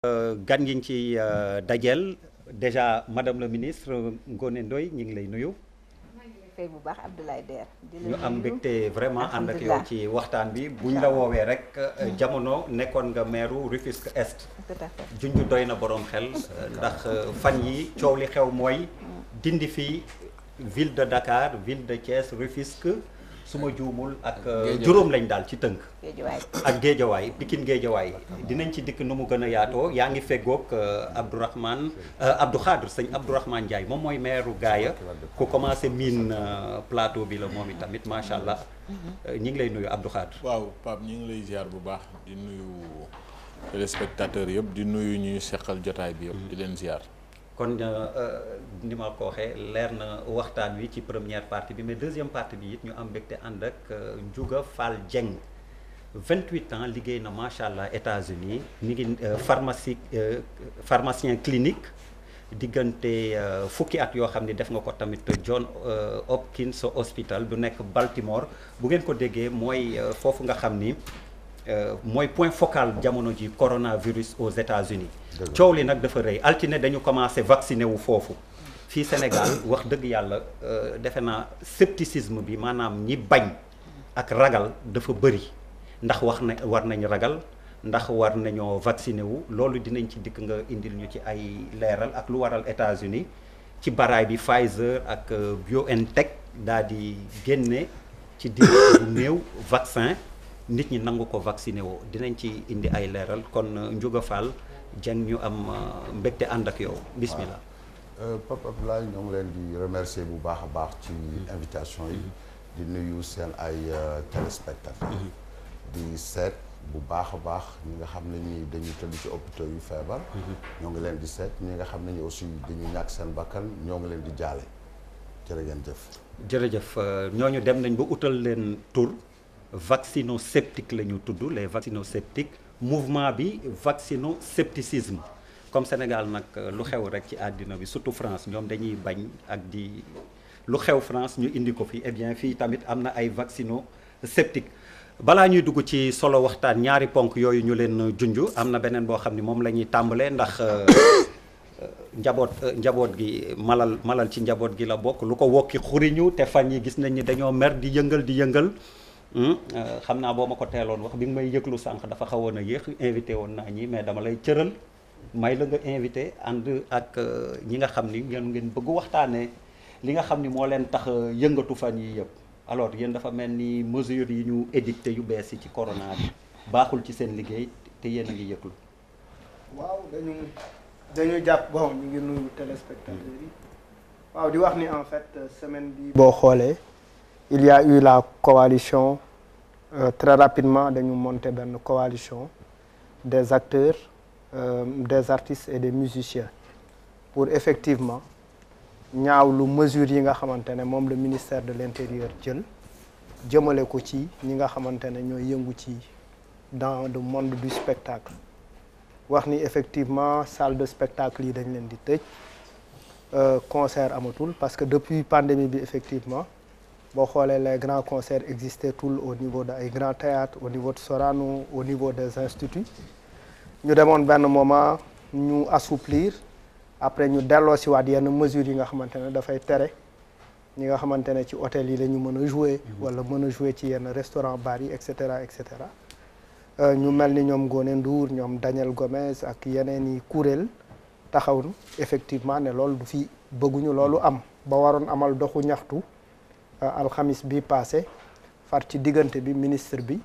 gan yiñ ci dajeel déjà madame la ministre Ngoné Ndoye ñu ngi lay nuyu. maa ngi lay fay bu baax Abdoulaye Der. ñu am mbégte vraiment ànd ak yow ci waxtaan bi buñ la woowee rek jamono nekkoon nga maire Rufisque Est. tout à fait junj doy na borom xel ndax fan yi coow li xew mooy dindi fi ville de Dakar ville de Thiès Rufisque su ma juumul ak juróom lañ daal ci tënk. Géejawaay ak Géejawaay Pikine Géejawaay dinañ ci dikk nu mu gën a yaatoo yaa ngi feggoog Abdou Khadre sëñ Abdourahmane Ndiaye moom mooy maire Gaaya ku commencé miin plateau bi la moom itamit macha allah ñi ngi lay nuyu Abdou Khadre. waaw Pape ñi ngi lay ziar bu baax di nuyu téléspectateurs yëpp di nuyu ñuy seqal jotaay bi yëpp di leen ziar. kon ni ma ko waxee leer na waxtaan wi ci première partie bi mais deuxième partie bi it ñu am mbégte ànd ak Ndiouga Fall Dieng 28 ans liggéey na macha allah États-Unis mi ngi pharmacien clinique diggante fukki at yoo xam ni def nga ko tamit John Hopkins Hospital bu nekk Baltimore bu ngeen ko déggee mooy foofu nga xam ni mooy point focal jamono ji coronavirus aux États-Unis coow li nag dafa rëy altine dañu commencé vacciner wu foofu fii Sénégal wax dëgg yàlla defe naa scepticisme bi maanaam ñi bañ ak ragal dafa bëri ndax war nañ ragal ndax war nañoo vacciner wu loolu dinañ ci dikk nga indil ñu ci ay leeral ak lu waral États-Unis ci baraay bi Pfizer ak BioNTech daal di génne ci diir bu néew vaccin nit ñi nangu ko vacciné woo dinañ ci indi ay leeral kon Ndiouga Fall Dieng ñu am mbégte ànd ak yow bismillah. Pape Abdoulaye ñoo ngi leen di remercier bu baax a baax ci invitation yi di nuyu seen ay téléspectateurs di seet bu baax a baax ñi nga xam ne ñi dañuy tëdd ci hôpitaux yu feebar ñoo ngi leen di seet ñi nga xam ne ñi aussi dañuy ñàkk seen bakkan ñoo ngi leen di jaale jërë ngeen jëf. jërëjëf ñooñu dem nañ ba utal leen tur vaccino-sceptique la ñu tudd les vaccino-sceptiques mouvement bi vaccino-scepticisme comme Sénégal nag lu xew rek ci àddina bi surtout France ñoom dañuy bañ ak di lu xew France ñu indi ko fi eh bien fii tamit am na ay vaccino-sceptiques balaa ñuy dugg ci solo waxtaan ñaari ponk yooyu ñu leen junj am na beneen boo xam ne moom la ñuy tàmbalee ndax njaboot gi malal ci njaboot gi la bokk lu ko wokki xuriñu te fan yi gis nañ ni dañoo mer di yëngal xam naa boo ma ko teeloon wax bi nga may yëglu sànq dafa xawoon a yéex invité woon naa ñi mais dama lay cëral may la nga invité ànd ak ñi nga xam ni ngeen bëgg waxtaanee li nga xam ni moo leen tax yëngatu fan yi yëpp alors yéen dafa mel ni mesures yi ñu édicté yu bees yi ci corona bi baaxul ci seen liggéey te yéen a ngi yëglu. waaw dañu jàpp bon ñu ngi nuyu téléspectateurs yi waaw di wax ni en fait semaine bi boo xoolee il y a eu la coalition très rapidement dañu monter benn coalition des acteurs des artistes et des musiciens pour effectivement ñaawlu mesures yi nga xamante ne moom le ministère de l'intérieur jëmale ko ci ñi nga xamante ne ñooy yëngu ci dans le monde du spectacle wax ni effectivement salle de spectacle yi dañ leen di tëj concert amatul parce que depuis pandémie bi effectivement boo xoolee les grands concerts existaient tout au niveau de ay grands théâtres au niveau de Sorano au niveau des instituts ñu demoon benn moment ñu assouplir après ñu delloo si waat yenn mesures yi nga xamante ne dafay tere ñi nga xamante ne ci hôtel yi la ñu mën a jouer wala mën a jouer ci yenn restaurant bar yi et cetera ñu mel ni ñoom Ngoné Ndour ñoom Daniel Gomez ak yeneen i kuréel taxaw effectivement ne loolu du fi bëgguñu loolu am ba waroon amal doxu ñaxtu alxamis bi passé far ci diggante bi ministre bi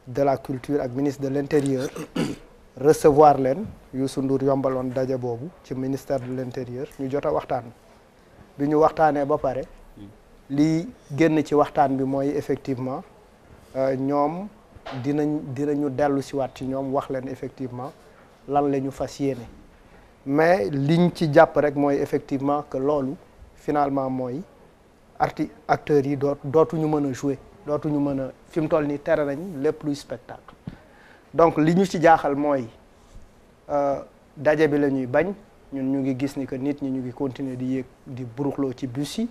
de la culture ak ministre de l'intérieur recevoir leen Youssou Ndour yombaloon daje boobu ci ministère de l'intérieur ñu jot a waxtaan bi ñu waxtaanee ba pare lii génn ci waxtaan bi mooy effectivement ñoom dinañu dellu siwaat ci ñoom wax leen effectivement lan la ñu fas yéene mais liñ ci jàpp rek mooy effectivement que loolu finalement mooy acteurs yi dootuñu mën a jouer dootuñu mën a fi mu toll nii tere nañ lépp luy spectacle donc li ñu ci jaaxal mooy daje bi la ñuy bañ ñun ñu ngi gis ni que nit ñi ñu ngi continuer di yéeg di buruxloo ci bus yi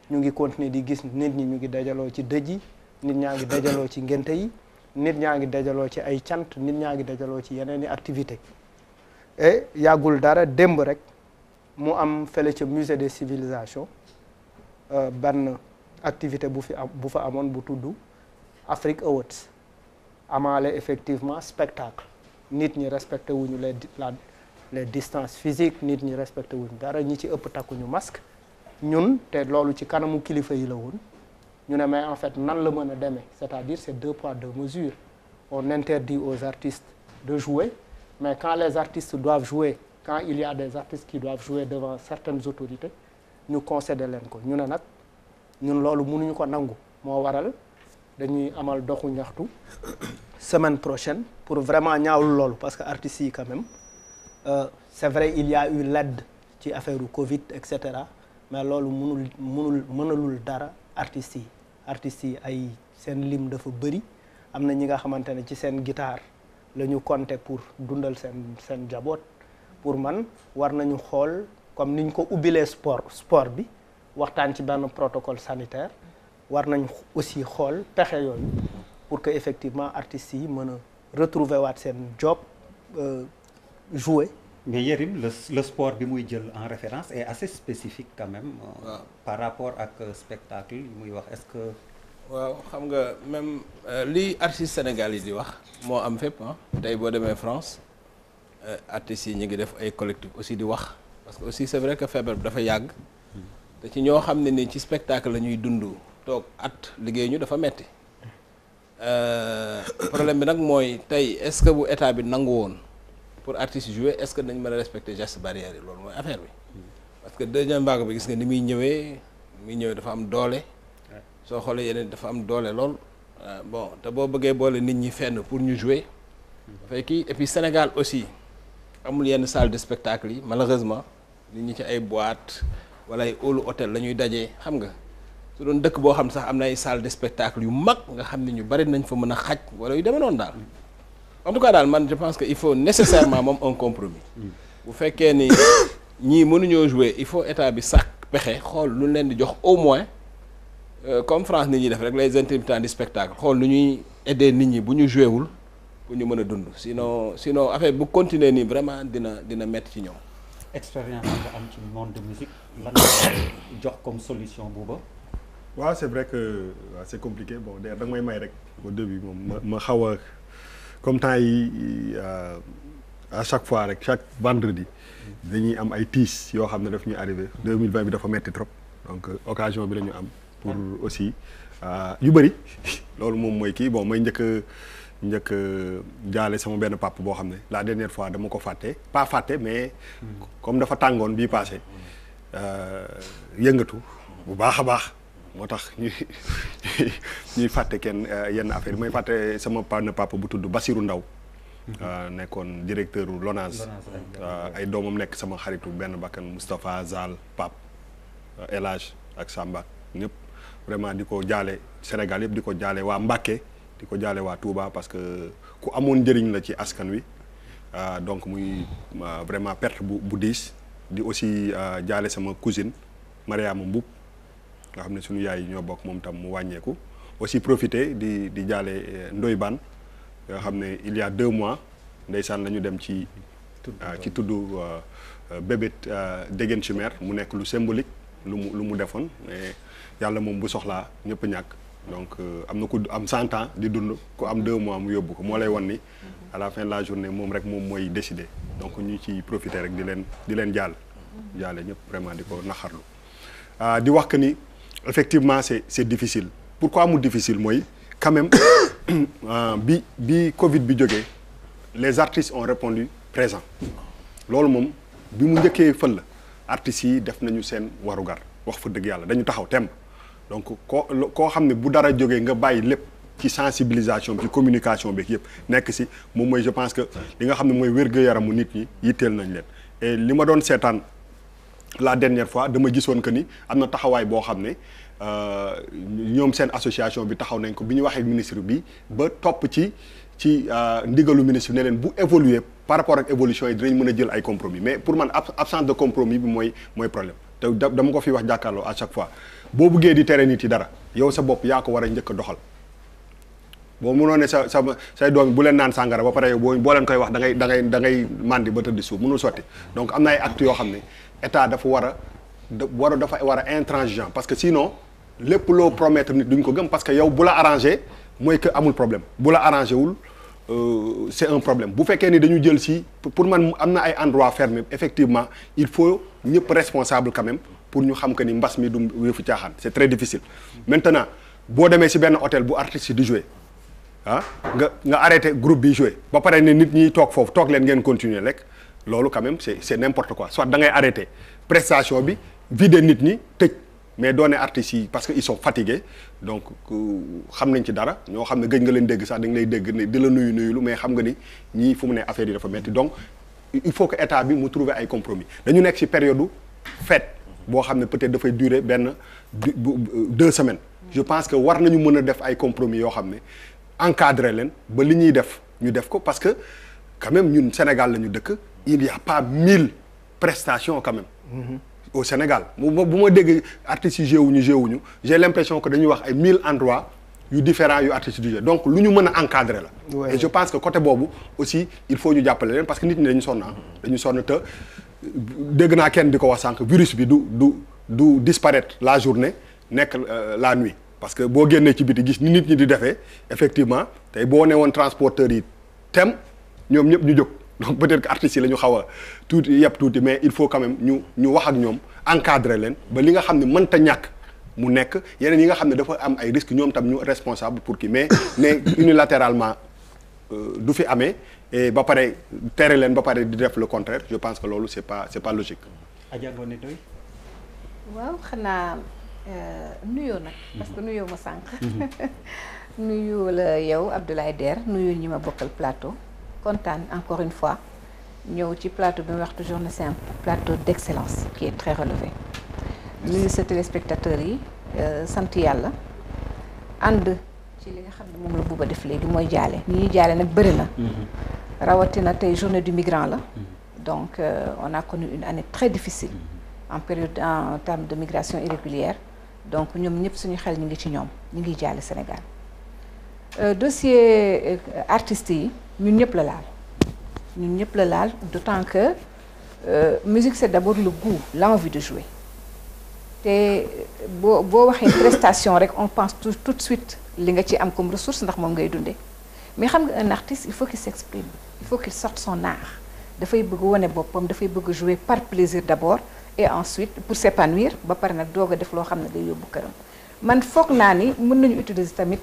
ñu ngi continuer di gis nit ñi ñu ngi dajaloo ci dëj yi nit ñaa ngi dajaloo ci ngénte yi nit ñaa ngi dajaloo ci ay cant nit ñaa ngi dajaloo ci yeneen i activité et yàggul dara démb rek mu am fële ca musée des civilisations benn activité bu fa amoon bu tudd Afrique Awards amaale effectivement spectacle nit ñi respecté wuñu les distances physiques nit ñi respecté wuñu dara ñi ci ëpp takkuñu masque ñun te loolu ci kanamu kilifa yi la woon ñu ne mais en fait nan la mën a demee c'est-à-dire c'est 2 poids 2 mesures on interdit aux artistes de jouer mais quand les artistes doivent jouer quand il y a des artistes qui doivent jouer devant certaines autorités ñu concéder leen ko ñu ne nag ñun loolu mënuñu ko nangu moo waral dañuy amal doxu ñaxtu semaine prochaine pour vraiment ñaawlu loolu parce que artistes yi quand même c'est vrai il y a eu l'aide ci affaire u Covid et cetera mais loolu mënalul dara artistes yi ay seen lim dafa bëri am na ñi nga xamante ne ci seen guitare la ñu compter pour dundal seen jaboot pour man war nañu xool comme niñ ko ubbilee sport bi waxtaan ci benn protocole sanitaire war nañ aussi xool pexe yooyu pour que effectivement artistes yi mën a retrouver waat seen job jouer. mais Yérim le sport bi muy jël en référence est assez spécifique quand même. par rapport ak spectacle yi muy wax est-ce que. waaw xam nga même li artistes sénégalais yi di wax moo am fépp tey boo demee France artistes yi ñu ngi def ay collectif aussi di wax parce que aussi c'est vrai que feebar bi dafa yàgg te ci ñoo xam ne ni ci spectacle la ñuy dund toog at liggéey ñu dafa metti problème bi nag mooy tey est-ce que bu état bi nangu woon pour artistes jouer est-ce que dañ mën a respecter gestes barrières yi loolu mooy affaire bi parce que deuxième vague bi gis nga ni muy ñëwee dafa am doole soo xoolee yeneen dafa am doole lool bon te boo bëggee boole nit ñi fenn pour ñu jouer dafay kii et puis Sénégal aussi amul yenn salle de spectacle yi malheureusement nit ñi ci ay boîte wala ay hall hôtel la ñuy dajee xam nga su doon dëkk boo xam sax am na ay salle de spectacle yu mag nga xam ne ñu bari nañ fa mën a xaj wala yu demee noonu daal en tout cas daal man je pense que il faut nécessairement moom un compromis bu fekkee ni ñii mënuñoo jouer il faut état bi sax pexe xool lu leen di jox au moins comme France nit ñi def rek les intermittents du spectacle xool nu ñuy aider nit ñi bu ñu joué wul pour ñu mën a dund sinon affaire bu continuer nii vraiment dina métti ci ñoom. expérience nga am ci monde de musique lan nga jox comme solution Bouba. waaw c'est vrai que c'est compliqué bon d'ailleurs da nga may rek au début moom ma xaw a comme temps yi à chaque fois rek chaque vendredi dañuy am ay tiis yoo xam ne daf ñuy arrivé 2020 bi dafa metti trop donc occasion bi la ñu am. pour aussi yu bëri loolu moom mooy kii bon may njëkk jaale sama benn papa boo xam ne la dernière fois dama ko pas fàtte mais comme dafa tàngoon bii passé yëngatu bu baax a baax moo tax ñuy fàtte yenn affaire may fàtte sama papa bu tudd Basirou Ndaw nekkoon directeur u LONASE ay doomam nekk sama xaritu benn bakkan Moustapha Zal Pape El Hadj ak Samba ñëpp vraiment di ko jaale Sénégal yëpp di ko jaale waa Mbacké di ko jaale waa Touba parce que ku amoon njëriñ la ci askan wi donc muy vraiment perte bu diis di aussi jaale sama cousine Mariama Mboup nga xam ne suñu yaay ñoo bokk moom tam mu wàññeeku aussi profiter di jaale Ndoye Bane nga xam ne il y a 2 mois ndeysaan la ñu dem ci tudd bébét Degen Chimère mu nekk lu symbolique lu mu defoon mais yàlla moom bu soxlaa ñëpp ñàkk donc am na ku am 100 ans di dund ku am 2 mois mu yóbbu ko moo lay wan ni à la fin de la journée moom rek moom mooy décider donc ñu ci profiter rek di leen jaale ñëpp vraiment di ko naxarlu di wax que ni effectivement c'est difficile pourquoi mu difficile mooy quand même bi Covid bi jógee les artistes ont répondu présent loolu moom bi mu njëkkee fël la artistes yi def nañu seen warugar wax fa dëgg yàlla dañu taxaw temb donc koo xam ne bu dara jógee nga bàyyi lépp ci sensibilisation bi ci communication bi yëpp nekk si moom mooy je pense que li nga xam ne mooy wér-gu-yaramu nit ñi yitteel nañ leen et li ma doon seetaan la dernière fois dama gisoon que ni am na taxawaay boo xam ne ñoom seen association bi taxaw nañ ko bi ñu waxee ministre bi ba topp ci ndigalu ministre ne leen bu évoluer par rapport ak évolution yi dinañ mën a jël ay compromis mais pour man absence de compromis bi mooy problème te dama ko fi wax jàkkaarloo à chaque fois boo bëggee di tere nit yi dara yow sa bopp yaa ko war a njëkk a doxal boo mënoo ne say doom bu leen naan sàngara ba pare yow boo leen koy wax da ngay màndi ba tëdd suuf mënul sotti donc am na ay actes yoo xam ne état dafa war a intransigeant parce que sinon lépp loo promettre nit duñ ko gëm parce que yow bu la arrangé mooy que amul problème bu la arrangé wul c'est un problème bu fekkee ni dañu jël si pour man am na ay endroits fermés effectivement il faut ñëpp responsable quand même pour ñu xam que ni mbas mi du yëfu caaxaan c'est très difficile maintenant boo demee si benn hôtel bu artiste yi di jouer nga arrêté groupe bi jouer ba pare ne nit ñi toog foofu toog leen ngeen continuer rek loolu quand même c'est n'importe quoi soit da ngay arrêté prestation bi vider nit ñi tëj mais doone artistes yi parce que ils sont fatigués donc xam nañ ci dara ñoo xam ne gëj nga leen dégg sax dañ lay dégg ne di la nuyulu mais xam nga ni ñii fu mu ne affaire yi dafa metti donc il faut que état bi mu trouver ay compromis dañu nekk ci période fête boo xam ne peut-être dafay durer 2 semaines je pense que war nañu mën a def ay compromis yoo xam ne encadrer leen ba li ñuy def ñu def ko parce que quand même ñun Sénégal la ñu dëkk il y a pas 1000 prestations quand même au Sénégal bu ma dégg artistes yi joué wuñu j'ai l'impression que dañuy wax ay 1000 endroits yu différents yu artistes yi joué donc lu ñu mën a encadrer la ouais. Et je pense que côté boobu aussi il faut ñu jàppale leen parce que nit ñi dañu sonn te dégg naa kenn di ko wax sànq virus bi du disparaître la journée nekk la nuit parce que boo génnee ci biti gis ni nit ñi di defee effectivement tey boo ne woon transporteurs yi tem ñoom ñëpp ñu jóg donc peut-être que artistes yi la ñu xaw a tuuti mais il faut quand même ñu wax ak ñoom encadrer leen ba li nga xam ne mënta ñàkk mu nekk yeneen yi nga xam ne dafa am ay risques ñoom tam ñu responsable pour kii mais unilatéralement du fi amee et ba pare tere leen ba pare di def le contraire je pense que loolu c'est pas logique. Adja Ngoné Ndoye. waaw xanaa nuyoo nag. parce que nuyoo ma sànq. nuyu la yow Abdoulaye Der nuyu ñi ma bokkal plateau. kontaan encore une fois ñëw ci plateau bi mu wax toujours ne c'est un plateau d'excellence qui est très relevé nuyu sa téléspectateurs yi sant yàlla ànd ci li nga xam ne moom la Bouba def léegi mooy jaale ñi ñuy jaale nag bëri na rawatina tey journée du migrant la donc on a connu une année très difficile en termes de migration irrégulière donc ñoom ñëpp suñu xel ñu ngi ci ñoom ñu ngi jaale Sénégal dossier artistes yi ñun ñëpp la laal d'autant que musique c'est d'abord le goût l'envie de jouer te boo waxee prestation rek on pense tout de suite li nga ci am comme ressource ndax moom ngay dundee mais xam nga un artiste il faut qu'il s'exprime il faut qu'il sorte son art dafay bëgg wane boppam dafay bëgg jouer par plaisir d'abord et ensuite pour s'épanouir ba pare nag doog a def loo xam ne day yóbbu këram man foog naa ni mën nañu utiliser tamit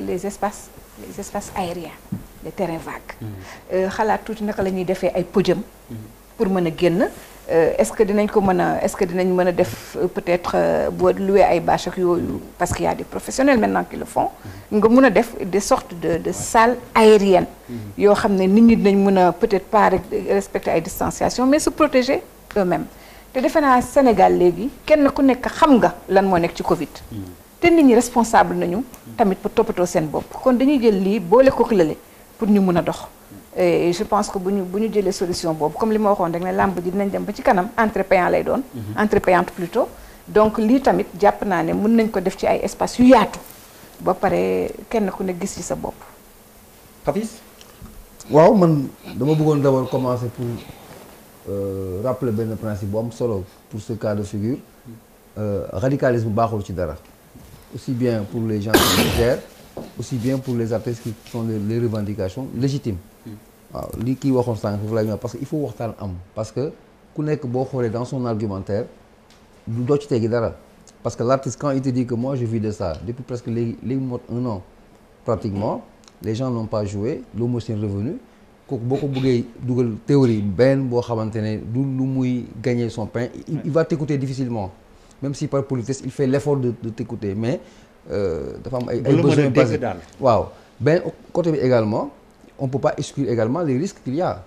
les espaces aériens les terrains vagues xalaat tuuti naka la ñuy defee ay podium pour mën a génn est-ce que dinañ mën a def peut-être boo louer ay bâche ak yooyu parce qu'il y a des professionnels maintenant qui le font nga mën a def des sortes de salles aériennes yoo xam ne nit ñi dinañ mën a peut-être pas respecter ay distanciation mais se protéger eux-mêmes te defe naa Sénégal léegi kenn ku nekk xam nga lan moo nekk ci Covid te nit ñi responsable nañu tamit pour toppatoo seen bopp kon dañuy jël lii boole ko lële pour ñu mën a dox et je pense que bu ñu jëlee solution boobu comme li ma waxoon rek ne làmb ji dinañ dem ba ci kanam entrée payant lay doon entrée payante plutôt donc lii tamit jàpp naa ne mën nañ ko def ci ay espace yu yaatu ba pare kenn ku ne gis ci sa bopp Papis waaw man dama bëggoon d'abord commencer pour rappeler benn principe bu am solo pour ce cas de figure radicalisme baaxul ci dara aussi bien pour les gens qui gèrent aussi bien pour les artistes qui font les revendications légitimes waaw li kii waxoon sànq foofu lay ñëw parce que il faut waxtaan am parce que ku nekk boo xoolee dans son argumentaire du doo ci teggi dara parce que l'artiste quand il te dit que moi je vis de ça depuis presque léegi mot 1 an pratiquement les gens n'ont pas joué loolu mooy seen revenu kooku boo ko bëggee dugal théorie benn boo xamante ne du lu muy gagner son pain il va t'écouter difficilement même si par politesse il fait l'effort de t'écouter mais dafa am ay besoins basiques waaw benn côté bi également on peut pas exclure également les risques qu'il y a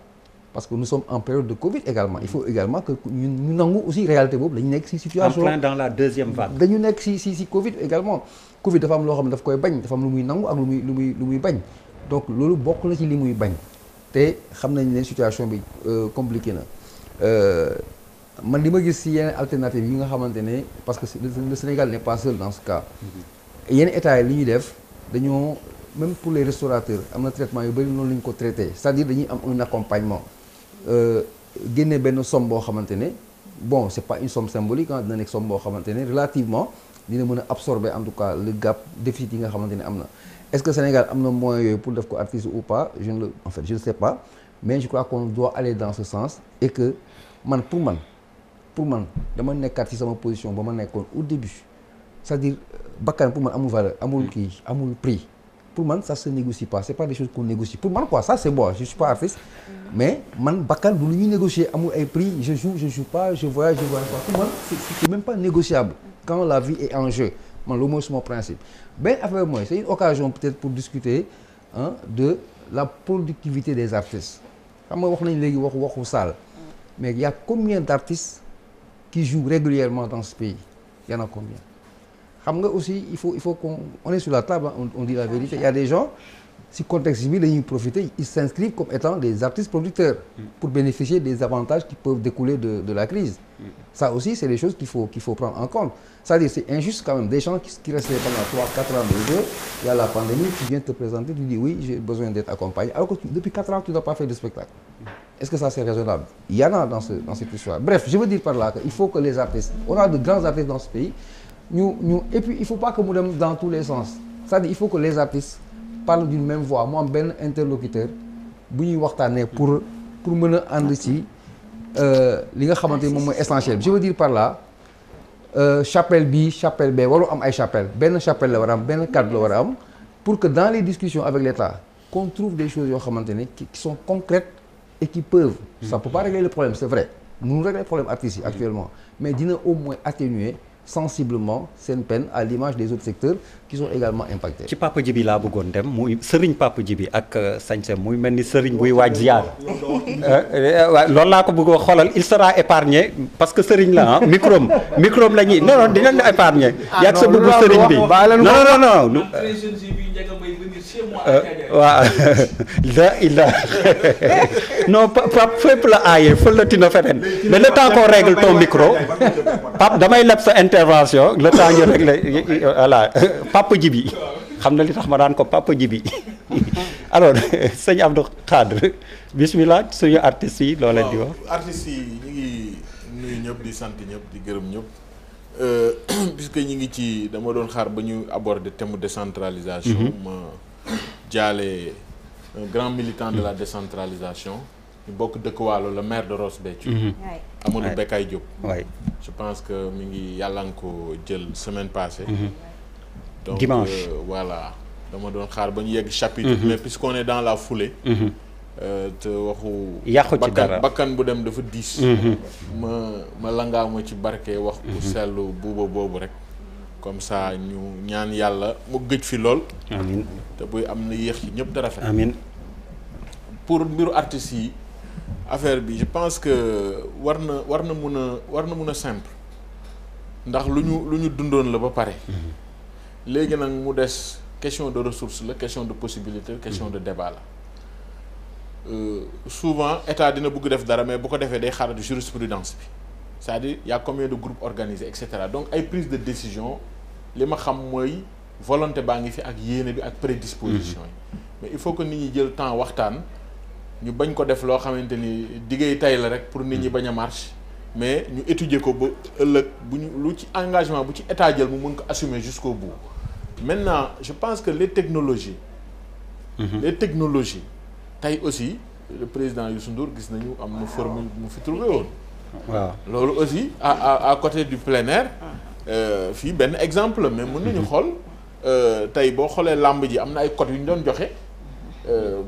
parce que nous sommes en période de Covid également il faut également que ñu nangu aussi réalité boobu dañu nekk ci situation en plein dans la deuxième vague dañu nekk ci Covid également Covid dafa am loo xam ne daf koy bañ dafa am lu muy nangu ak lu muy bañ donc loolu bokk na ci li muy bañ te xam nañ ne situation bi compliqué na man li ma gis ci yenn alternative yi nga xamante ne parce que le Sénégal n'est pas seul dans ce cas yenn état yi li ñuy def même pour les restaurateurs am na traitement yu bëri noonu la ñu ko traité c'est-à-dire dañuy am un accompagnement génne benn somme boo xamante ne bon c'est pas une somme symbolique ah dina nekk somme boo xamante ne relativement dina mën a absorber en tout cas le gap déficit yi nga xamante ne am na. Est-ce que Sénégal am na moyens yooyu pour def ko artiste ou pas je ne sais pas mais je crois qu'on doit aller dans ce sens et que pour man dama nekkaat ci sama position ba ma nekkoon au début c'est-à-dire bakkan pour man amul valeur amul kii amul prix pour man ça se négocie pas c'est pas des choses qu'on négocie pour man quoi ça c'est bon je suis pas artiste mais man bakkan du lu ñuy négocier amul ay prix je joue pas je voyage pas pour man c'est même pas négociable quand la vie est en jeu man loolu mooy suma principe benn affaire mooy c'est une occasion peut-être pour discuter de la productivité des artistes xam nga wax nañ léegi waxu salle mais il y a combien d'artistes qui jouent régulièrement dans ce pays il y en a combien xam nga aussi il faut qu'on est sur la table on dit la vérité il y a des gens si contexte bi dañuy profiter ils s'inscrivent comme étant des artistes producteurs pour bénéficier des avantages qui peuvent découler de la crise ça aussi c'est des choses qu'il faut prendre en compte c'est-à-dire c'est injuste quand même des gens qui restaient pendant 3-4 ans de jeu il y a la pandémie tu viens te présenter tu dis oui j'ai besoin d'être accompagné alors que depuis 4 ans tu n'as pas fait de spectacle est-ce que ça c'est raisonnable il y en a dans cette histoire bref je veux dire par là qu'il faut que les artistes on a de grands artistes dans ce pays et puis il faut pas que mu dem dans tous les sens c'est-à-dire il faut que les artistes parlent d'une même voix mu am benn interlocuteur bu ñuy waxtaanee pour mën a ànd ci li nga xamante ni moom mooy essentiel je veux dire par là chapelle bee waru am ay chapelle benn chapelle la war a am benn cadre la war a am pour que dans les discussions avec l'État qu'on trouve des choses yoo xamante ne qui sont concrètes et qui peuvent ça peut pas régler le problème c'est vrai mënul régler le problème artistes yi actuellement mais dina au moins atténuer sensiblement seen peine à l'image des autres secteurs qui sont également impactés. ci Papa Djibi laa bëggoon dem muy Serigne Papa Djibi ak sañse muy mel ni Serigne buy waaj ziar waaw loolu laa ko bëgg a xoolal il sera épargné parce que Serigne la ah micro la ñuy non dinañ la épargné. yaa ngi sa bëgg Serigne bi non. waaw la non Pape fépp la aaye fël la tina feneen mais le temps qu'on règle ton micro Pape damay leb sa intervention le temps ñu régler voilà Papa Djibi xam na li tax ma daan ko Papa Djibi alors sëñ Abdou Khadre bismillah suñu artistes yi loo leen di wax. artistes yi ñu ngi nuyu ñëpp di sant ñëpp di gërëm ñëpp puisque ñu ngi ci dama doon xaar ba ñu aborder thème décentralisation. ma jaale un grand militant de la décentralisation. ñu bokk dëkk Waalo le maire de Ross Béthio. Amadou Bekay Diop. je pense que mi ngi yàlla nga ko jël semaine passée. donc dimanche voilà dama doon xaar ba ñu yegg chapitre. mais puisqu'on est dans la foulée. te waxu. yàqu ci dara bakkan bu dem dafa diis. ma langaaw ma ci barke wax ku sellu buuba boobu rek. comme ça ñu ñaan yàlla mu gëj fi lool. amiin te buy am na yéex yi ñëpp dara rafet. amiin pour mbiru artistes yi affaire bi je pense que war na mun a simple ndax lu ñu dundoon la ba pare. léegi nag mu des question de ressources la question de possibilité question de débat la. Souvent état dina bëgg def dara mais bu ko defee day xaaral jurisprudence bi c'est-à-dire y a combien de groupes organisés et cetera donc ay prise de décision li ma xam mooy volonté baa ngi fi ak yéene bi ak prédisposition yi mais il faut que nit ñi jël temps waxtaan ñu bañ ko def loo xamante ni diggéey tay la rek pour nit ñi bañ a marche mais ñu étudier ko ba ëllëg bu ñu lu ci engagement bu ci état jël mu mën ko assumer jusqu'au bout maintenant je pense que les technologies tey aussi le président Youssou Ndour gis nañu am na formule mu fi trouvé woon. waaw loolu aussi à côté du plein air fii benn exemple mais mën nañu xool tey boo xoolee làmb ji am na ay cotes yu ñu doon joxe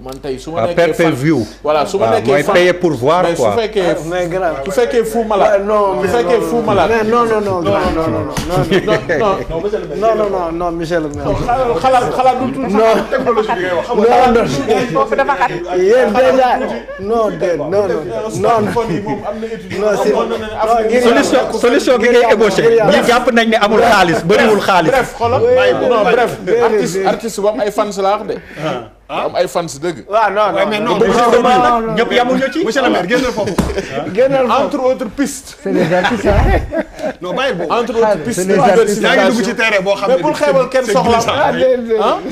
man tey su ma nekkee fan view voilà su ma nekkee fan mooy payer pour voir mais quoi su fekkee Fou Malade su fekkee Fou Malade non monsieur le maire xalaat du tuuti technologie bi ngay wax foofu dafa xat yéen déjà non solution bi ngay ébauché ñi jàpp nañ ne amul xaalis bëriwul xaalis bref xoolal non bref artiste bu am ay fans la wax de am ay fans dëgg. waaw non non mais non ñëpp yamuñu ci. monsieur le maire génnal foofu. entre autres pistes. c'est des artistes non bàyyil boobu. entre autres pistes c'est des artistes. yaa ngi dugg ci terrain boo xam ne mais bul xeebal kenn soxla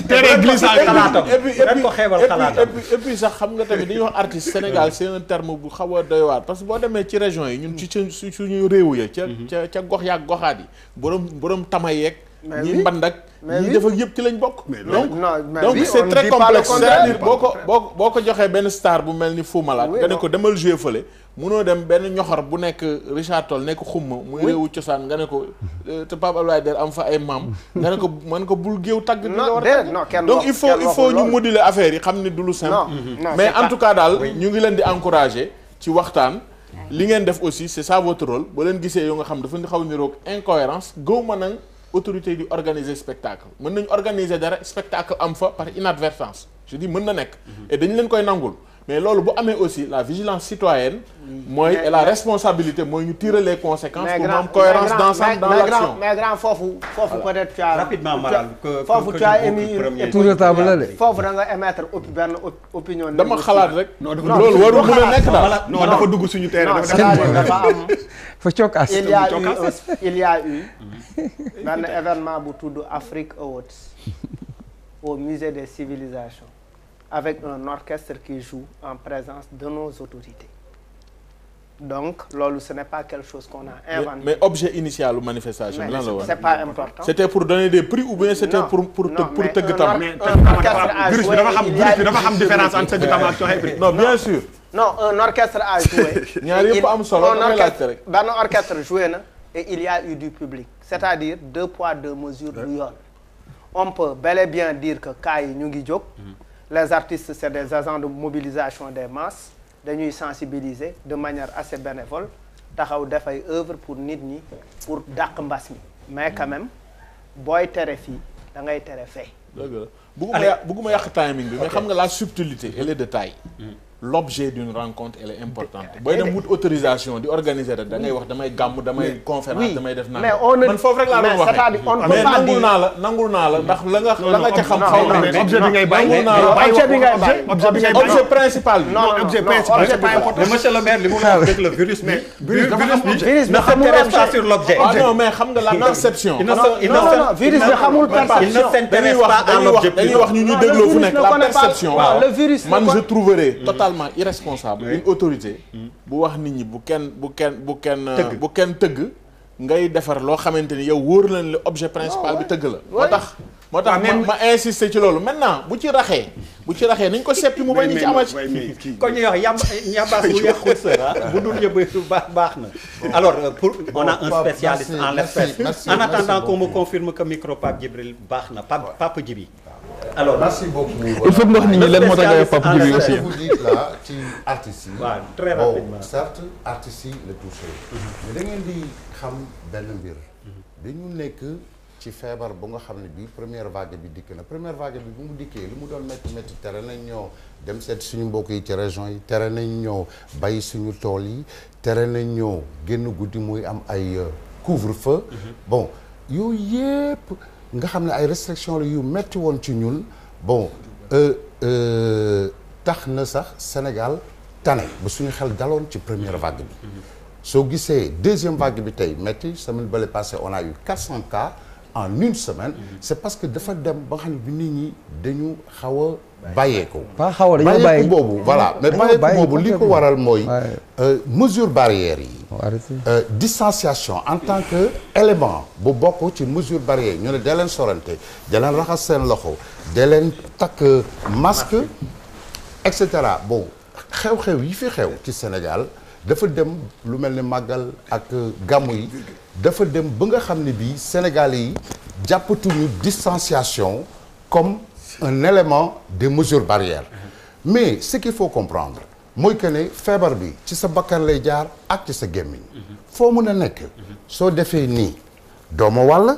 terrain glissant xalaatam ren ko xeebal et xalaatam. puis sax xam nga tamit dañuy wax artiste Sénégal c'est un terme bu xaw a doy waar parce que boo demee ci région yi ñun ci suñu réew ya ca gox yaak goxaat yi borom tama yeeg ñi mband ak ñi def ak yëpp ci lañ bokk donc c'est très complexe c'est-à-dire boo ko joxee benn star bu mel ni Fou Malade nga ne ko demal jouer fële munoo dem benn ñoxor bu nekk Richard Toll nekk xumma muy réewu cosaan nga ne ko te Pape Abdoulaye Der am fa ay maam nga ne ko man ko bul géew tagg bi nga war a donc il faut ñu moduler affaire yi xam ni du lu simple mais en tout cas daal ñu ngi leen di encourager ci waxtaan li ngeen def aussi c'est ça votre rôle boo leen gisee yoo nga xam dafa xaw niroog incohérence gëw ma nag autorité di organiser spectacle mën nañu organiser dara spectacle am fa par inadvertance je dis mën na nekk et dañu leen koy nangul mais loolu bu amee aussi la vigilance citoyenne mooy et la responsabilité mooy ñu tirer les conséquences pour mu am cohérence d'ensemble dans l'action mais grand foofu peut-être tu as rapidement Malal foofu tu as émis tour de table la de. foofu da nga émettre benn opinion dama xalaat rek loolu warul mën a nekk daal non dafa dugg suñu terrain non dafa c'est-à-dire dafa am fa cokkaas. il y a eu benn événement bu tudd Afrique Awards au musée des civilisations avec un orchestre qui joue en présence de nos autorités donc loolu ce n'est pas quelque chose qu'on a inventé. mais objet initial u manifestation bi lan la woon c'est pas important. c'était pour donner des prix ou bien c'était pour tëgg tam. mais virus bi dafa xam différence entre tëgg tam ak joxe prix. non bien sûr. non un orchestre a joué. ñaar yëpp am solo damay laajte rek. benn orchestre joué na et il y a eu du public c'est-à-dire 2 poids 2 mesures du yoon. on peut bel et bien dire que cas yi ñu ngi jóg. les artistes c'est des agents de mobilisation des masses dañuy sensibiliser de manière assez bénévole taxaw def ay œuvre pour nit ñi pour dàq mbas mi mais quand même booy tere fii da ngay tere fee. dëgg la bëgguma yàq timing bi mais xam nga la subtilité et les détails l'objet d'une rencontre elle est importante booy dem wut autorisation di organiser rek da ngay wax damay gàmm damay conférence damay def naa man foofu rek laa doon waxee mais nangul naa la ndax la nga ca xam xaw na objet bi ngay bàyyi objet principal bi non objet principal c'est pas important. mais monsieur le maire li mu wax dëgg la virus bi. virus dafa xam objet. virus bi ne xamul s'intéresse pas sur l'objet. ah non mais xam nga la perception non virus bi xamul il ne s'intéresse pas à l'objet. dañuy wax ñu dégloo fu nekk la perception le virus man je trouverais totalement irresponsable une autorité bu wax nit ñi bu kenn tëgg ngay defar loo xamante ni yow wóor na le objet principal bi tëgg la moo tax ma insister ci loolu maintenant bu ci raxee nañ ko seppi mu bañ ci amati kon ñu wax yambaas bu yàqul sera bu dul yëpp baax na alors pour on a un spécialiste en l'espèce en attendant qu'on me confirme que micro Pape Djibril baax na Pape Djibi alors merci beaucoup. il faut que wax nit ñi lan moo tax nga Pape Djibi aussi. je vous dis là ci artistes yi. waaw très rapidement certes artistes yi la touché. mais da ngeen di xam benn mbir. dañu nekk ci feebar bu nga xam ne bii première vague bi dikk na première vague bi bu mu dikkee li mu doon métti tere nañ ñoo dem seet suñu mbokk yi ci région yi tere nañ ñoo bay suñu tool yi tere nañ ñoo génn guddi muy am ay couvre-feu. bon yooyu yépp nga xam ne ay restrictions la yu metti woon ci ñun bon tax na sax Sénégal tane ba suñu xel daloon ci première vague bi soo gisee deuxième vague bi tey metti semaine bële passée on a eu 400 cas en une semaine c'est parce que dafa dem ba nga xam ne bi nit ñi dañu xaw a bàyyeeku pas xaw a dañoo bàyyi boobu voilà mais bàyyeeku boobu li ko waral mooy mesure barrière yi distanciation en tant que élément bu bokk ci mesure barrière ñu ne da leen sorante da leen raxas seen loxo da leen takk masque et cetera bon xew-xew yi fi xew ci Sénégal dafa dem lu mel ni màggal ak gàmmu yi dafa dem ba nga xam ne bii Sénégalais yi jàppatuñu distanciation comme un élément des mesures barrières mais ce qu'il faut comprendre mooy que ne feebar bi ci sa bakkan lay jaar ak ci sa gémmiñ foo mën a nekk soo defee nii dooma wàll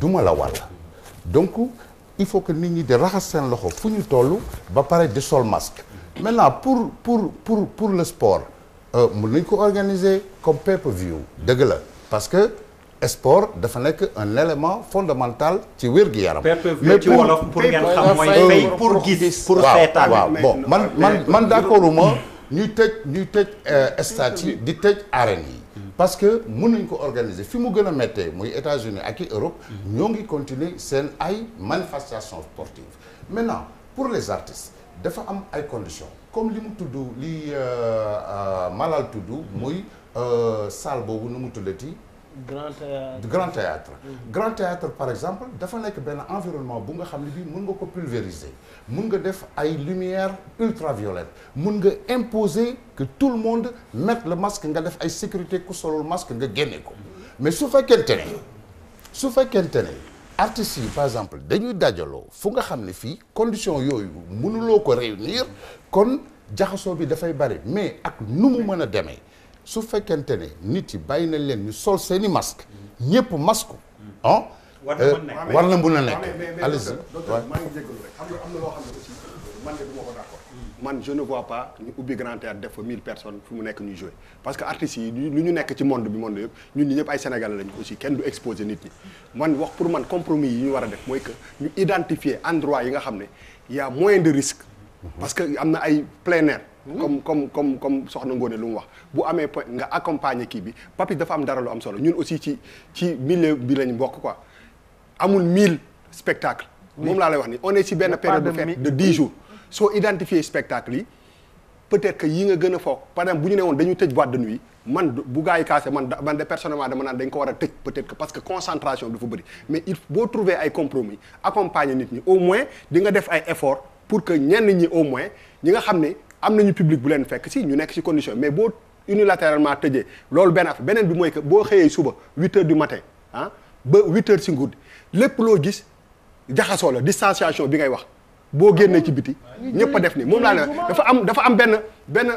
duma la wàll donc il faut que nit ñi di raxas seen loxo fu ñu toll ba pare di sol masque maintenant pour le sport mën nañ ko organiser comme pay-per-view dëgg la parce que sport dafa nekk un élément fondamental ci wér-gu-yaram. mais ci wolof pour ngeen xam mooy fay pour gis pour seetaan. waaw bon man d'accorduma ñuy tëj stade yi di tëj arène yi. parce que mën nañ ko organiser fi mu gën a méttee muy États-Unis ak i Europe ñoo ngi continuer seen ay manifestations sportives maintenant pour les artistes dafa am ay conditions comme li mu tudd li Malal tudd muy salle boobu nu mu tuddati. Grand Théâtre Grand Théâtre par exemple dafa nekk benn environnement bu nga xam ne bii mun nga ko pulvériser mun nga def ay lumière ultraviolette mun nga imposer que tout le monde mette le masque nga def ay sécurité ku solul masque nga génne ko mais su fekkente ne artistes yi par exemple dañuy dajaloo fu nga xam ne fii condition yooyu mënuloo ko réunir kon jaxasoo bi dafay bari mais ak nu mu mën a demee su fekkente ne nit yi bàyyi nañ leen ñu sol seeni masque ñëpp masque ah war na mën a nekk allez-y maa ngi jégalu rek am na loo xam ne aussi man de du ma ko d'accord man je ne vois pas ñu ubbi Grand Théâtre def fa 1000 personnes fu mu nekk ñuy jouer parce que artistes yi lu ñu nekk ci monde yëpp ñun ñi ñëpp ay Sénégalais lañ aussi kenn du exposer nit ñi man wax pour man compromis yi ñu war a def mooy que ñu identifier endroit yi nga xam ne y a moins de risque parce que am na ay plein air comme soxna Ngoné lu mu wax bu amee nga accompagner kii bi Papis dafa am dara lu am solo ñun aussi ci milieu bi lañ bokk quoi amul 1000 spectacles moom laa lay wax ni on est ci benn période de fête de 10 jours soo identifier spectacle yi peut-être que yi nga gën a foog par exemple bu ñu ne woon dañu tëj boîte de nuit man bu gars yi kaase man de personnellement dama naan dañ ko war a tëj peut-être que parce que concentration bi dafa bëri mais il boo trouver ay compromis accompagner nit ñi au moins di nga def ay efforts pour que ñenn ñi au moins ñi nga xam ne am nañu public bu leen fekk si ñu nekk ci condition mais boo unilatéralement tëjee loolu benn affaire beneen bi mooy que boo xëyee suba 8 heures du matin ba 8 heures ci guddi lépp loo gis jaxasoo la distanciation bi ngay wax boo génnee ci biti ñëpp a def ni moom laa ne dafa am benn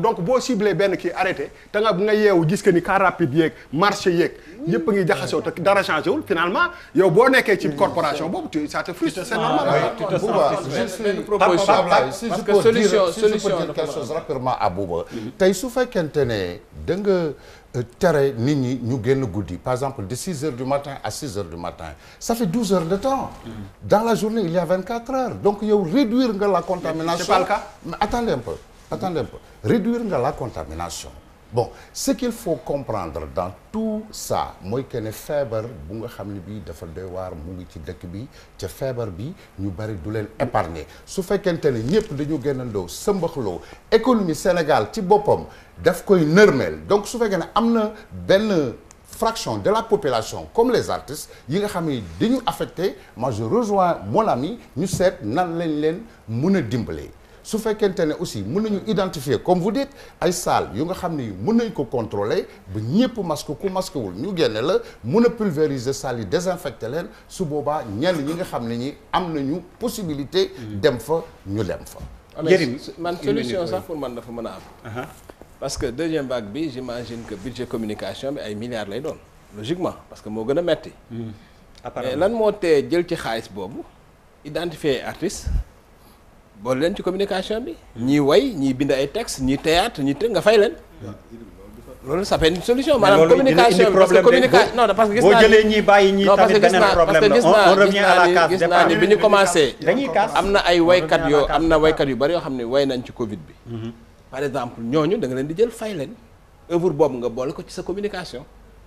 donc boo ciblé benn kii arrêté te nga yeewu gis que ni car rapide yeeg marché yeeg ñëpp a ngi jaxasoo te dara changé wul finalement yow boo nekkee ci corporation boobu ça te frustre c'est normal. si je peux dire quelque chose rapidement à Bouba tey su fekkente ne da nga tere nit ñi ñu génn guddi par exemple de 6 heures du matin à 6 heures du matin ça fait 12 heures de temps dans la journée il y a 24 heures donc yow réduire nga la contamination. C'est pas le cas. Mais attendez un peu réduire nga la contamination bon ce qu'il faut comprendre dans tout ça mooy que ne feebar bu nga xam ne bii dafa doy waar mu ngi ci dëkk bi ca feebar bi ñu bari du leen épargner su fekkente ne ñëpp dañu génnandoo sëmbaxloo économie Sénégal ci boppam daf koy nërmeel donc su fekkee ne am na benn fraction de la population comme les artistes yi nga xam ne dañu affecté moi je rejoins mon ami ñu seet nan lañ leen mën a dimbalee su fekkente ne aussi mën nañu identifier comme vous dites ay salles yu nga xam ne mën nañ ko contrôler ba ñëpp masque ku masque wul ñu génne la mën a pulvériser salles yi désinfecter leen su boobaa ñenn ñi nga xam ne ñi am nañu possibilité dem fa ñu dem fa. man solution sax pour man dafa mën a am. parce que deuxième vague bi j'imagine que budget communication bi ay milliards lay doon logiquement parce que moo gën a metti mais lan moo tee jël ci xaalis boobu identifier artistes boole leen ci communication bi ñii way ñii bind ay textes ñii théâtre ñii nga fay leen loolu ça fait une solution maanaam communication parce que communication non parce que gis naa boo jëlee ñii bàyyi ñii tamit beneen problème la on revient à la case gis naa ni bi ñu commencé dañuy kaas am na ay waykat yoo am na waykat yu bari yoo xam ne way nañ ci Covid bi par exemple ñooñu da nga leen di jël fay leen œuvre boobu nga boole ko ci sa communication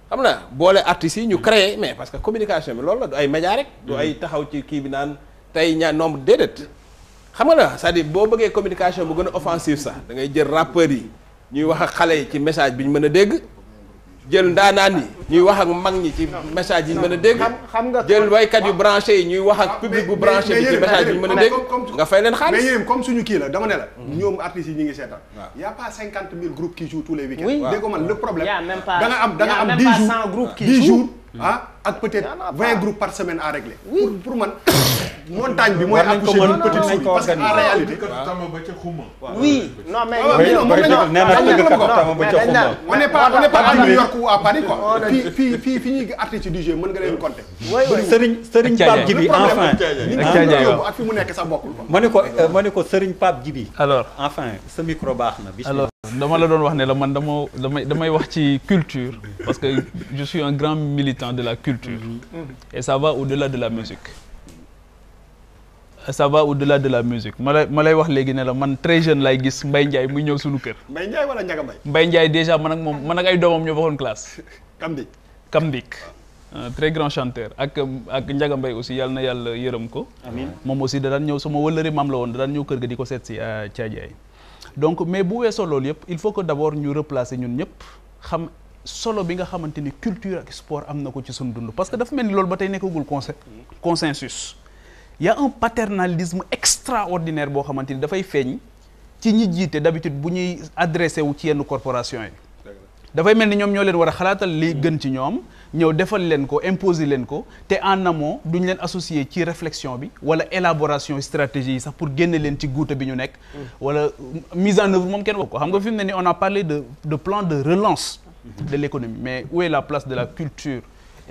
xam na boole artistes yi ñu créer mais parce que communication bi loolu la du ay média rek du ay taxaw ci kii bi naan tey nombre déedéet xam nga la c'est-à-dire boo bëggee communication bu gën a offensive sax da ngay jël rappeurs yi ñuy wax ak xale yi ci message bi ñu mën a dégg jël ndaanaan yi ñuy wax ak mag ñi ci message yi ñu mën a dégg jël waykat yu branché yi ñuy wax ak public bu branché bi ci message bi ñu mën a dégg nga fay leen xaalis mais yéen comme suñu kii la dama ne la ñoom artistes yi ñu ngi seetaan y a pas 50 000 groupes qui jouent tous les week-ends dégg nga man le problème da nga am 10 jours ak peut-être 20 groupes par semaine à régler. pour man montagne bi mooy war nañ ko accoucher mën d'une petite souris parce que en réalité. oui non mais on n'est pas à New York ou à Paris quoi. fii ñuy artiste du jeu mën nga leen compter. Serigne Pape Djibi enfin. ak fi mu nekk sax bokkul quoi. ma ne ko Serigne Pape Djibi. alors enfin sa micro baax na. alors dama la doon wax ne la man damay wax ci culture parce que je suis un grand militant de la culture et ça va au-delà de la musique. Ça va au-delà de la musique ma lay wax léegi ne la man très jeune lay gis Mbaye Ndiaye muy ñëw suñu kër. Mbaye Ndiaye wala Ndiaga Mbaye. Mbaye Ndiaye déjà man ak ay doomam ñoo bokkoon classe. Kamdik un très grand chanteur ak Ndiaga Mbaye aussi yàlla na yàlla yërëm ko. amiin moom aussi da daan ñëw sama wëllëri maam la woon da daan ñëw kër ga di ko seet si Thiadiaye. donc mais bu weesoo loolu yëpp il faut que d'abord ñu replacer ñun ñëpp xam solo bi nga xamante ni culture ak sport am na ko ci suñu dund parce que dafa mel ni loolu ba tey nekkagul consensus. Il y a un paternalisme extraordinaire boo xamante ni dafay feeñ ci ñi jiite d'habitude bu ñuy adressé wu ci yenn corporation yi dafay mel ni ñoom ñoo leen war a xalaatal li gën ci ñoom ñëw defal leen ko imposer leen ko te en amont duñ leen associer ci réflexion bi wala élaboration stratégie yi sax pour génne leen ci guute bi ñu nekk wala mise en œuvre moom kenn wax ko xam nga fi mu ne ni on a parlé de plan de relance de l'économie mais où est la place de la culture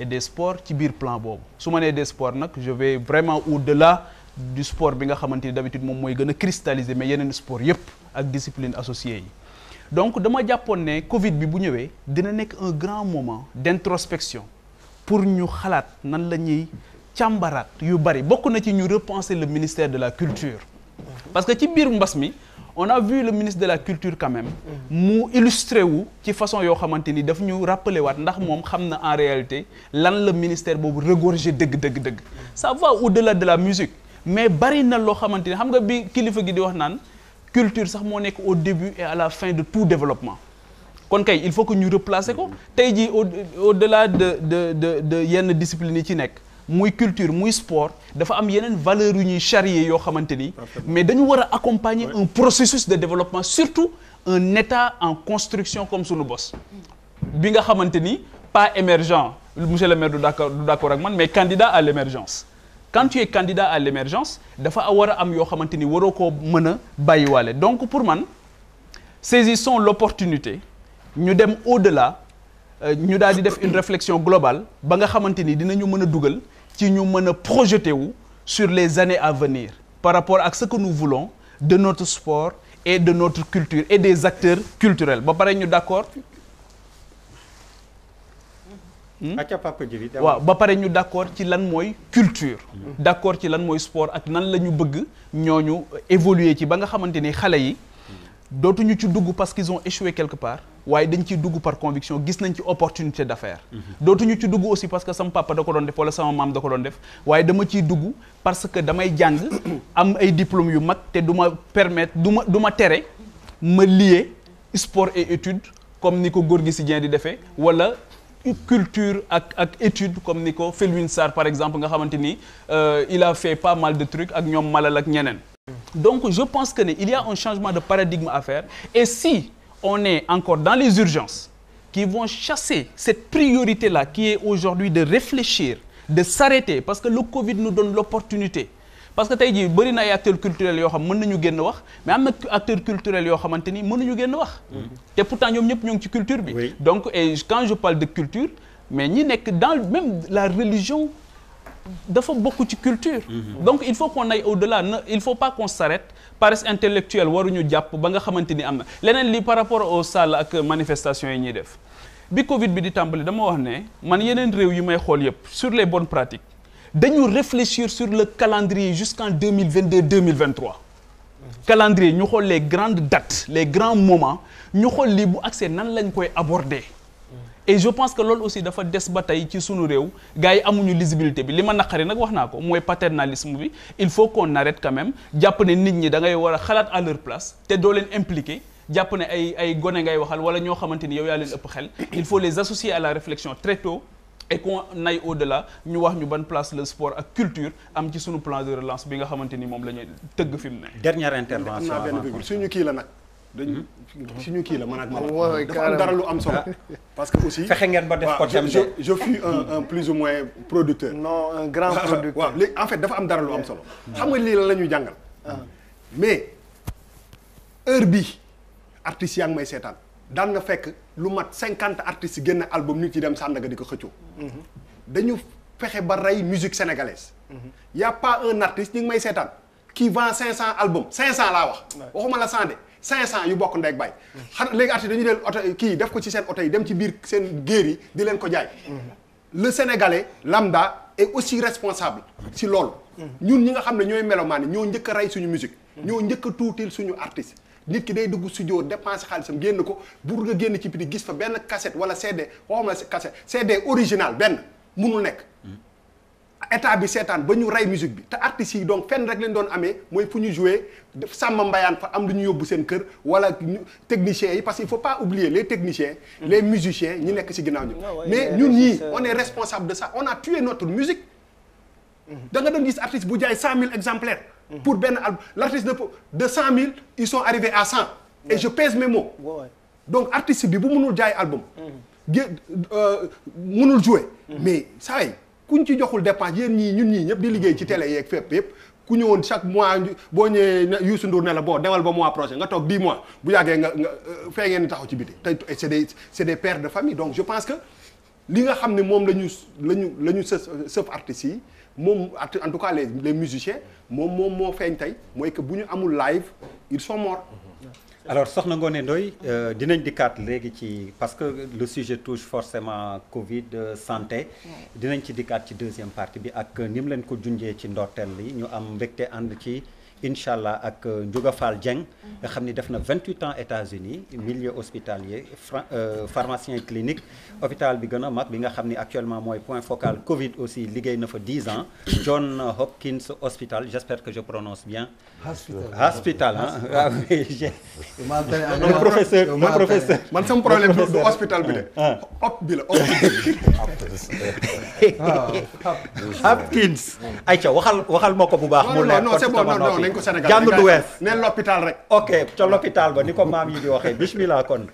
et des sports ci biir plan boobu su ma nee des sports nag je vais vraiment au-delà du sport bi nga xamante ni d'habitude moom mooy gën a cristalliser mais yeneen sport yépp ak discipline associée yi donc dama jàppoon ne Covid bi bu ñëwee dina nekk un grand moment d'introspection pour ñu xalaat nan la ñuy càmbaraat yu bari bokk na ci ñu repenser le ministère de la culture parce que ci biir mbas mi on a vu le ministre de la culture quand même mu illustré wu ci façon yoo xamante ni daf ñu rappeler waat ndax moom xam na en réalité lan la ministère boobu regorger dëgg ça va au-delà de la musique mais bari na loo xamante ni xam nga bi kilifa gi di wax naan culture sax moo nekk au début et à la fin de tout développement kon kay il faut que ñu replacer ko tey jii au-delà de yenn discipline yi ci nekk muy culture muy sport dafa am yeneen valeurs yu ñuy charrier yoo xamante ni mais dañu war a accompagner un processus de développement surtout un état en construction comme sunu bos bi nga xamante ni pas émergent monsieur le maire du d'accord ak man mais candidat à l'émergence quand tu es candidat à l'émergence dafa war a am yoo xamante ni waroo koo mën a bàyyiwaale donc pour man saisissons l'opportunité ñu dem au-delà ñu daal di def une réflexion globale ba nga xamante ni dinañu mën a dugal ci ñu mën a projeter wu sur les années à venir par rapport ak ce que nous voulons de notre sport et de notre culture et des acteurs culturels ba pare ñu d'accord waaw ba pare ñu d'accord ci lan mooy culture d'accord ci lan mooy sport ak nan la ñu bëgg ñooñu évoluer ci ba nga xamante ni xale yi dootuñu ci dugg parce qu'ils ont échoué quelque part waaye dañ ciy dugg par conviction gis nañ ci opportunité d'affaires dootuñu ci dugg aussi parce que sama papa da ko doon def wala sama maam da ko doon def waaye dama ciy dugg parce que damay jàng am ay diplômes yu mag te du ma permettre du ma tere ma lier sport et études comme ni ko Gorgui Sy Dieng di defee wala culture ak étude comme ni ko Felwine Sarr par exemple nga xamante ni il a fait pas mal de trucs ak ñoom Malal ak ñeneen donc je pense que il y a un changement de paradigme à faire et si on est encore dans les urgences qui vont chasser cette priorité-là qui est aujourd'hui de réfléchir de s'arrêter parce que le Covid nous donne l'opportunité parce que tey jii bëri na ay acteurs culturels yoo xam mën nañu génn wax mais am na acteurs culturels yoo xamante ni mënuñu génn wax te pourtant ñoom ñëpp ñoo ngi ci culture bi donc et quand je parle de culture mais ñi nekk dans même la religion dafa bokk ci culture donc il faut qu'on aille au-delà il faut pas qu'on s'arrête paresse intellectuelle waruñu jàpp ba nga xamante ni am na leneen li par rapport aux salles ak manifestations yi ñuy def bi Covid bi di tàmbali dama wax ne man yeneen réew yi may xool yëpp sur les bonnes pratiques dañu réfléchir sur le calendrier jusqu'en 2022-2023 calendrier ñu xool les grandes dates les grands moments ñu xool lii bu accès nan lañ koy aborder et je pense que loolu aussi dafa des ba tey ci sunu réew gars yi amuñu lisibilité bi li ma naqari nag wax naa ko mooy paternalisme bi il faut qu'on arrête quand même jàpp ne nit ñi da ngay war a xalaat à leur place te doo leen impliqué jàpp ne ay gone ngay waxal wala ñoo xamante ni yow yaa leen ëpp xel il faut les associer à la réflexion très tôt et qu'on aille au-delà ñu wax ñu ban place le sport ak culture am ci sunu plan de relance bi nga xamante ni moom la ñuy tëgg fi mu ne. dernière intervention am naa benn virgule suñu kii la nag dañ suñu kii la man ak man Ouais, dafa am dara lu am solo parce que aussi fexe ngeen ba def ko waaw, tamit. je fus un plus ou moins producteur non un grand producteur. waaw léegi en fait dafa am dara lu am solo xam nga lii la ñuy jàngal mais heure bii artistes yaa ngi may seetaan daan na fekk lu mat 50 artistes génn album nit yi dem Sandaga di ko xëccoo dañu fexe ba rey musique sénégalaise y a pas un artiste ñi ngi may seetaan qui vend 500 albums 500 laa wax waxuma la 100 de 500 yu bokk ndey ak baay xanaa léegi artiste dañuy del oto kii def ko ci seen oto yi dem ci biir seen géer yi di leen ko jaay le sénégalais lambda est aussi responsable si loolu ñun ñi nga xam ne ñooy melomaan ñoo njëkk a rey suñu musique ñoo njëkk a tuutil suñu artiste nit ki day dugg studio dépenser xaalisam génn ko pour nga génn ci biti gis fa benn cassette wala CD waxuma la cassette CD original benn munul nekk état bi seetaan ba ñu rey musique bi te artistes yi donc fenn rek leen doon amee mooy fu ñu jouer sàmm mbayaan fa am lu ñu yóbbu seen kër wala techniciens yi parce que il faut pas oublier les techniciens les musiciens ñi nekk ci ginnaaw ñu mais ñun ñii on est responsable de ça on a tué notre musique da nga doon gis artiste bu jaay 100 000 exemplaires pour benn album l'artiste de 100 000 ils sont arrivés à 100 et je pèse mes mots donc artiste bi bu mënul jaay album mënul jouer mais saa yi kuñ ci joxul dépense yéen ñii ñun ñii ñëpp di liggéey ci télé yeeg fépp yëpp ku ñëwoon chaque mois boo ñëwee Youssou Ndour ne la bon demal ba mois prochain nga toog 10 mois bu yàggee nga fee ngeen di taxaw ci biti te c'est des pères de famille donc je pense que li nga xam ne moom la ñu sëf artistes yi moom en tout cas les musiciens moom moo feeñ tey mooy que bu ñu amul live ils sont morts. alors Soxna Ngoné Ndoye dinañ dikkaat léegi ci parce que le sujet touche forcément Covid santé dinañ ci dikkaat ci deuxième partie bi ak ni mu leen ko junjee ci ndorteel li ñu am mbégte ànd ci incha allah ak Ndiouga Fall Dieng nga xam ni def na 28 ans États-Unis milieu hospitalier pharmacien clinique hôpital bi gën a mag bi nga xam ni actuellement mooy point focal Covid aussi liggéey na fa 10 ans John Hopkins Hospital j'espère que je prononce bien. hospital ah oui professeur man sama problème du hospital bi de. hop bi la Hopkins. ayca waxal ma ko bu baax. mu leer non c'est bon non nañ ko Sénégal jàmm du wees. neen l'hôpital rek. ok ca l'hôpital ba ni ko maam yi di waxee bismillah kon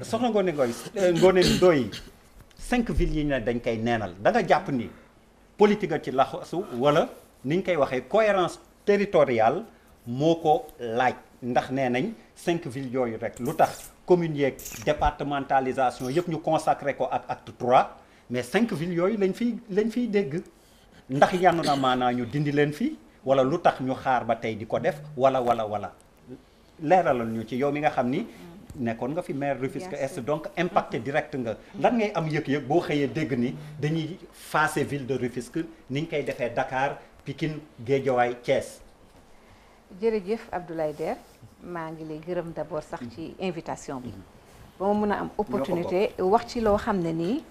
Soxna Ngoné Ndoye 5 villes yi ne dañ koy neenal da nga jàpp ni politique a ci laxasu wala ni ñu koy waxee cohérence territoriale moo ko laaj ndax nee nañ 5 villes yooyu rek lu tax communes yeeg départementalisation yëpp ñu consacré ko ak acte 3 mais 5 villes yooyu lañ fiy dégg ndax yann na maanaa ñu dindi leen fii wala lu tax ñu xaar ba tey di ko def wala leeralal ñu ci yow mi nga xam ni nekkoon nga fi maire Rufisque Est donc impacté direct nga lan ngay am yëg-yëg boo xëyee dégg ni dañuy faase ville de Rufisque ni ñu koy defee Dakar Pikine Guédiawaye Thiès. jërëjëf Abdoulaye Der maa ngi lay gërëm d'abord sax ci invitation bi ba ma mën a am opportunité wax ci loo xam ne nii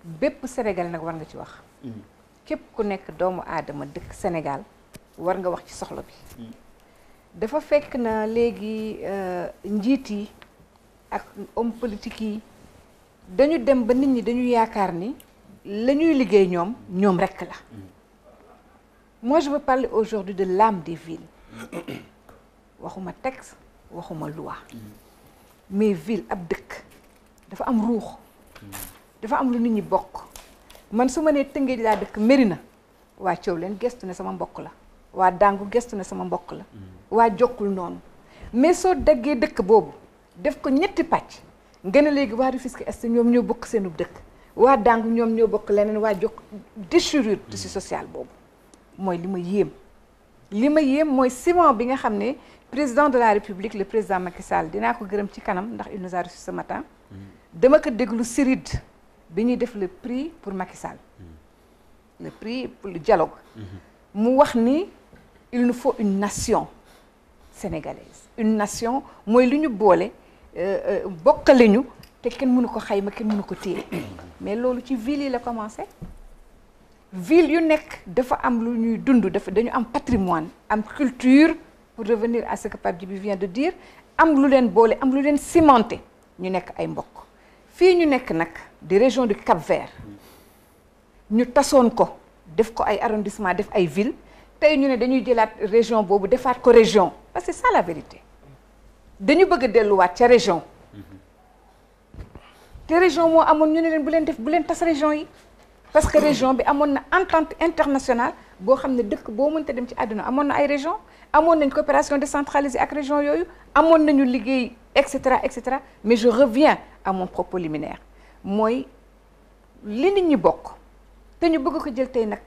bépp Sénégal nag war nga ci wax képp ku nekk doomu aadama dëkk Sénégal war nga wax ci soxla bi dafa fekk na léegi njiit yi ak homme politique yi dañu dem ba nit ñi dañu yaakaar ni la ñuy liggéey ñoom rekk la moi je veux parler aujourd'hui de l'âme des villes waxuma texte waxuma loi mais ville ab dëkk dafa am ruux dafa am lu nit ñi bokk man su ma nee Tëngéej laa dëkk Mérina waa Thiawlène gestu ne sama mbokk la waa Dangu gestu ne sama mbokk la waa Jokkul noonu mais soo daggee dëkk boobu def ko ñetti pàcc nga ne léegi waa Rufisque Est ñoom ñoo bokk seenub dëkk waa Dangu ñoom ñoo bokk leneen waa Jokk déchirure de social boobu mooy li ma yéem mooy ciment bi nga xam ne président de la République le président Macky Sall dinaa ko gërëm ci kanam ndax il nous a reçu ce matin dama ko déglu Siride bi ñuy def le prix pour Macky Sall le prix pour le dialogue mu wax ni il nous faut une nation sénégalaise une nation mooy lu ñu boole bokkale ñu te kenn mënu ko xayma kenn mënu ko téye mais loolu ci ville yi la commencé ville yu nekk dafa am lu ñuy dund dañu am patrimoine am culture pour revenir à ce que Pape Djibi vient de dire am lu leen boole am lu leen cimenté ñu nekk ay mbokk fii ñu nekk nag des régions du Cap-Vert ñu tasoon ko def ko ay arrondissement def ay ville tey ñu ne dañuy jëlaat région boobu defaat ko région parce que c'est ça la vérité dañu bëgg a delluwaat ca région te région moo amoon ñu ne leen bu leen tas région yi parce que région bi amoon na entente internationale boo xam ne dëkk boo mënta dem ci àdduna amoon na ay région amoon nañ coopération décentralisée ak région yooyu amoon nañu liggéey et cetera, mais je reviens à mon propos liminaire mooy li nit ñi bokk te ñu bëgg ko jël tey nag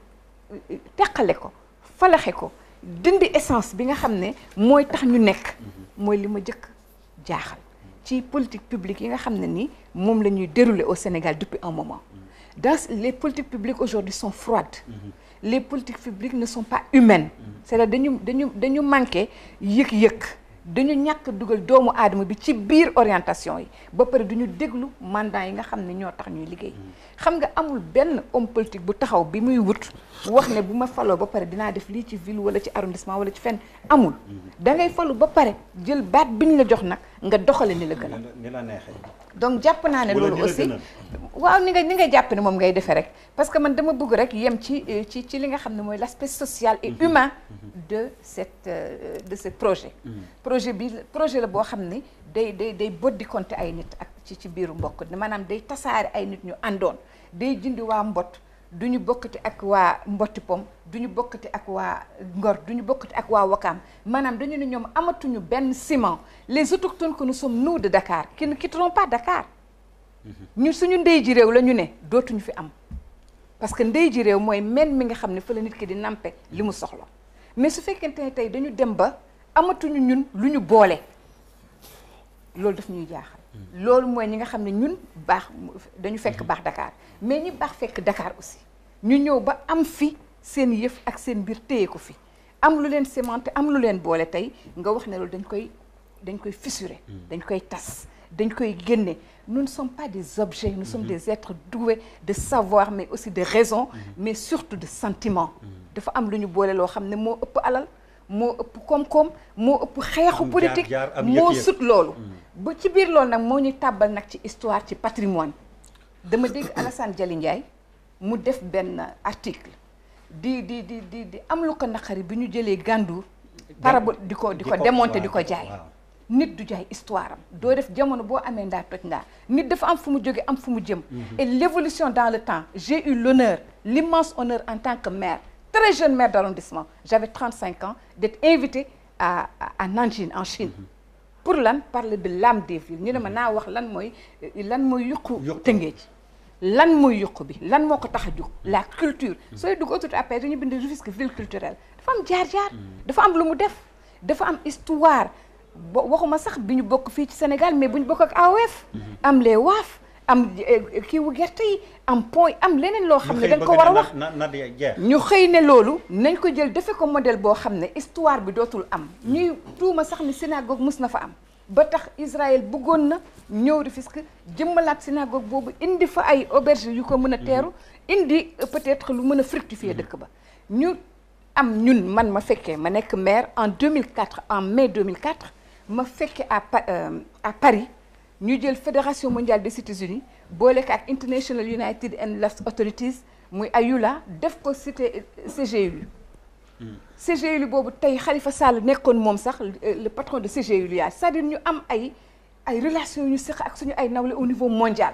teqale ko falaxe ko dindi essence bi nga xam ne mooy tax ñu nekk mooy li ma jëkk jaaxal ci politique publique yi nga xam ne ni moom la ñuy dérouler au Sénégal depuis un moment les politiques publiques aujourd'hui sont froides les politiques publiques ne sont pas humaines c'est-à-dire dañu manqué yëg-yëg dañu ñàkk dugal doomu aadama bi ci biir orientation yi ba pare duñu déglu mandat yi nga xam ne ñoo tax ñuy liggéey xam nga amul benn homme politique bu taxaw bi muy wut wax ne bu ma faloo ba pare dinaa def lii ci ville wala ci arrondissement wala ci fenn amul da ngay falu ba pare jël baat bi ñu la jox nag nga doxale ni la gën a ni la neexee donc jàpp naa ne loolu aussi waaw ni nga jàpp ne moom ngay defee rek parce que man dama bëgg rek yem ci li nga xam ne mooy l'aspect social et humain de ce projet la boo xam ne day boddi compter ay nit ak ci biiru mbokk maanaam day tasaare ay nit ñu àndoon day jindi waa mbott duñu bokkati ak waa mbotti pom duñu bokkati ak waa Ngor duñu bokkati ak waa Wakaam maanaam dañu ne ñoom amatuñu benn ciment les autochtones que nous sommes nous de Dakar qui ne quitteront pas Dakar ñu suñu ndey ji réew la ñu ne dootuñu fi am parce que ndey ji réew mooy men mi nga xam ne fa la nit ki di nampe li mu soxla mais su fekkente ne tey dañu dem ba amatuñu ñun lu ñu boole loolu daf ñuy jaaxal loolu mooy ñi nga xam ne ñun baax dañu fekk baax Dakar mais ñi baax fekk Dakar aussi ñu ñëw ba am fi seen yëf ak seen mbir téye ko fi am lu leen cimenté am lu leen boole tey nga wax ne loolu dañ koy fissurer dañ koy tas dañ koy génne nous ne sommes pas des objets nous sommes des êtres doués de savoir mais aussi de raison mais surtout de sentiment dafa am lu ñu boole loo xam ne moo ëpp alal moo ëpp koom-koom moo ëpp xeexu politique moo sut loolu ba ci biir loolu nag moo ñuy tàbbal nag ci histoire ci patrimoine dama dégg Alassane Dialy Ndiaye mu def benn article di am lu ko naqari bi ñu jëlee Gandour parabole di ko démonter di ko jaay nit du jaay histoire am doo def jamono boo amee ndaa toj ndaa nit dafa am fu mu jóge am fu mu jëm et l'évolution dans le temps j'ai eu l'honneur l'immense honneur en tant que maire très jeune maire d'arrondissement j'avais 35 ans d'être invitée à Nanjing en Chine pour lan parler de l'âme des villes ñu ne ma naa wax lan mooy yuqu Tëngéej lan mooy yuqu bi lan moo ko tax a jóg la culture sooy dugg autorité après dañu bind Rufisque ville culturelle dafa am jaar-jaar dafa am lu mu def dafa am histoire waxuma sax bi ñu bokk fii ci Sénégal mais bu ñu bokk ak AOF am les waaf am kii wu gerte yi am point am leneen loo xam ne dañ ko war a wax ñu xëy ne loolu nañ ko jël defe ko modèle boo xam ne histoire bi dootul am ñuy tuuma sax ni synagogue mus na fa am ba tax Israël bëggoon na ñëw Rufisque jëmmalaat synagogue boobu indi fa ay auberge yu ko mën a teeru indi peut-être lu mën a fructifier dëkk ba ñu am ñun man ma fekkee ma nekk maire en 2004 en mai 2004 ma fekkee à Paris ñu jël fédération mondiale des États-Unis boole ko ak International United and Left Authorities muy AULA def ko cité CGU CGU boobu tey Khalifa Sall nekkoon moom sax le patron de CGU c'est-à-dire ñu am ay relations yu ñu seq ak suñu ay nawle au niveau mondial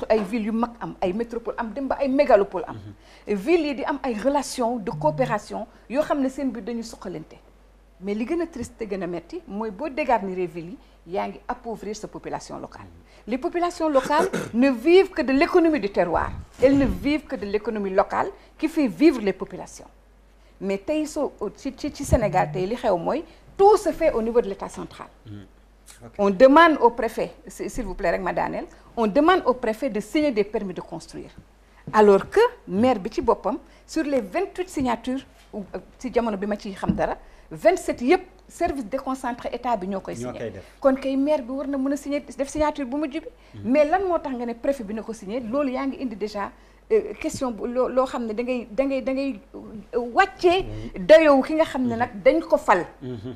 ay villes yu mag am ay métropole am dem ba ay mégalopole am villes yi di am ay relations de coopération yoo xam ne seen biir dañu suqalante mais li gën a triste te gën a metti mooy boo dégarnir villes yi yaa ngi appauvrir sa population locale les populations locales ne vivent que de l'économie du terroir elles ne vivent que de l'économie locale qui fait vivre les populations mais tey soo ci Sénégal tey li xew mooy tout se fait au niveau de l'État central on demande au préfet s'il vous plaît rek ma daaneel on demande au préfet de signer des permis de construire alors que maire bi ci boppam sur les 28 signatures ci jamono bi ma ciy xam dara 27 yëpp service déconcentré état bi ñoo koy signé kon kay maire bi war na mën a signé def signature bu mujj bi mais lan moo tax nga ne préfet bi na ko signé loolu yaa ngi indi déjà question loo xam ne da ngay wàccee dayoo ki nga xam ne nag dañ ko fal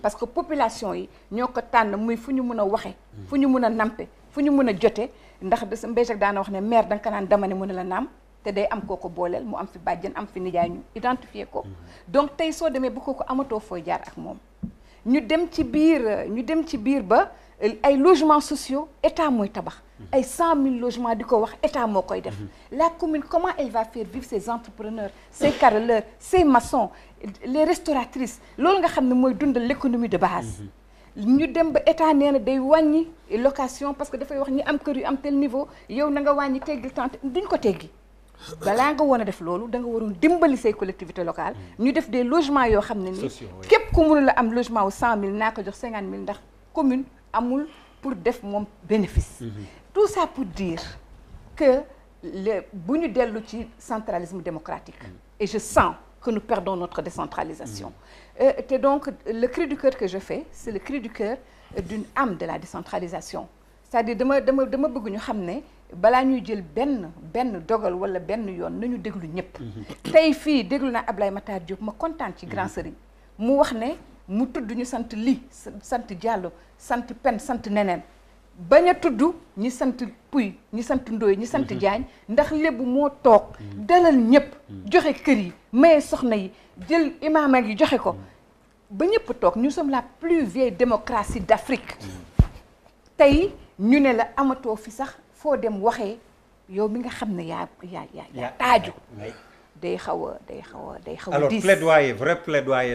parce que population yi ñoo ko tànn muy fu ñu mën a waxe fu ñu mën a nampe fu ñu mën a jote ndax Mbéjak daana wax ne maire da nga ko naan dama ne mën a la naam te day am kooko booleel mu am fi bàjjen am fi nijaay ñu identifier ko donc tey soo demee ba kooko amatoo fooy jaar ak moom ñu dem ci biir ba ay logements sociaux état mooy tabax ay 100 000 logements di ko wax état moo koy def la commune comment elle va faire vivre ses entrepreneurs ses carreleurs ses maçons les restauratrices loolu nga xam ne mooy dundal l'économie de base ñu dem ba état nee na day wàññi location parce que dafay wax ñi am kër yu am tel niveau yow na nga wàññi teggil tant duñ ko teggi balaa nga woon a def loolu da nga waroon dimbali say collectivités locales ñu def des logements yoo xam ne ni képp ku mënul la am logement wu 100 000 naa ko jox 50 000 ndax commune amul pour def moom bénéfice tout ça pour dire que bu ñu dellu ci centralisme démocratique et je sens que nous perdons notre décentralisation te donc le cri du cœur que je fais c'est le cri du cœur d'une âme de la décentralisation c'est-à-dire dama bëgg ñu xam ne balaa ñuy jël benn dogal wala benn yoon nañu déglu ñëpp tey fii déglu naa Ablaye Matar Diop ma kontaan ci Grand Serigne mu wax ne mu tudd ñu sant Ly sant Diallo sant Pen sant neneen bañ a tudd ñi sant Pouy ñi sant Ndoye ñi sant Diagne ndax lébu moo toog dalal ñëpp joxe kër yi maye soxna yi jël imaama yi joxe ko ba ñëpp toog nous sommes la plus vieille démocratie d'Afrique tey ñu ne la amatoo fi sax foo dem waxee yow mi nga xam ne yaa taaju day xaw a alors diis. plaidoyer vrai plaidoyer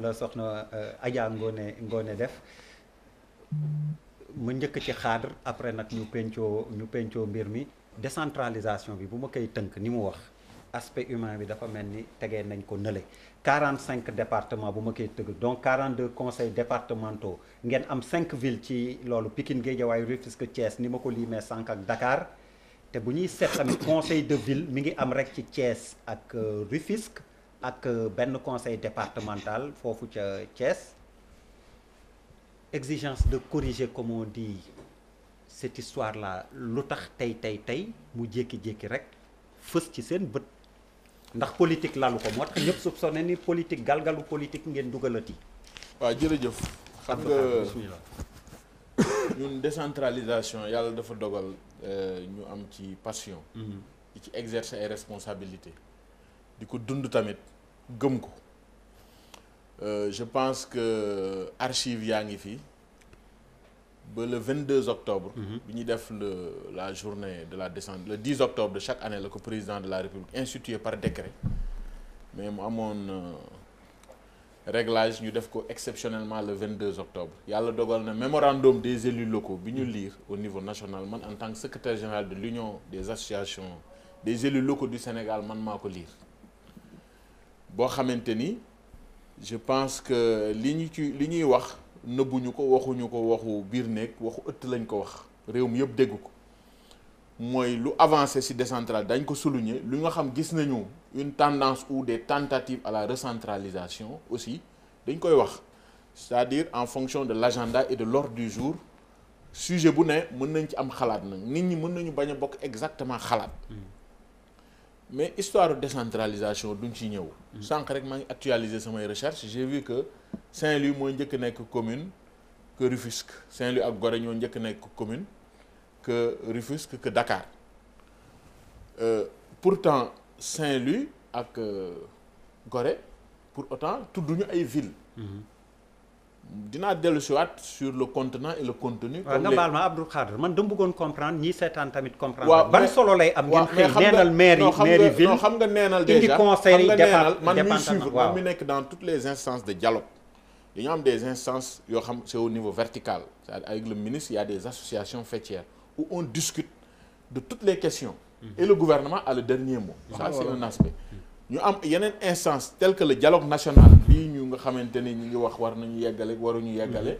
la soxna Adja Ngoné def mu njëkk ci cadre après nag ñu pencoo mbir mi décentralisation bi bu ma koy tënk ni mu wax aspect humain bi dafa mel ni tegee nañ ko nële 45 départements bu ma koy tëgg donc 42 conseils départementaux ngeen am 5 villes ci loolu Pikine Guédiawaye Rufisque Thiès ni ma ko limee sànq ak Dakar te bu ñuy seet tamit conseil de ville mi ngi am rek ci Thiès ak Rufisque ak benn conseil départemental foofu ca Thiès exigence de corriger comme on dit cette histoire là lu tax tey mu jékki-jékki rek fës ci seen bët ndax politique lalu ko moo tax ñëpp soupçonné ni politique galgalu politique ngeen dugalati. waaw jërëjëf xam nga ñun décentralisation yàlla dafa dogal ñu am ci passion di ci exercer ay responsabilités di ko dund tamit gëm ko je pense que archive yaa ngi fi ba le 22 octobre bi ñuy def la journée de la descente le 10 octobre de chaque année la ko président de la République institué par décret mais mu amoon réglage ñu def ko exceptionnellement le 22 octobre yàlla dogal na mémorandum des élus locaux bi ñu lire au niveau national man en tant que secrétaire général de l'union des associations des élus locaux du Sénégal man maa ko lire boo xamante ni je pense que li ñuy wax nëbbuñu ko waxuñu ko waxu biir néeg waxu ëtt lañ ko wax réew mi yëpp dégg ko mooy lu avancé ci décentralisation dañ ko souligner lu nga xam gis nañu une tendance ou des tentatives à la recentralisation aussi dañ koy wax c'est-à-dire en fonction de l'agenda et de l'ordre du jour sujet bu ne mën nañ ci am xalaat nag nit ñi mën nañu bañ a bokk exactement xalaat mais histoire de décentralisation duñ ci ñëw sànq rek maa ngi actualiser samay recherche j'ai vu que Saint-Louis mooy njëkk nekk commune que Rufisque Saint-Louis ak Gorée ñoo njëkk nekk commune que Rufisque que Dakar pourtant Saint-Louis ak Gorée pour autant tudduñu ay villes dinaa dellu si waat sur le contenant et le contenu. waaw nga baal ma Abdou Khadre man dama bëggoon comprendre ñii seetaan tamit comprendre. waaw ban solo lay am. ngeen xëy neenal mairie ville non xam nga neenal déjà indi conseil man ñuy suivre man mi nekk dans toutes les instances de dialogue dañu am des instances yoo xam c'est au niveau vertical c'est-à-dire avec le ministre il y a des associations faîtières où on discute de toutes les questions et le gouvernement a le dernier mot. Ça c'est un aspect. ñu am yeneen instance tel que le dialogue national bii ñu nga xamante ni ñu ngi wax war nañu yeggale waruñu yeggale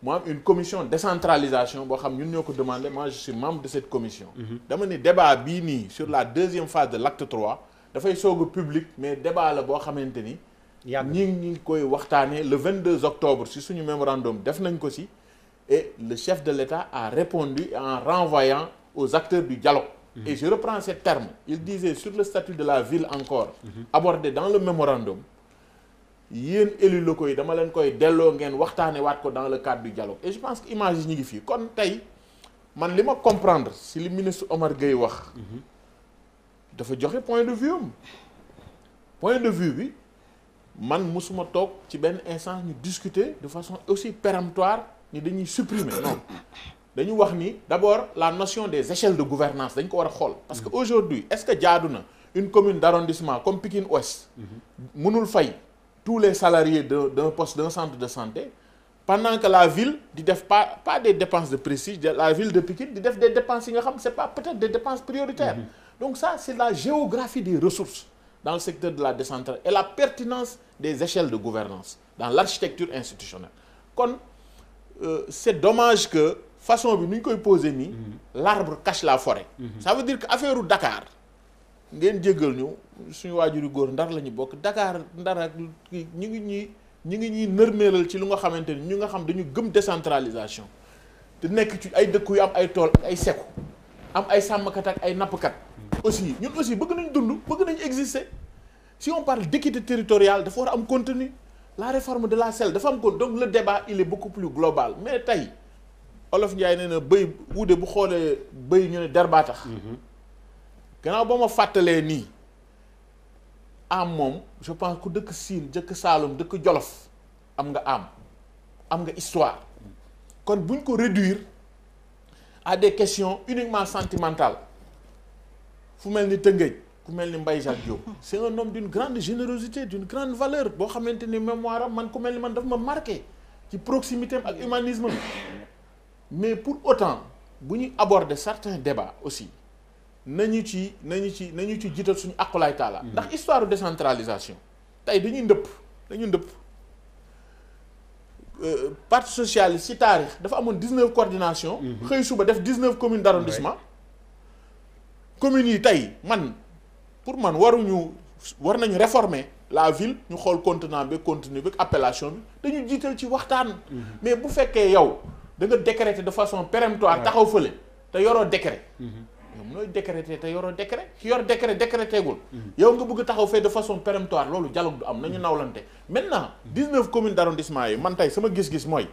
mu am une commission décentralisation boo xam ñun ñoo ko demandé moi je suis membre de cette commission dama ni débat bii nii sur la deuxième phase de l'acte 3 dafay soog a public mais débat la boo xamante ni ñi ngi koy waxtaanee le 22 octobre si suñu mémorandum def nañ ko si et le chef de l'État a répondu en renvoyant aux acteurs du dialogue. Et je reprends ces termes. Il disait sur le statut de la ville encore, abordé dans le mémorandum, yéen élus locaux yi dama leen koy delloo ngeen waxtaane waat ko dans le cadre du dialogue. Et je pense que image yi ñu ngi fii kon tey man li ma comprendre si li ministre Omar Gueye wax dafa joxe point de vue am point de vue bi man musuma toog ci benn instance ñu discuter de façon aussi péremptoire ni dañuy supprimer non dañu wax ni d'abord la notion des échelles de gouvernance dañ ko war a xool parce que aujourd'hui est-ce que jaadu na une commune d'arrondissement comme Pikine Ouest mënul fay tous les salariés d'un poste d'un centre de santé pendant que la ville di def pas des dépenses de prestige la ville de Pikine di def des dépenses yi nga xam c'est pas peut-être des dépenses prioritaires donc ça c'est la géographie des ressources dans le secteur de la décentralisation et la pertinence des échelles de gouvernance dans l'architecture institutionnelle kon c'est dommage que façon bi nu ñu koy poser nii l'arbre cache la forêt ça veut dire que affaire u Dakar ngeen jéggal ñu suñu waajuri góor Ndar la ñu bokk Dakar Ndar ak ñu ngi ñuy nërmeelal ci lu nga xamante ni ñu nga xam dañu gëm décentralisation te nekk ci ay dëkk yu am ay tool ay seku am ay sàmmkat ak ay nappkat aussi ñun aussi bëgg nañ dund bëgg nañ exister si on parle d'équité territoriale dafa war a am contenu la réforme de la SEL dafa am contenu donc le débat il est beaucoup plus global mais tey Olof Ndiaye nee na bëy wuude bu xoolee bëy ñu ne der baa tax gannaaw ba ma fàttalee nii am moom je pense ku dëkk Siin dëkk Saalum dëkk Jolof am nga histoire kon buñ ko réduire à des questions uniquement sentimentales fu mel ni Tëngéej ku mel ni Mbaye Jacques Diop c'est un homme d'une grande générosité d'une grande valeur boo xamante ni mémoire am man ku mel ni man dafa ma marqué ci proximité am ak humanisme mais pour autant bu ñuy aborder certains débats aussi nañu ci jiital suñu aqulaay taala ndax histoire de décentralisation tey dañu ndëpp parti socialiste ci taarix dafa amoon 19 coordination xëy suba def 19 communes d'arrondissement communes yi tey pour man war nañu réformer la ville ñu xool contenant bi contenu bi appellation bi dañu jiital ci waxtaan mais bu fekkee yow da nga décréter de façon péremptoire taxaw fële te yoroo décret ñoom nooy décréter te yoroo décret ki yor décret décrétegul yow nga bëgg taxaw fee de façon péremptoire loolu dialogue du am nañu nawlante maintenant 19 communes d'arrondissement yi man tey sama gis-gis mooy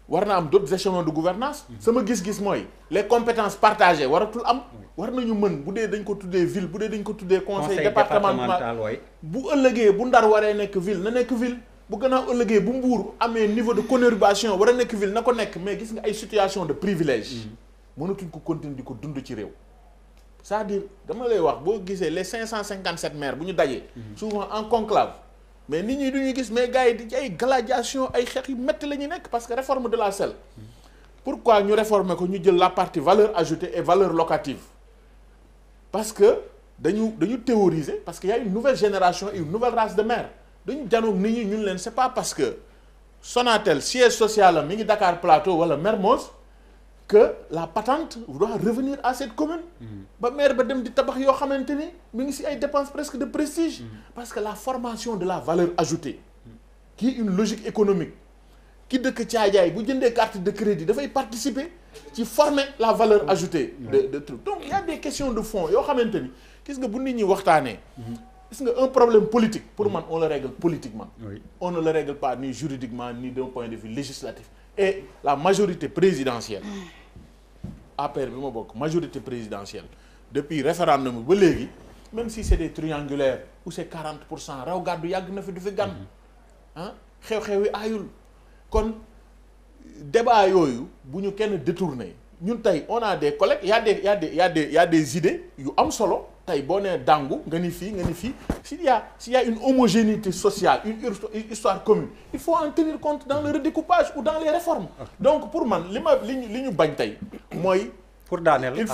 war na am d'autres échelons de gouvernance sama gis-gis mooy les compétences partagées waratul am war nañu mën bu dee dañ ko tuddee ville bu dee dañ ko tuddee conseil départemental bu ëllëgee bu Ndar waree nekk ville na nekk ville bu gannaaw ëllëgee bu Mbuur amee niveau de conurbation war a nekk ville na ko nekk mais gis nga ay situation de privilège mënatuñ ko continuer di ko dund ci réew c'est-à-dire dama lay wax boo gisee les 557 maires bu ñu dajee souvent en conclave mais nit ñi du ñu gis mais gars yi di ci ay gladiation ay xeex yu métti la ñu nekk parce que réforme de la SEL pourquoi ñu réformer ko ñu jël la partie valeur ajoutée et valeur locative parce que dañu théoriser parce que y a une nouvelle génération et une nouvelle race de maires dañu janoog nit ñi ñun leen c'est pas parce que Sonatel siège social am mi ngi Dakar Plateau wala Mermoz que la patente doit revenir à cette commune ba maire ba dem di tabax yoo xamante ni mi ngi ci ay dépenses presque de prestige parce que la formation de la valeur ajoutée qui est une logique économique ki dëkk Caajaay bu jëndee carte de crédit dafay participer ci former la valeur ajoutée de truc donc il y a des questions de fond yoo xamante ni gis nga bu nit ñi waxtaanee gis nga un problème politique pour man on le règle politiquement on ne le règle pas ni juridiquement ni d'un point de vue législatif et la majorité présidentielle APR bi ma bokk majorité présidentielle depuis référendum ba léegi même si c'est des triangulaires ou c'est 40% raw gàddu yàgg na fi du fi gan xew-xew yi aayul kon débat yooyu bu ñu kenn détourné ñun tey on a des collègues y a des idées yu am solo tey boo nee dàngu nga ni fii s'il y a une homogénéité sociale une histoire commune il faut en tenir compte dans le redécoupage ou dans les réformes donc pour man li ñu bañ tey mooy pour daaneel il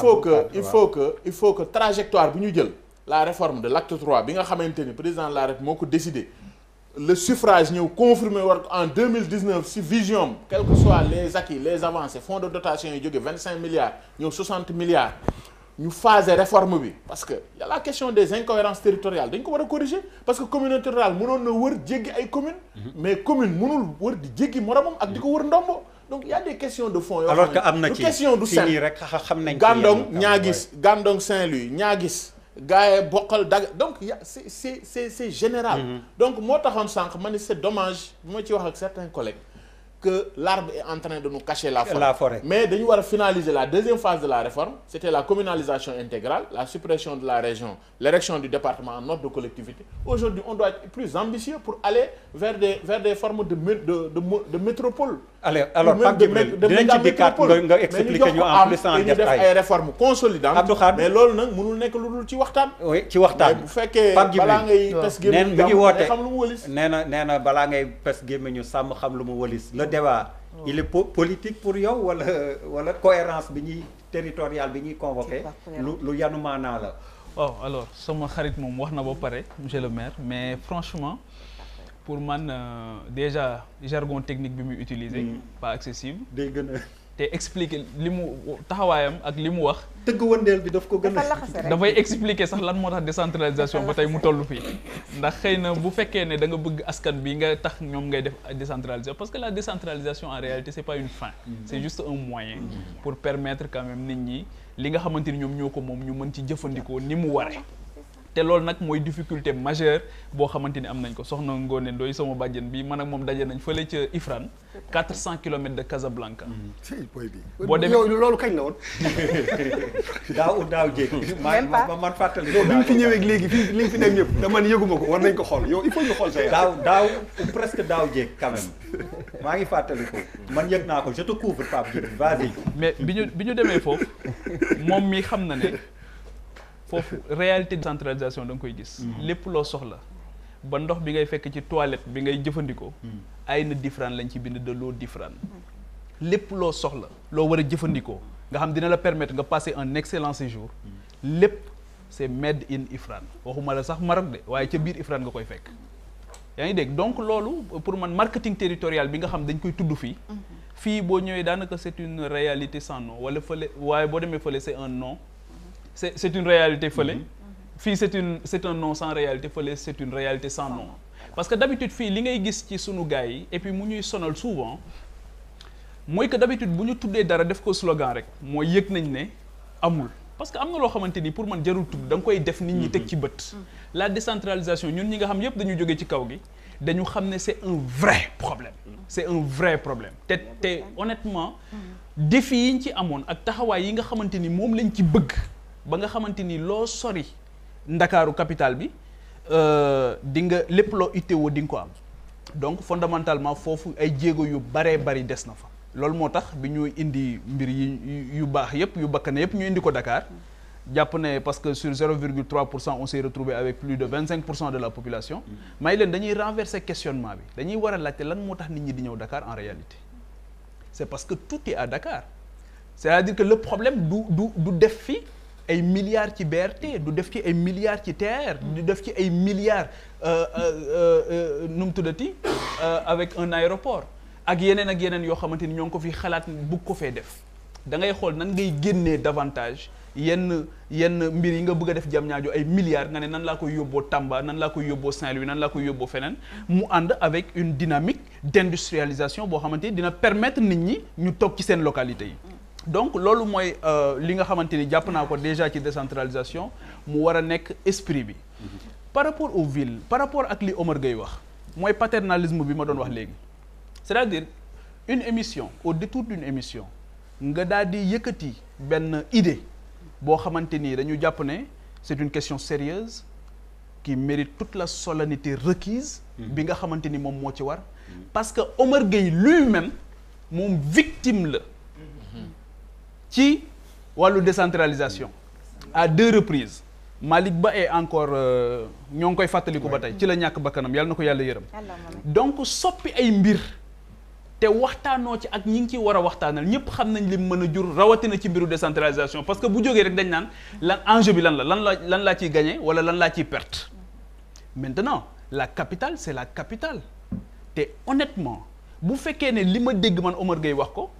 faut que trajectoire bi ñu jël la réforme de l'acte 3 bi nga xamante ni président de la République moo ko décidé le suffrage ñëw confirmé war ko en 2019 si vision quels que soient les acquis les avancées fonds de dotation yi jóge 25 milliards ñëw 60 milliards ñu phasé réforme bi parce que y a la question des incohérences territoriales dañ ko war a corriger parce que communauté rurale mënoon na wër jéggi ay communes mais commune mënul wër di jéggi moromam ak di ko wër ndombo donc y a des questions de fond yoo alors que am na ci question du simple rek xam nañ Gandon Niaguis Gandon Saint-Louis Niaguis gars yi bokkal dag donc y a c'est général donc moo taxoon sànq ma ne c'est dommage bu ma ci wax ak certains collègues que l'arbre est en train de nous cacher la forêt. Mais dañu war a finaliser la deuxième phase de la réforme, c'était la communalisation intégrale, la suppression de la région, l'érection du département en ordre de collectivité. Aujourd'hui, on doit être plus ambitieux pour aller vers des formes de métropole. Alors Pape Djibril dinañ ci dikkaat nga expliquer ñu en plus en détail def ay réformes consolidantes. Abdou Khadre mais loolu nag mënul nekk lu dul ci waxtaan. oui ci waxtaan bu fekkee balaa ngay pes gémmiñ mi ngi woote xam lu mu wëlis. nee na balaa ngay pes gémmiñu sàmm xam lu mu wëlis le débat il est politique pour yow wala cohérence bi ñuy territoriale bi ñuy convoqué lu yanu maanaa la. waaw alors sama xarit moom wax na ba pare monsieur le maire mais franchement pour man déjà jargon technique bi muy utiliser pas accessible day gën a te expliquer li mu taxawaayam ak li mu wax tëgg wëndeel bi daf ko gën a dafay expliquer sax lan moo tax décentralisation ba tey mu toll fii ndax xëy na bu fekkee ne da nga bëgg askan bi nga tax ñoom ngay def décentralisation parce que la décentralisation en réalité c'est pas une fin c'est juste un moyen pour permettre quand même nit ñi li nga xamante ni ñoom ñoo ko moom ñu mën ci jëfandikoo ni mu waree te loolu nag mooy difficulté majeure boo xamante ni am nañ ko soxna Ngoné Ndoye sama bàjjen bi man ak moom daje nañ fële ca Ifrane 400 kilomètres de Casablanca. boo demee yow loolu kañ la woon. daaw jéeg. man fàttali. bi mu fi ñëwee léegi fii li fi nekk ñëpp dama ne yëguma ko war nañ ko xool yow il faut ñu xool sa daaw presque daaw jéeg quand même maa ngi fàttali ko man yëg naa ko je te couvre Pape Djibril vas-y. mais bi ñu demee foofu moom mi xam na ne. foofu réalité de centralisation da nga koy gis lépp loo soxla ba ndox bi ngay fekk ci toilette bi ngay jëfandikoo ay na différent lañ ci bind de l'eau différente lépp loo soxla loo war a jëfandikoo nga xam dina la permettre nga passer un excellent séjour lépp c'est made in Ifrane waxuma la sax Maroc de waaye ca biir Ifrane nga koy fekk yaa ngi dégg donc loolu pour man marketing territorial bi nga xam dañ koy tudd fii boo ñëwee daanaka c'est une réalité sans nom wala fële waaye boo demee fële c'est un nom c'est une réalité fële fii c'est un nom sans réalité fële c'est une réalité sans nom parce que d'habitude fii li ngay gis ci sunu gars yi et puis mu ñuy sonal souvent mooy que d'habitude bu ñu tuddee dara def ko slogan rek mooy yëg nañ ne amul parce que am na loo xamante ni pour man jarul tudd da nga koy def nit ñi teg ci bët la décentralisation ñun ñi nga xam yépp dañu jógee ci kaw gi dañu xam ne c'est un vrai problème te honnêtement défi yi ñu ci amoon ak taxawaay yi nga xamante ni moom lañ ci bëgg ba nga xamante ni loo sori ndakaaru capital bi di nga lépp loo itteewoo di nga ko am donc fondamentalement foofu ay jéego yu baree bari des na fa loolu moo tax bi ñu indi mbir yi yu baax yépp yu bakkane yépp ñu indi ko Dakar jàpp ne parce que sur 0,3% on s'est retrouvé avec plus de 25% de la population may leen dañuy renverser questionnement bi dañuy war a laajte lan moo tax nit ñi di ñëw Dakar en réalité c'est parce que tout est à Dakar c'est-à-dire que le problème du def fi ay milliards ci BRT du def ci ay milliards ci TER du def ci ay milliards nu mu tuddati avec un aéroport ak yeneen yoo xamante ni ñoo ngi ko fi xalaat bugg ko fee def da ngay xool nan ngay génnee davantage yenn mbir yi nga bëgg a def Diamniadio ay milliards nga ne nan laa koy yóbboo Tamba nan laa koy yóbboo Saint-Louis nan laa koy yóbboo feneen mu ànd avec une dynamique d'industrialisation boo xamante ni dina permettre nit ñi ñu toog ci seen localité yi donc loolu mooy li nga xamante ni jàpp naa ko déjà ci décentralisation mu war a nekk esprit bi par rapport aux villes par rapport ak li Omar Gueye wax mooy paternalisme bi ma doon wax léegi c'est-à-dire une émission au détour d'une émission nga daal di yëkkati benn idée boo xamante ni dañu jàpp ne c'est une question sérieuse qui mérite toute la solennité requise bi nga xamante ni moom moo ci war parce que Omar Gueye lui-même moom victime la ci wàllu décentralisation à 2 reprises Malick Ba est encore ñoo ngi koy fàttaliku ba tey ci la ñàkk bakkanam yàlla na ko yàlla yërëm donc soppi ay mbir te waxtaanoo ci ak ñi ngi ci war a waxtaanal ñëpp xam nañ li mën a jur rawatina ci mbiru décentralisation parce que bu jógee rek dañ naan lan enjeu bi lan laa ciy gagner wala lan laa ciy perte maintenant la capitale c'est la capitale te honnêtement bu fekkee ne li ma dégg man Omar Gueye wax ko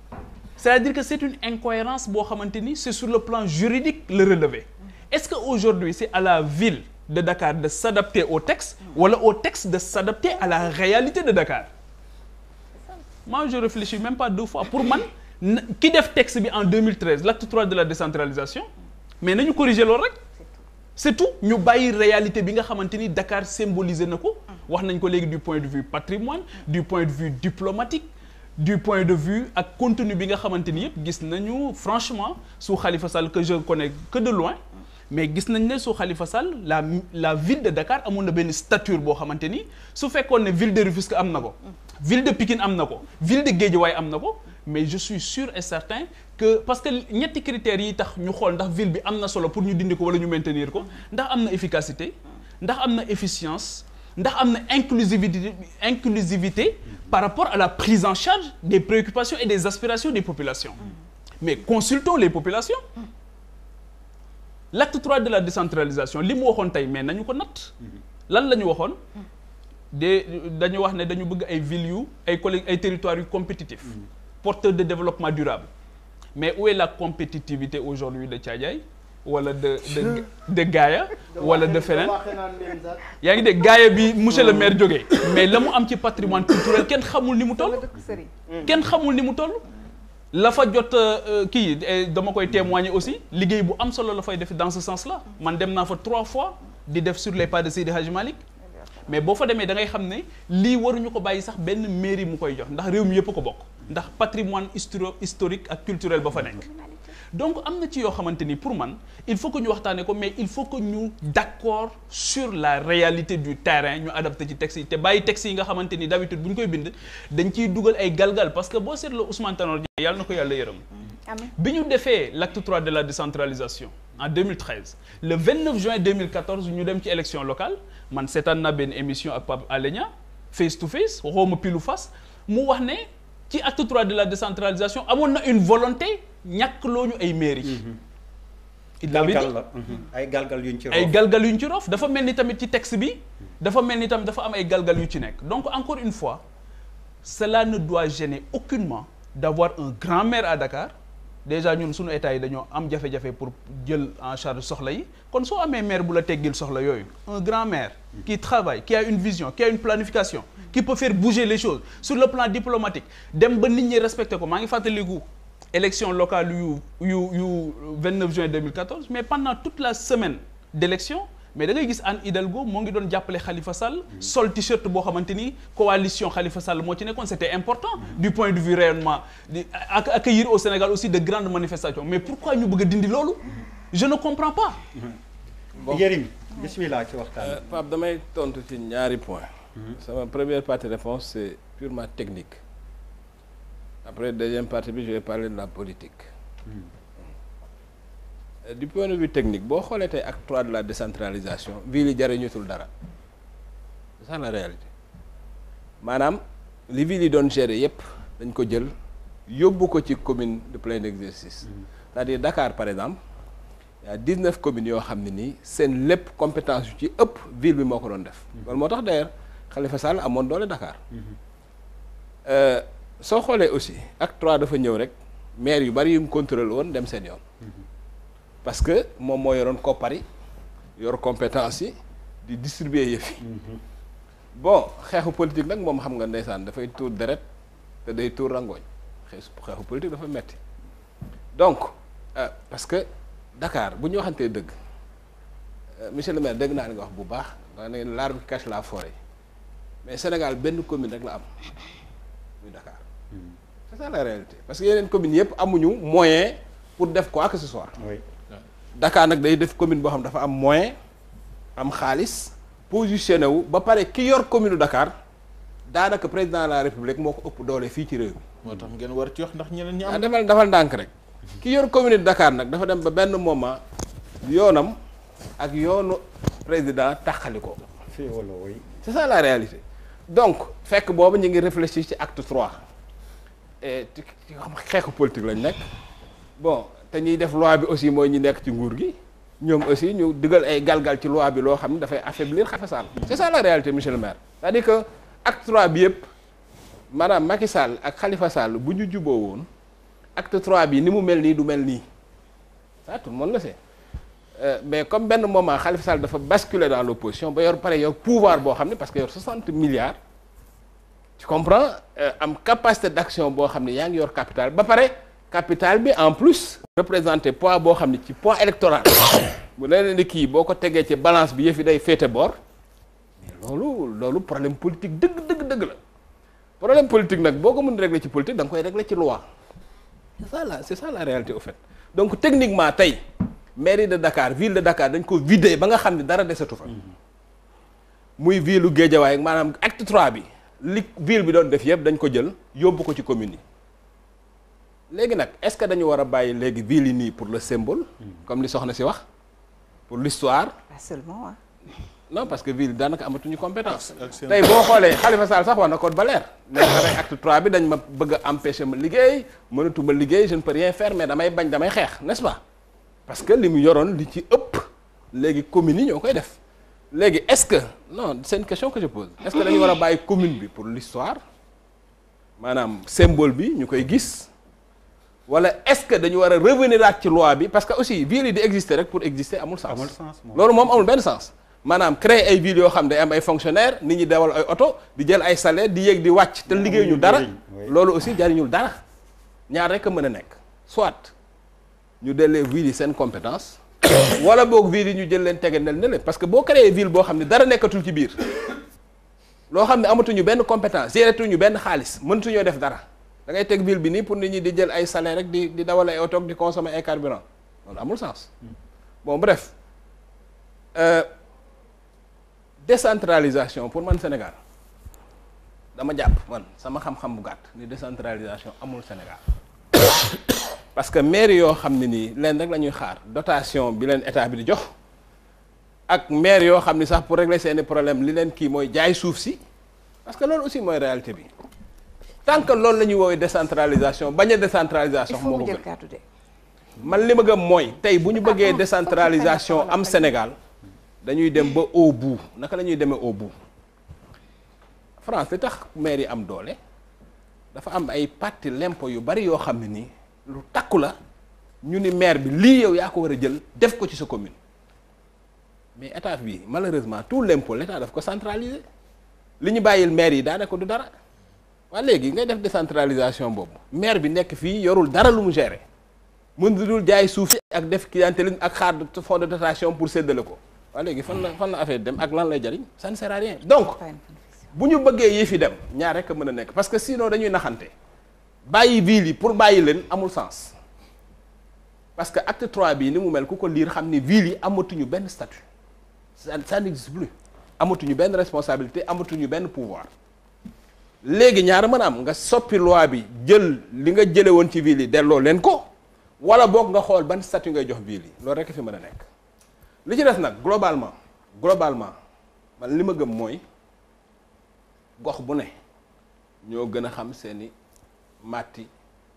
c'est-à-dire que c'est une incohérence boo xamante ni c'est sur le plan juridique le relever est-ce que aujourd'hui c'est à la ville de Dakar de s'adapter au texte wala au texte de s'adapter à la réalité de Dakar moi je réfléchis même pas 2 fois pour man ki def texte bi en 2013 l'acte 3 de la décentralisation mais nañu corriger loolu rek c'est tout ñu bàyyi réalité bi nga xamante ni Dakar symbolisé na ko wax nañ ko léegi du point de vue patrimoine du point de vue diplomatique du point de vue ak contenu bi nga xamante ni yëpp gis nañu franchement sous Khalifa Sall que je connais que de loin mais gis nañ ne sous Khalifa Sall la ville de Dakar amoon na benn stature boo xamante ni su fekkoon ne ville de Rufisque am na ko ville de Pikine am na ko ville de Guédiawaye am na ko mais je suis sûr et certain que parce que ñetti critères yi tax ñu xool ndax ville bi am na solo pour ñu dindi ko wala ñu maintenir ko ndax am na efficacité ndax am na efficience ndax am na inclusivité par rapport à la prise en charge des préoccupations et des aspirations des populations mais consultons les populations l'acte 3 de la décentralisation li mu waxoon tey mais nañu ko natt lan la ñu waxoon dañu wax ne dañu bëgg ay villes ay territoires yu compétitifs porteurs de développement durable mais où est la compétitivité aujourd'hui de Thiadiaye wala de Gaaya wala de feneen yaa ngi dégg Gaaya bi monsieur le maire jógee mais la mu am ci patrimoine culturel kenn xamul ni mu toll la fa jot kii dama koy témoigner aussi liggéey bu am solo la fay def dans ce sens là man dem naa fa 3 fois di def sur les pas de Seydi Hadji Malick mais boo fa demee da ngay xam ne lii waruñu ko bàyyi sax benn mairie mu koy jox ndax réew mi yëpp ko bokk ndax patrimoine historique ak culturel ba fa nekk donc am na ci yoo xamante ni pour man il faut que ñu waxtaanee ko mais il faut que ñu d'accord sur la réalité du terrain ñu adapté ci texte yi te bàyyi texte yi nga xamante ni d'habitude bu ñu koy bind dañ ciy dugal ay galgal parce que boo seetloo Ousmane Tanor Dieng yàlla na ko yàlla yërëm bi ñu defee l'acte 3 de la décentralisation en 2013 le 29 juin 2014 ñu dem ci élection locale man seetaan naa benn émission ak Pape Alé Niang face to face waxooma pilu face mu wax ne ci acte 3 de la décentralisation amoon na une volonté ñàkk loo ñu ay mairie ay galgal yuñ ci roof dafa mel ni tamit ci texte bi dafa mel ni tamit dafa am ay galgal yu ci nekk donc encore une fois cela ne doit gêner aucunement d'avoir un grand maire à Dakar déjà ñun suñu état yi dañoo am jafe-jafe pour jël en charge soxla yi kon soo amee maire bu la teggil soxla yooyu un grand maire qui travaille qui a une vision qui a une planification qui peut faire bouger les choses sur le plan diplomatique dem ba nit ñi respecté ko maa ngi fàttaliku élection locale yu 29 juin 2014 mais pendant toute la semaine d'élection mais da ngay gis Anne Hidalgo moo ngi doon jàppale Khalifa Sall sol t-shirt boo xamante ni coalition Khalifa Sall moo ci nekkoon c'était important du point de vue rayonnement ak accueillir au Sénégal aussi de grandes manifestations mais pourquoi ñu bëgg a dindi loolu je ne comprends pas. Yérim bismillah ci waxtaan. Pape damay tontu ci ñaari point sama première partie réponse c'est purement technique après deuxième partie bi je vais parler de la politique. Du point de vue technique boo xoolee tey acte 3 de la décentralisation ville yi jariñutul dara c'est ça la réalité maanaam li ville yi doon gérer yépp dañ ko jël yóbbu ko ci commune de plein exercice c'est-à-dire Dakar par exemple il y a 19 communes yoo xam ne nii seen lépp compétence yu ci ëpp ville bi moo ko doon def loolu moo tax d'ailleurs Khalifa Sall amoon doole Dakar soo xoolee aussi acte 3 dafa ñëw rek maire yu bari yu mu contrôle woon dem seen yoon parce que moom moo yoroon koppari yor compétence yi di distribuer yëf yi bon xeexu politique nag moom xam nga ndeysaan dafay tuur deret te day tuur rangooñ xeexu politique dafa metti donc parce que Dakar bu ñu waxantee dëgg monsieur le maire dégg naa li nga wax bu baax da ne l'arbre qui cache la forêt mais Sénégal benn commune rek la am muy Dakar c'est ça la réalité parce que yeneen communes yëpp amuñu moyen pour def quoi que ce soit. Oui. Dakar nag day def commune boo xam dafa am moyen am xaalis positionné wu ba pare ki yor commune Dakar daanaka président de la République moo ko ëpp doole fii ci réew mi. moo tax ngeen war ci wax ndax ñeneen ñi am. defal ndànk rek. ki yor commune Dakar nag dafa dem ba benn moment yoonam ak yoonu président taxali ko. c'est ça la réalité. donc fekk boobu ñu ngi réfléchir ci acte 3 et xeexu politique lañ nekk bon. te ñuy def loi bi aussi mooy ñi nekk ci nguur gi ñoom aussi ñu digal ay galgal ci loi bi loo xam ne dafay affaiblir Khalifa Sall c'est ça la réalité monsieur le maire c'est-à-dire que acte 3 bi yëpp maanaam Macky Sall ak Khalifa Sall bu ñu juboo woon acte 3 bi ni mu mel nii du mel nii ça tout le monde le sait mais comme benn moment Khalifa Sall dafa basculer dans l'opposition ba yor pare yor pouvoir boo xam ne parce que yor 60 milliards tu comprends am capacité d'action boo xam ne yaa ngi yor capital ba pare capital bi en plus représenté poids boo xam ne ci poids électoral bu leneen ni kii boo ko tegee ci balance bi yëf yi day féete boor mais loolu problème politique dëgg la problème politique nag boo ko mën régler ci politique da nga koy régler ci loi c'est ça la réalité au fait donc techniquement tey mairie de Dakar ville de Dakar dañ ko vider ba nga xam ne dara desatu fa muy ville u Guédiawaye maanaam acte 3 bi li ville bi doon def yëpp dañ ko jël yóbbu ko ci commune yi léegi nag est-ce que dañu war a bàyyi léegi ville yi nii pour le symbole comme li soxna si wax pour l'histoire pas seulement non parce que ville daanaka amatuñu compétence tey boo xoolee Khalifa Sall sax wax na ko ba leer nekk rek acte 3 bi dañ ma bëgg a empêcher ma liggéey mënatuma liggéey je ne peux rien faire mais damay bañ damay xeex n'est-ce pas parce que li mu yoroon li ci ëpp léegi communes yi ñoo koy def léegi est-ce que non c'est une question que je pose est-ce que dañu war a bàyyi commune bi pour l'histoire maanaam symbole bi ñu koy gis wala est-ce que dañu war a revenir ak ci loi bi parce que aussi ville yi di exister rek pour exister amul sens loolu moom amul benn sens maanaam créer ay villes yoo xam ne day am ay fonctionnaires nit ñi dawal ay oto di jël ay salaire di yéeg di wàcc te liggéey ñu dara loolu aussi jariñul dara ñaar rek a mën a nekk soit ñu dellee villes yi seen compétence wala boog ville yi ñu jël leen tege nel ne leen parce que boo créé ville boo xam ne dara nekkatul ci biir loo xam ne amatuñu benn compétence géretuñu benn xaalis mënatuñoo def dara da ngay teg ville bi nii pour nit ñi di jël ay salaire rek di dawal ay oto di consommer ay carburant loolu amul sens bon bref décentralisation pour man Sénégal dama jàpp man sama xam-xam bu gàtt ni décentralisation amul Sénégal parce que maire yoo xam ne nii leen rek la ñuy xaar dotation bi leen état bi di jox ak maire yoo xam ni sax pour régler seeni problème li leen kii mooy jaay suuf si parce que loolu aussi mooy réalité bi tant que loolu la ñuy woowee décentralisation bañ a décentralisation moo ko gën man li ma gëm mooy tey bu ñu bëggee décentralisation am Sénégal dañuy dem ba au bout naka la ñuy demee au bout France li tax maire yi am doole dafa am ay parti l'impôt yu bari yoo xam ne nii lu takku la ñu ni maire bi lii yow yaa ko war a jël def ko ci sa commune mais état bi malheureusement tout l'impôt l'état daf ko centraliser li ñu bàyyil maire yi daanaka du dara waa léegi ngay def décentralisation boobu maire bi nekk fii yorul dara lu mu gérer mën dul jaay suuf si ak def clientélisme ak xaar fonds de dotation pour séddale ko waa léegi fan la affaire dem ak lan lay jariñ ça ne sert à rien donc bu ñu bëggee yi fi dem ñaar rek a mën a nekk parce que sinon dañuy naxante bàyyi ville yi pour bàyyi leen amul sens parce que acte 3 bii ni mu mel ku ko liir xam ni ville yi amatuñu benn statut ça n'existe plus amatuñu benn responsabilité amatuñu benn pouvoir léegi ñaar mën a am nga soppi loi bi jël li nga jële woon ci ville yi delloo leen ko wala boog nga xool ban statut ngay jox ville yi loolu rek fi mën a nekk li ci des nag globalement man li ma gëm mooy gox bu ne ñoo gën a xam seeni matti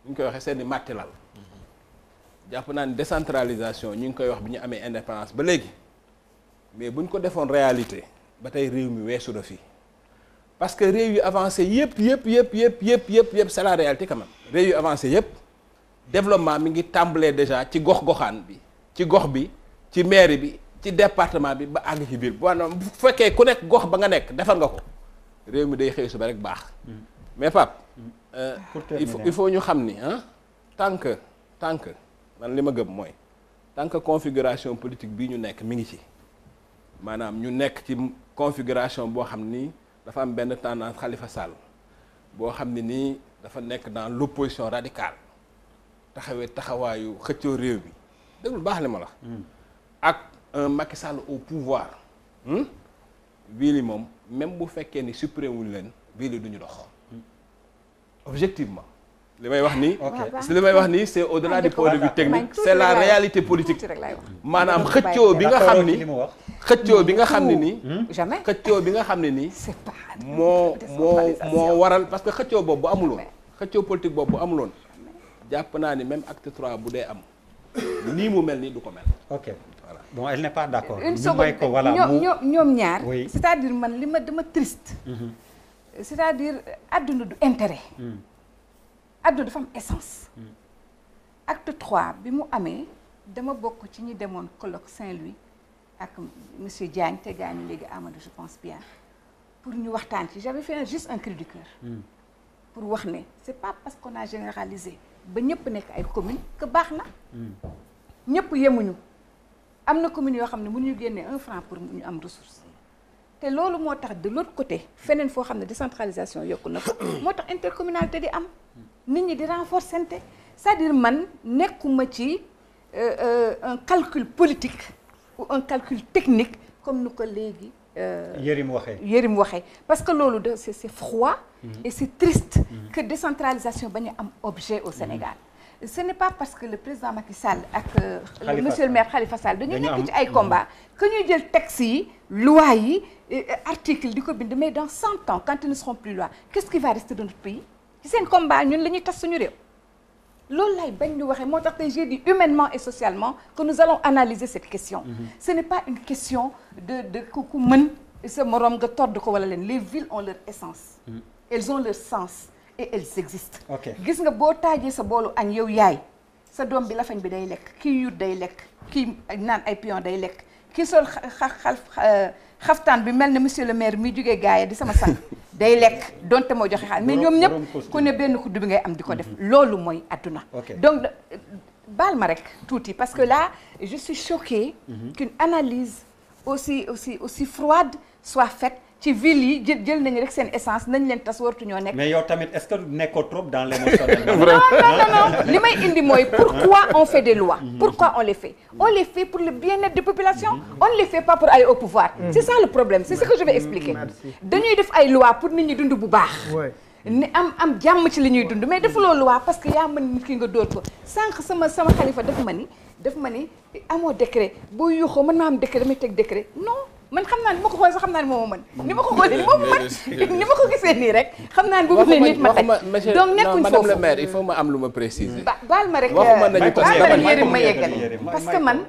ñu ngi koy waxee seeni matti lal jàpp naa ni décentralisation ñu ngi koy wax bi ñu amee indépendance ba léegi mais bu ñu ko defoon réalité ba tey réew mi weesu na fii parce que réew yu avancé yëpp c'est la réalité quand même réew yu avancé yëpp développement mi ngi tàmbalee déjà ci gox-goxaan bi ci gox bi ci mairie bi ci département bi ba àgg ci biir bu fekkee ku nekk gox ba nga nekk defar nga ko réew mi day xëy suba rek baax mais Pape il faut ñu xam ni tant que man li ma gëm mooy tant que configuration politique bii ñu nekk mi ngi ci maanaam ñu nekk ci configuration boo xam ni dafa am benn tendance Khalifa Sall boo xam ne nii dafa nekk dans l'opposition radicale taxawee taxawaayu xëccoo réew mi déglu baax li ma la ak un Macky Sall au pouvoir ville yi moom même bu fekkee ni supprimer wuñ leen ville yi du ñu dox objectivement li may wax nii c'est au-delà du point de vue technique c'est la réalité politique maanaam xëccoo bi nga xam ni jamais xëccoo bi nga xam ne nii moo waral parce que xëccoo boobu bu amuloon xëccoo politique boobu bu amuloon jàpp naa ni même acte 3 bu dee am nii mu mel nii du ko mel. ok voilà bon elle n'est pas d'accord. une seconde ñoom ñaar. c'est-à-dire man li ma dama triste. c'est-à-dire adduna du intérêt. adduna dafa am essence. acte 3 bi mu amee dama bokk ci ñi demoon colloque Saint-Louis ak monsieur Diagne te Diagne léegi Amadou je pense bien pour ñu waxtaan ci j'avais fait juste un cri du cœur. pour wax ne c'est pas parce qu'on a généralisé ba ñëpp nekk ay communes que baax na. ñëpp yemuñu am na communes yoo xam ne mënuñu génnee 1 franc pour ñu am ressource te loolu moo tax de l'autre côté feneen foo xam ne décentralisation yokku na ko moo tax intercommunalité di am nit ñi di renforcente c'est-à-dire man nekkuma ci un calcul politique ou un calcul technique comme nu ko léegi Yérim waxee parce que loolu de c'est froid et c'est triste que décentralisation bañ a am objet au Sénégal ce n'est pas parce que le président Macky Sall ak monsieur le maire Khalifa Sall dañu nekk ci ay combat que ñuy jël textes yi loi yi article di ko bind mais dans 100 ans quand ils ne seront plus là qu'est-ce qui va rester dans notre pays ci seen combat ñun la ñuy tas suñu réew loolu lay bañ ñu waxee moo tax tey j'ai dit humainement et socialement que nous allons analyser cette question ce n'est pas une question de ku mën sa morom nga todd ko wala leen les villes ont leur essence elles ont leur sens et elles existent gis nga boo taajee sa boolu añ yow yaay sa doom bi lafañ bi day lekk kii yut day lekk kii naan ay pion day lekk kii sol xaftaan bi mel ne monsieur le maire mi jógee gaaya di sama sang day lekk donte moo joxe xaalis mais ñoom ñëpp ku ne benn kuddu bi ngay am di ko def loolu mooy adduna donc baal ma rek tuuti parce que là je suis choquée qu'une analyse aussi froide soit faite ci ville yi jël nañu rek seen essence nañ leen tas wartu ñoo nekk. mais yow tamit est-ce que nekkoo trop dans l'émotionnel. non li may indi mooy pourquoi on fait des lois. pourquoi on les fait pour le bien-être des populations. on ne les fait pas pour aller au pouvoir. c'est ça le problème c'est ce que je vais expliquer. dañuy def ay lois pour nit ñi dund bu baax. ni am jàmm ci li ñuy dund mais defuloo loi parce que yaa mën nit ki nga dóor ko sànq sama xalifa daf ma ni amoo décret boo yuuxoo mën naa am décret damay teg décret non. man xam naa ni ma ko xoolee sax xam naa ni moom mën ni ma ko xoolee ni moom mën ni ma ko gisee nii rek xam naa ni bu bëggee nit ma teg donc nekkuñ foofu madame le maire il faut ma am lu ma préciser. baal ma rek Yérim ma yeggale parce que man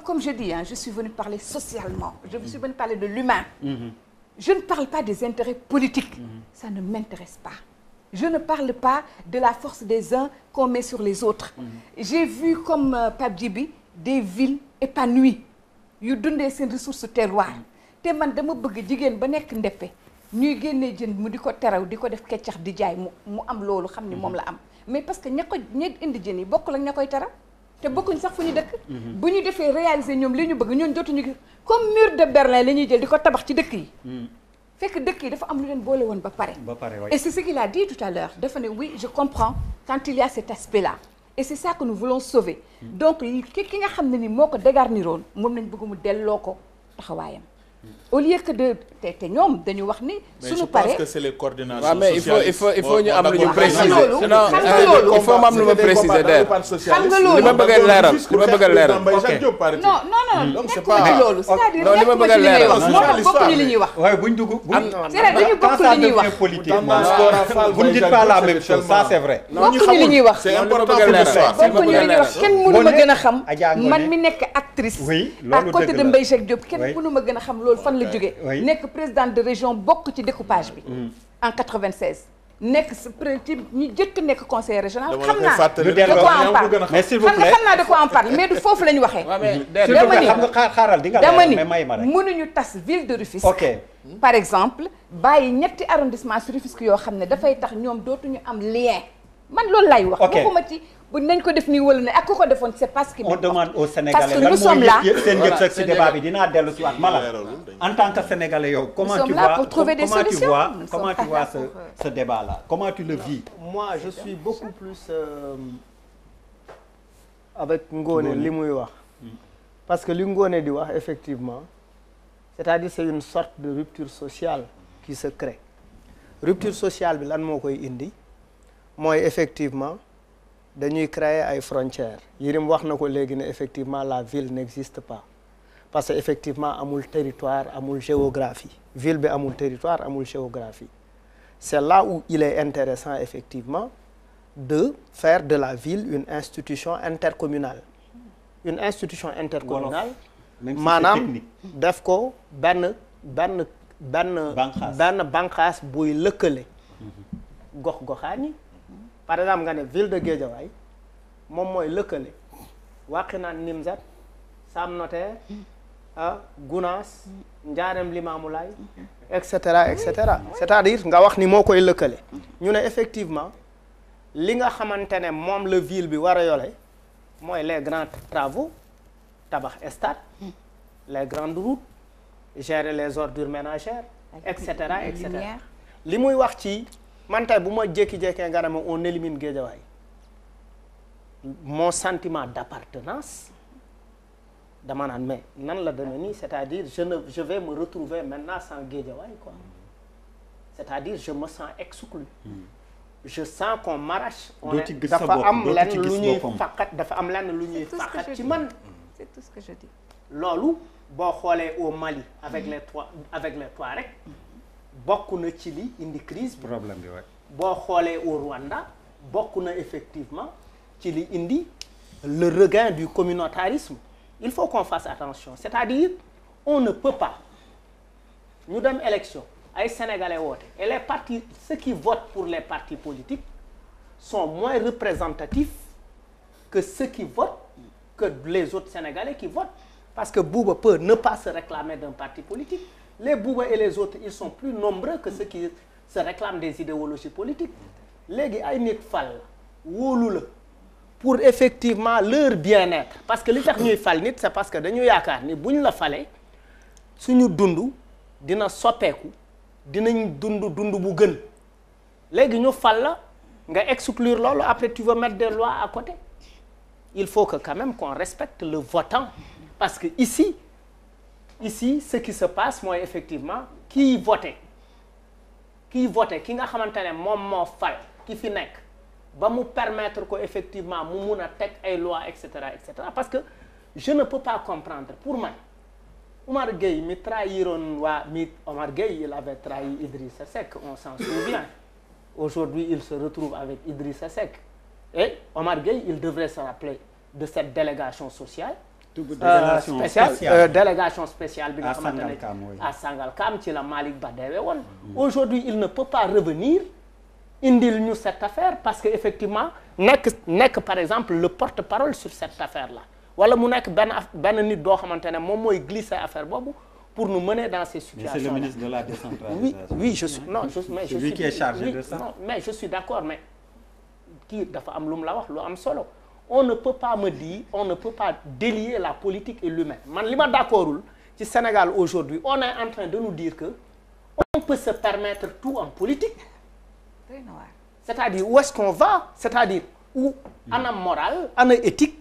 comme je dis je suis venue parler socialement je suis venue parler de l'humain je ne parle pas des intérêts politiques ça ne m'intéresse pas je ne parle pas de la force des uns qu'on met sur les autres j'ai vu comme Pape Djibi des villes épanouies yu dundee seen ressource terroir te man dama bëgg jigéen ba nekk ndeppe ñuy génnee jën mu di ko teraw di ko def keccax di jaay mu am loolu xam ni moom la am mais parce que ña indi jën yi bokkul ak ña koy teraw te bokkuñ sax fu ñu dëkk bu ñu defee réaliser ñoom li ñu bëgg ñoon jotuñu gis comme mur de Berlin la ñuy jël di ko tabax ci dëkk yi fekk dëkk yi dafa am lu leen boole woon ba pare et c'est ce qu'il a dit tout à l'heure dafa ne oui je comprends quand il y a cet aspect là et c'est ça que nous voulons sauver donc ki nga xam ne ni moo ko dégarniroon moom nañ bëgg mu delloo ko taxawaayam au lieu que de te ñoom dañu wax ni suñu paree mais je pense que c'est les coordinations waaw mais il faut ñu am lu ñu préciser non il faut ma am lu ma préciser der xam nga loolu li ma bëgg a leeral li ma bëgg a leeral non nekkul loolu c'est-à-dire non li ma bëgg a leeral moo tax bokkuñu li ñuy wax waaye buñ dugg c'est-à-dire dañu bokk li ñuy wax politique vous ne dites pas la même chose ça c'est vrai bokkuñu li ñuy wax c'est important pour l'histoire bokkuñu li ñuy wax kenn mënu ma gën a xam man mi nekk actrice à côté de Mbaye Jacques Diop kenn mënu ma gën a xam loolu fan la jógee nekk présidente de région bokk ci découpage bi en 96 nekk ci ñi jëkk nekk conseiller régional xam naa de quoi on parle mais s'il vous plaît xam naa de quoi on parle mais du foofu la ñu waxee xam nga xaaral di nga dama ni may ma rek mënuñu tas ville de Rufisque par exemple bàyyi ñetti arrondissement sur Rufisque yoo xam ne dafay tax ñoom dootuñu am lien man loolu lay wax waxuma ci bu nañ ko def nii wala ne ak ku ko defoon c'est parce que on demande aux Sénégalais lan mooy seen yëg ci débat bi dinaa dellu si waat mala en tant que Sénégalais yow comment tu vois ce débat là comment tu le vis moi je suis beaucoup plus avec Ngoné li muy wax parce que li Ngoné di wax effectivement c'est-à-dire c'est une sorte de rupture sociale qui se crée rupture sociale bi lan moo koy indi mooy effectivement dañuy créer ay frontières Yérim wax na ko léegi ne effectivement la ville n'existe pas parce que effectivement amul territoire amul géographie ville bi amul territoire amul géographie c'est là où il est intéressant effectivement de faire de la ville une institution intercommunale maanaam def ko benn banqaas buy lëkkale gox-goxaan yi par exemple nga ne ville de Guédiawaye moom mooy lëkkale Wakhinane Nimzatt Sam Notaire Gounass Ndiarème Limamoulaye et cetera c'est-à-dire nga wax ni moo koy lëkkale ñu ne effectivement li nga xamante ne moom la ville bi war a yole mooy les grands travaux tabax stade les grandes routes gérer les ordures ménagères et cetera et cetera li muy wax ci man tey bu ma jékki-jékkee nga ne ma on élimine Guédiawaye mon sentiment d'appartenance dama naan mais nan la demee nii c'est-à-dire je vais me retrouver maintenant sans Guédiawaye quoi c'est-à-dire je me sens exclu je sens qu'on m'arrache dafa am lenn lu ñuy faqat dafa am lenn lu ñuy faqat ci man c'est tout ce que je dis loolu boo xoolee au Mali avec les Touaregs bokk na ci li indi crise bi problème bi boo xoolee au Rwanda bokk na effectivement ci li indi le regain du communautarisme il faut qu'on fasse attention c'est-à-dire on ne peut pas ñu dem élection ay sénégalais woote et les partis ceux qui votent pour les partis politiques sont moins représentatifs que ceux qui votent que les autres sénégalais qui votent parce que Bouba peut ne pas se réclamer d'un parti politique les Bouba et les autres ils sont plus nombreux que ceux qui se réclament des idéologies politiques léegi ay nit fal la wóolu la pour effectivement leur bien-être parce que li tax ñuy fal nit c'est parce que dañu yaakaar ni buñ la falee suñu dund dina soppeeku dinañ dund bu gën léegi ñu fal la nga exclure loolu après tu veux mettre des lois à côté il faut que quand même qu'on respecte le votant parce que ici ce qui se passe mooy effectivement kii voté ki nga xamante ne moom moo fal ki fi nekk ba mu permettre ko effectivement mu mun a teg ay lois et cetera parce que je ne peux pas comprendre pour man Omar Gueye mi trahiroon Omar Gueye il avait trahi Idrissa Seck on s'en souvient aujourd'hui il se retrouve avec Idrissa Seck et Omar Gueye il devrait se rappeler de cette délégation sociale délégation spéciale bi nga xamante ne à Sangalkam ci la Malick Ba deewee woon aujourd'hui il ne peut pas revenir indil ñu cette affaire parce que effectivement nekk par exemple le porte-parole sur cette affaire là wala mu nekk benn nit doo xamante ne moom mooy glisser affaire boobu pour nous mener dans ces situations. Mais c'est le ministre de la décentralisation. Oui je suis c'est lui qui est chargé de ça. Non mais je suis d'accord mais kii dafa am lu mu la wax lu am solo on ne peut pas délier la politique et l'humain man li ma d'accordul ci Sénégal aujourd'hui on est en train de nous dire que on peut se permettre tout en politique. C'est-à-dire où est-ce qu'on va c'est-à-dire où ana morale ana éthique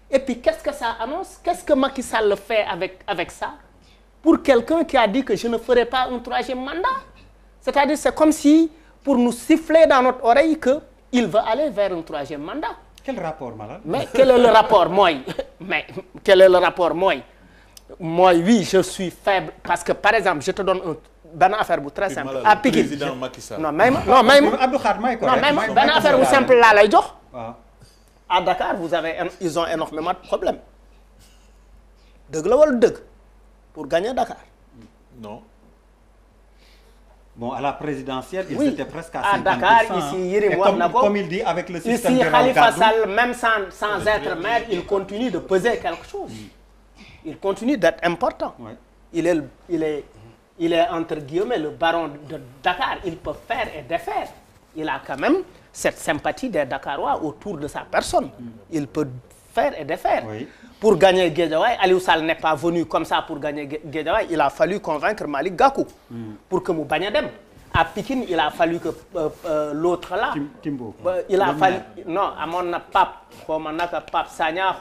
et puis qu'est-ce que ça annonce qu'est-ce que Macky Sall fait avec ça pour quelqu'un qui a dit que je ne ferai pas un troisième mandat c'est-à-dire c'est comme si pour nous siffler dans notre oreille que il veut aller vers un troisième mandat. Quel rapport malade? Mais quel est le rapport mooy oui je suis faible parce que par exemple je te donne benn affaire bu très simple à Pikine président Macky Sall non même Abdou Khadre may ko benn affaire bu simple laa lay jox à Dakar ils ont énormément de problèmes dëgg la wala dëgg pour gagner Dakar non bon à la présidentielle ils étaient presque à 50%. À Dakar ici Yérim wax na ko comme il dit avec le système ici de Khalifa Sall même sans être maire il continue de peser quelque chose il continue d'être important il est entre guillemets le baron de Dakar il peut faire et défaire il a quand même cette sympathie des Dakarois autour de sa personne il peut faire et défaire pour gagner Guédiawaye Aliou Sall n'est pas venu comme ça pour gagner Guédiawaye il a fallu convaincre Malick Gakou pour que mu bañ a dem à Pikine il a fallu que l'autre là Timbo il a fallu non amoon na Pape Sagna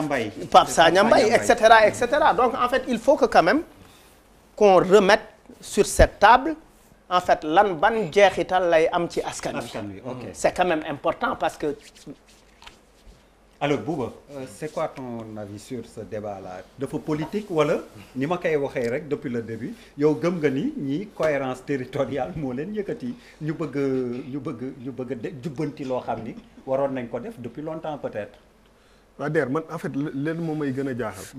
Mbaye etc donc en fait il faut que quand même qu'on remette sur cette table en fait ban jeexital lay am ci askan wi c'est quand même important parce que alors Bouba c'est quoi ton avis sur ce débat là dafa politique wala ni ma koy waxee rek depuis le début yow gëm nga ni ñi cohérence territoriale moo leen yëkkati ñu bëgg jubbanti loo xam ni waroon nañ ko def depuis longtemps peut-être. waa Der man en fait leen moom may gën a jaaxal.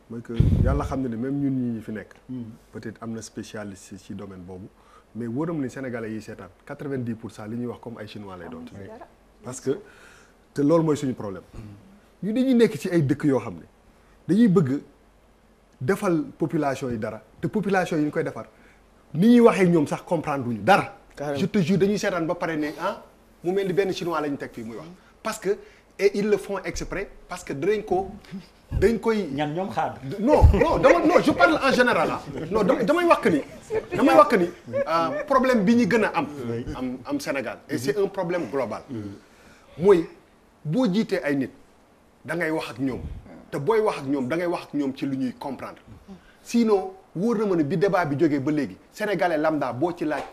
mooy que yàlla xam na ne même ñun ñi fi nekk. peut-être am na spécialiste ci domaine boobu mais wóoram ni Sénégalais yi seetaan 90% li ñuy wax comme ay chinois lay doon. parce que te loolu mooy suñu problème. ñu dañuy nekk ci ay dëkk yoo xam ne dañuy bëgg defal population yi dara te population yi ñu koy defar ni ñuy waxee ñoom sax comprendre wuñu dara. je te jure dañuy seetaan ba pare ne mu mel ni benn chinois la ñu teg fii muy wax. parce que et ils le font exprès parce que danañ ko dañ koy. ñan ñoom xaar. non je parle en général ah. non damay wax que ni problème bi ñu gën a am Sénégal et c'est un problème global. mooy boo jiitee ay nit da ngay wax ak ñoom te booy wax ak ñoom da ngay wax ak ñoom ci lu ñuy comprendre sinon wóor na ma ne bi débat bi jógee ba léegi sénégalais lambda boo ci laaj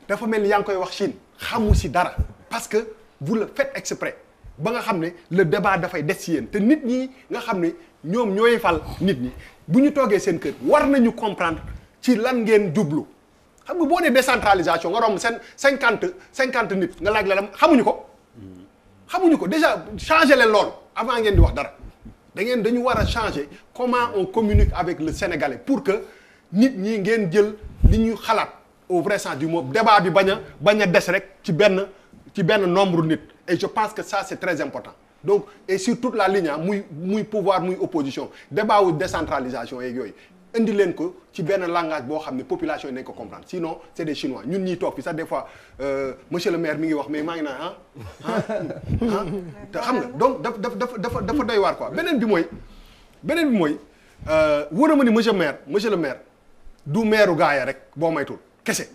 dafa mel ni yaa ngi koy wax Chine xamu si dara parce que vous le faites exprès ba nga xam ne le débat dafay des si yéen te nit ñi nga xam ne ñoom ñooy fal nit ñi bu ñu toogee seen kër war nañu comprendre ci lan ngeen jublu xam nga boo nee décentralisation nga romb seen 50 nit nga laaj la xamuñu ko déjà changer leen loolu avant ngeen di wax dara dañu war a changer comment on communique avec le Sénégalais pour que nit ñi ngeen jël li ñu xalaat au vrai sens du mot débat bi bañ a des rek ci benn nombre nit et je pense que ça c'est très important donc et sur toute la ligne muy pouvoir muy opposition débat wu décentralisation yeeg yooyu indi leen ko ci benn langage boo xam ne population yi nañ ko comprendre sinon c'est des chinois ñun ñiy toog fi sax des fois monsieur le maire mi ngi wax mais maa ngi naan te xam nga donc dafa doy waar quoi beneen bi mooy wóor na ma ni monsieur le maire du maire gaaya rek boo maytul kese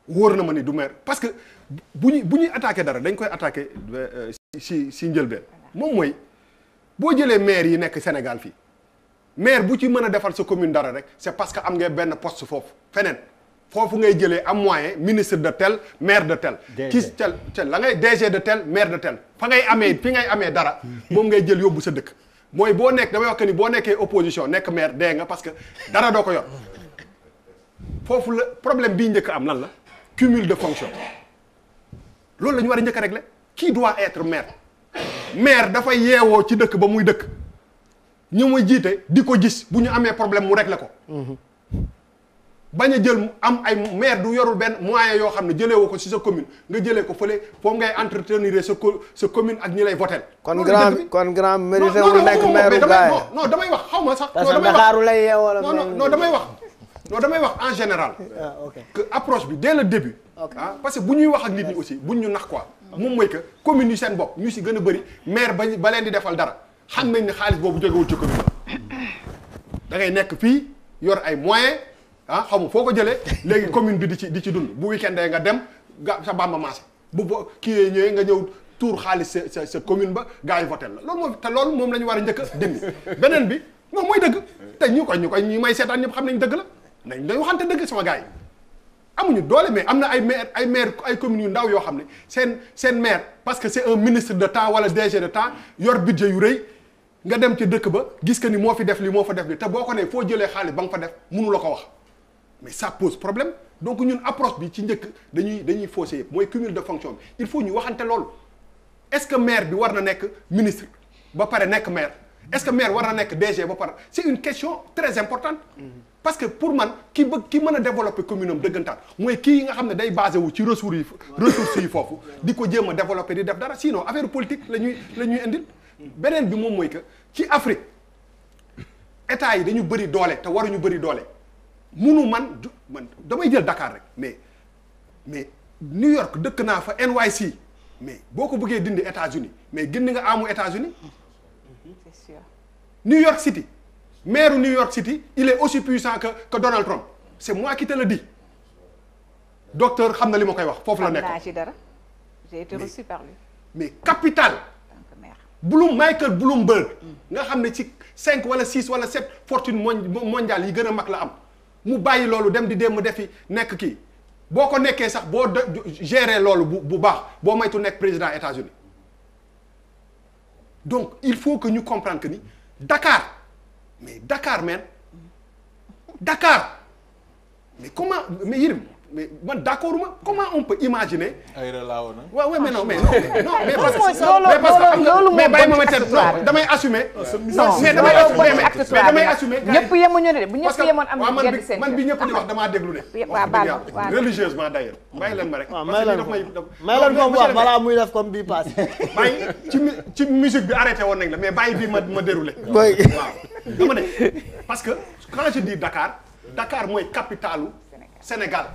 wóor na ma ni du maire parce que bu ñuy attaqué dara dañ koy attaqué si njëlbeen moom mooy boo jëlee maire yi nekk Sénégal fii maire bu ci mën a defal sa commune dara rek c'est parce que am nga benn poste foofu feneen foofu ngay jëlee am moyen ministre de tel maire de tel kii tel la ngay DG de tel maire de tel fi ngay amee dara moom ngay jël yóbbu sa dëkk mooy boo nekk damay wax que ni boo nekkee opposition nekk maire dee nga parce que dara doo ko yor foofu la problème bii njëkk am lan la cumul de fonction loolu la ñu war a njëkk a régler qui doit être maire dafay yeewoo ci dëkk ba muy dëkk ñu muy jiite di ko gis bu ñu amee problème mu régler ko bañ a jël am ay maire du yorul benn moyen yoo xam ne jëlee woo ko ci sa commune nga jëlee ko fële foofu ngay entretenir sa commune ak ñi lay voter kon grand mérité wul nekk maire gaay non damay wax xaw ma sax parce que Dakar lay yeewoo non damay wax en général que approche bi dès le début parce que bu ñuy wax ak nit ñi aussi buñ ñu nax quoi moom mooy que commune yi seen bopp ñu si gën a bëri maire ba leen di defal dara xam nañ ne xaalis boobu jógewul ci commune da ngay nekk fii yor ay moyens xam nga foo ko jëlee léegi commune bi di ci dund bu week-end nga dem sa bamba marché bu kii ñëwee nga ñëw tuur xaalis sa commune ba gars yi voté la loolu moom la ñu war a njëkk a dindi beneen bi moom mooy dëgg te ñu may seetaan ñëpp xam nañ dëgg la dañ waxante dëgg sama gars yi amuñu doole mais am na ay communes yu ndaw yoo xam ne seen maire parce que c'est un ministre de temps wala DG de temps yor budget yu rëy nga dem ci dëkk ba gis que ni moo fi def li moo fa def li te boo ko nee foo jëlee xaalis ba nga fa def mënu la ko wax mais ça pose problème donc ñun approche bi ci njëkk dañuy fausser yëpp mooy cumul de fonction bi il faut ñu waxante loolu est-ce que maire bi war na nekk ministre ba pare nekk maire est-ce que maire war na nekk DG ba pare c'est une question très importante parce que pour man ki mën a développer commune am dëggantaan mooy kii nga xam ne day basé wu ci ressources yi foofu di ko jéem a développer di def dara sinon affaire politique la ñuy indil beneen bi moom mooy que ci Afrique état yi dañu bëri doole te waruñu bëri doole man damay jël Dakar rek mais New York dëkk naa fa NYC mais boo ko bëggee dindi États-Unis mais gën nga amu États-Unis c'est sûr. New York City maire New York City il est aussi puissant que Donald Trump c'est moi qui te le dis docteur xam na li ma koy wax foofu la nekk. xam naa ci dara j'ai été reçu par lui. mais capitale. Michael Bloomberg nga xam ne ci 5 wala 6 wala 7 fortune mondiale yi gën a mag la am mu bàyyi loolu dem di defi nekk kii boo ko nekkee sax boo gérer loolu bu baax boo maytu nekk président États-Unis donc il faut que ñu comprendre que ni Dakar mais Yérim mais man d'accord ma comment on peut imaginer. ay relaaw na. waaw mais non mais parce que xam nga mais bàyyi ma ma teel non damay assumer. non mais damay assumer. ñëpp yemuñu de bu ñëpp yemoon am na yenn seen man bi ñëpp di wax damaa déglu de. waaw baal ma religieusement d'ailleurs bàyyi leen ma rek. waaw may leen ko wax balaa muy def comme bii passé. bàyyi ci musique bi arrêté woon nañ la mais bàyyi bii ma déroulé. waaw dama ne parce que quand je dis Dakar mooy capitalu Sénégal.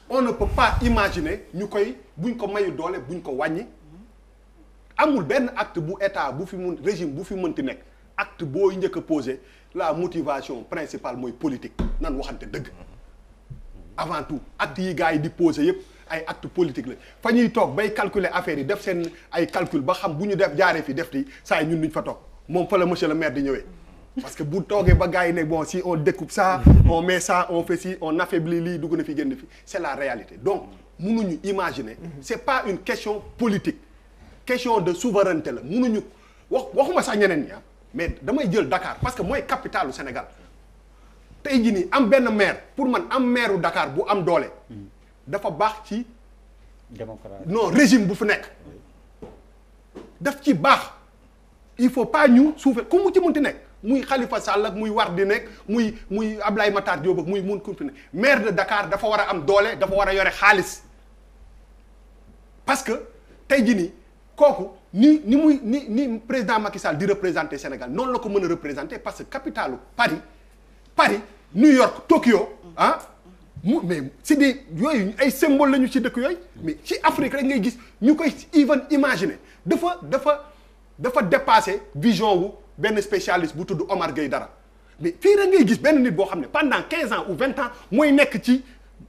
On ne peut pas imaginer buñ ko mayu doole buñ ko wàññi amul benn acte bu état bu fi mun régime bu fi mënti nekk acte boo njëkk a posé la motivation principale mooy politique nan waxante dëgg avant tout acte yi gars yi di posé yëpp ay acte politique la fa ñuy toog bay calculer affaire yi def seen ay calcul ba xam bu ñu def jaaree fi def ti saa yi ñun duñ fa toog moom fa la monsieur le maire di ñëwee parce que bu toogee ba gars yi ne bon si on découpe ça on met ça on fait ci on affaiblit lii dugg na fi génn fi c'est la réalité donc mënuñu imaginer c'est pas une question politique question de souveraineté la mënuñu waxuma sax ñeneen ñi mais damay jël Dakar parce que mooy capitalu Sénégal tey jii nii am benn maire pour man am maireu Dakar bu am doole dafa baax ci démocratie non régime bu fi nekk daf ci baax il faut pas ñu suufee ku mu ci munti nekk muy Khalifa Sall ak muy Wade di nekk muy Ablaye Matar Diop ak muy mun ku fi nekk maire de Dakar dafa war a am doole dafa war a yore xaalis parce que tey jii nii kooku ni président Macky Sall di représenter Sénégal noonu la ko mën a représenter parce que capitalu Paris New York Tokyo mais c'est des yooyu ay symbole lañu ci dëkk yooyu mais ci Afrique rek ngay gis ñu koy even imaginer dafa dépasser vision wu benn spécialiste bu tudd Omar Gueye Dara mais fii rek ngay gis benn nit boo xam ne pendant 15 ans ou 20 ans mooy nekk ci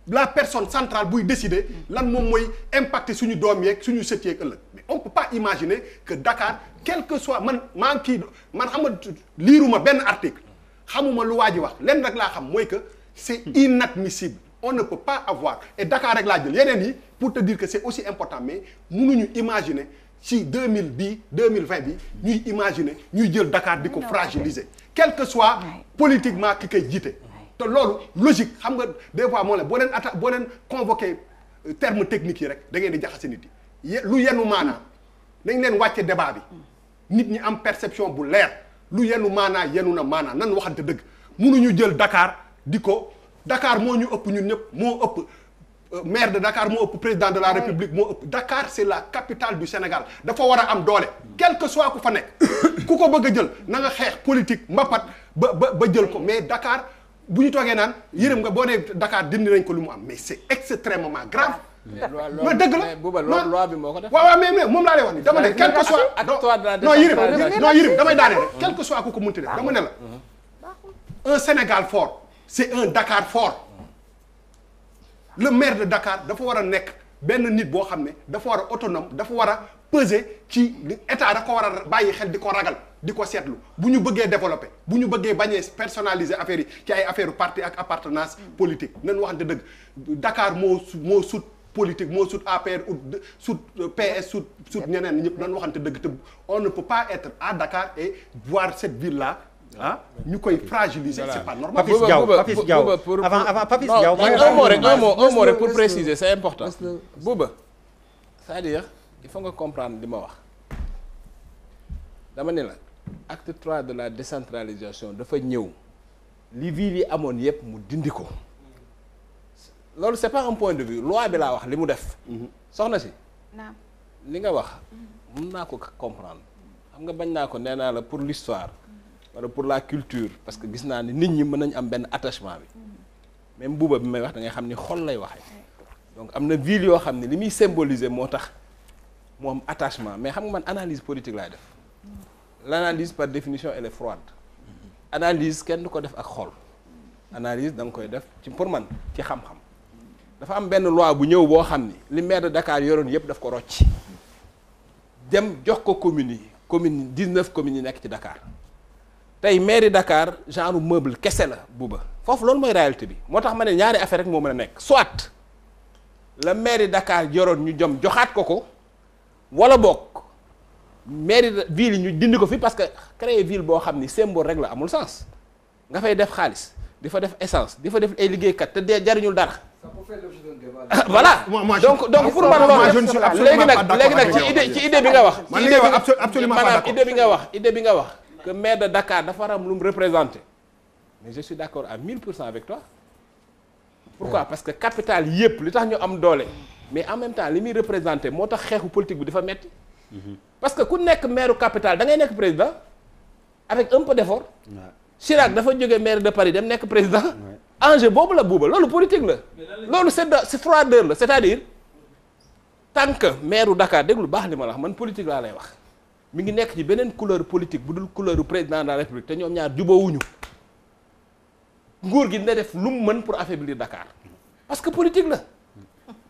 la personne centrale buy décider lan moom mooy impacter suñu doom yeeg suñu sët yeeg ëllëg mais on peut pas imaginer que Dakar quel que soit man xam nga liiruma benn article xamuma lu waa ji wax lenn rek laa xam mooy que c'est inadmissible on ne peut pas avoir et Dakar rek laa jël yeneen yi pour te dire que c'est aussi important mais mënuñu imaginer ci 2020 bi ñuy imaginer ñuy jël Dakar di ko fragiliser quel que soit politiquement ki koy jiite te loolu logique xam nga des fois moo la boo leen convoqué terme technique yi rek da ngeen di jaxase nit yi lu yenu maanaa nañ leen wàcce débat bi nit ñi am perception bu leer lu yenu maanaa yenu na maanaa nan waxante dëgg mënuñu jël Dakar di ko Dakar moo ñu ëpp ñun ñëpp moo ëpp maire de Dakar moo ëpp président de la République moo ëpp Dakar c'est la capitale du Sénégal dafa war a am doole quel que soit ku fa nekk ku ko bëgg a jël na nga xeex politique mbapat ba jël ko mais Dakar bu ñu toogee naan yërëm nga boo nee Dakar dindi nañ ko lu mu am mais c'est extrêmement grave. mais dëgg la Bouba loi bi moo ko def. waaw mais moom laa lay wax ni dama ne quel que soit non yërëm damay daane rek quel que soit ku ko munti def dama ne la un Sénégal fort c'est un Dakar fort le maire de Dakar dafa war a nekk benn nit boo xam ne dafa war a autonome dafa war a peser ci état da ko war a bàyyi xel di ko ragal di ko seetlu bu ñu bëggee développer bu ñu bëggee bañee personnaliser affaire yi ci ay affaire parti ak appartenance politique nañ waxante dëgg Dakar moo sut politique moo sut APR sut PS sut ñeneen ñëpp nañ waxante dëgg te on ne peut pas être à Dakar et voir cette ville là ñu koy fragiliser c'est pas normal. Papis Diaw avant Papis Diaw. un mot rek pour préciser c'est important. Bouba c'est-à-dire il faut nga comprendre li ma wax dama ne la acte 3 de la décentralisation dafa ñëw li ville yi amoon yépp mu dindi ko loolu c'est pas un point de vue loi bi laa wax li mu def. soxna si. naam li nga wax mën naa ko comprendre xam nga bañ naa ko nee naa la pour l'histoire wala pour la culture parce que gis naa ni nit ñi mën nañ am benn attachement bi même Bouba bi may wax da ngay xam ni xol lay waxee donc am na ville yoo xam ne li muy symboliser moo tax mu am attachement mais xam nga man analyse politique laay def l'analyse par définition elle est froide analyse kenn du ko def ak xol analyse da nga koy def ci pour man ci xam-xam dafa am benn loi bu ñëw boo xam ni li maire de Dakar yoroon yëpp daf ko rocc dem jox ko communes yi communes 19 communes yi nekk ci Dakar tey mairie Dakar genre meuble kese la Bouba foofu loolu mooy réalité bi moo tax ma ne ñaari affaire rek moo mën a nekk soit la mairie Dakar yoroon ñu jom joxaat ko wala bokk mairie ville yi ñu dindi ko fi parce que créer ville boo xam ni symbole rek la amul sens nga fay def xaalis di fa def essence di fa def ay liggéeykat te dee jariñul dara. voilà donc pour man loolu léegi nag ci idée bi nga wax. man li nga wax absolument pas d'accord maanaam idée bi nga wax. que maire de Dakar dafa war a am lu mu représenter mais je suis d'accord à 1000% avec toi. pourquoi parce que capitale yépp li tax ñu am doole mais en même temps li muy représenter moo tax xeexu politique bi dafa metti parce que ku nekk maire capitale da ngay nekk président avec un peu d'effort. Chirac dafa jógee maire de Paris dem nekk président. enjeu boobu la Bouba loolu politique la. loolu c'est froideur la c'est-à-dire tant que maire Dakar déglu baax li ma la wax man politique laa lay wax mi ngi nekk ci beneen couleur politique bu dul couleur président de la République te ñoom ñaar jubóowuñu nguur gi dina def lu mu mën pour affaiblir Dakar parce que politique la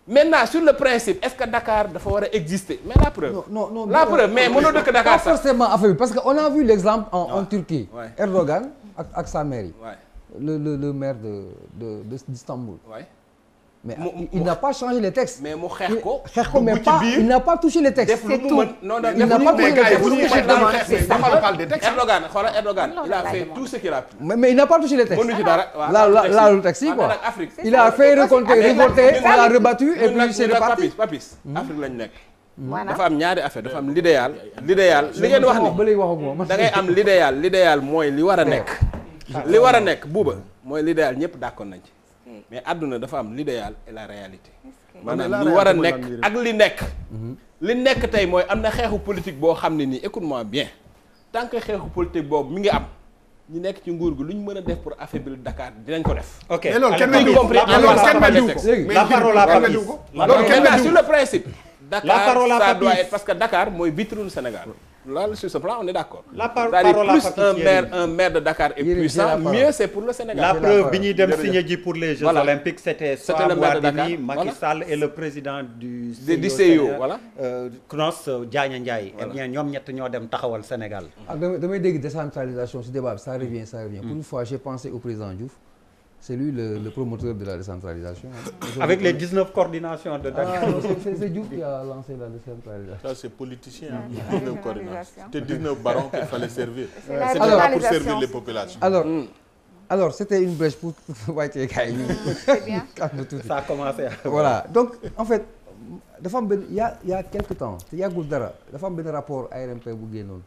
maintenant sur le principe est-ce que Dakar dafa war a exister mais la preuve. non la preuve mais mënoo dëkk Dakar pas forcément affaibli parce que on a vu l'exemple en Turquie. Ouais. Erdogan ak sa mairie. Ouais. le maire d'Istanbul. Ouais. Mais il n'a pas changé les textes. mais mu xeex ko. Mais pas, il n'a pas touché les textes. def lu mu mën non non Il n'a pas touché les textes. Erdogan xoolal Erdogan il a fait tout ce qu'il a pu. Mais il n'a pas touché les textes. mënu ci dara waaw Là le texte quoi. Afrique. Il a fait revolter, on l'a rebattu et puis c'est reparti. Papis Afrique lañ nekk. dafa am ñaari affaire dafa am l'idéal li ngeen wax ni da ngay am l'idéal mooy li war a nekk. li war a nekk buuba mooy l'idéal ñëpp d'accord nañ ci. mais àdduna dafa am l'idéal et la réalité. maanaam lu war a nekk ak li nekk. li nekk tey mooy am na xeexu politique boo xam ne nii écoute-moi bien tant que xeexu politique boobu mi ngi am ñu nekk ci nguur gi lu ñu mën a def pour affaiblir Dakar dinañ ko def. ok mais loolu kenn Allez, compris la parole à Papis. loolu kenn sur le principe. La Dakar parole à ça Papis. doit être parce que Dakar mooy vitrine Sénégal. Là sur ce plan on est d'accord. La C'est-à-dire parole à plus Papis. un maire de Dakar est Yérim, puissant, c'est la mieux c'est pour le Sénégal. La la preuve parole. bi ñuy dem Jërëjëf. signer ji pour les Jeux Voilà. Olympiques c'était C'était le maire de Wardini, Dakar. Macky Voilà. Sall et le président du Du CIO, voilà. Knoss Diagne Ndiaye. Voilà. Eh bien ñoom ñett ñoo dem taxawal Sénégal. damay dégg décentralisation ci débat bi ça revient. Pour une fois j'ai pensé au président Diouf. C'est lui le promoteur de la décentralisation. Avec les 19 coordinations de Dakar. Ah non, c'est Diouf qui a lancé la décentralisation. Ça c'est politicien. 19 coordination. C'était 19 barons qu'il fallait servir. C'est la C'était pas pour décentralisation. servir les populations. Alors c'était une brèche pour wàccee gars yi C'est bien. calme tuuti. Ça a commencé à... Voilà donc en fait dafa am benn y a quelque temps te yàggul dara dafa am benn rapport ARMP bu génnoon.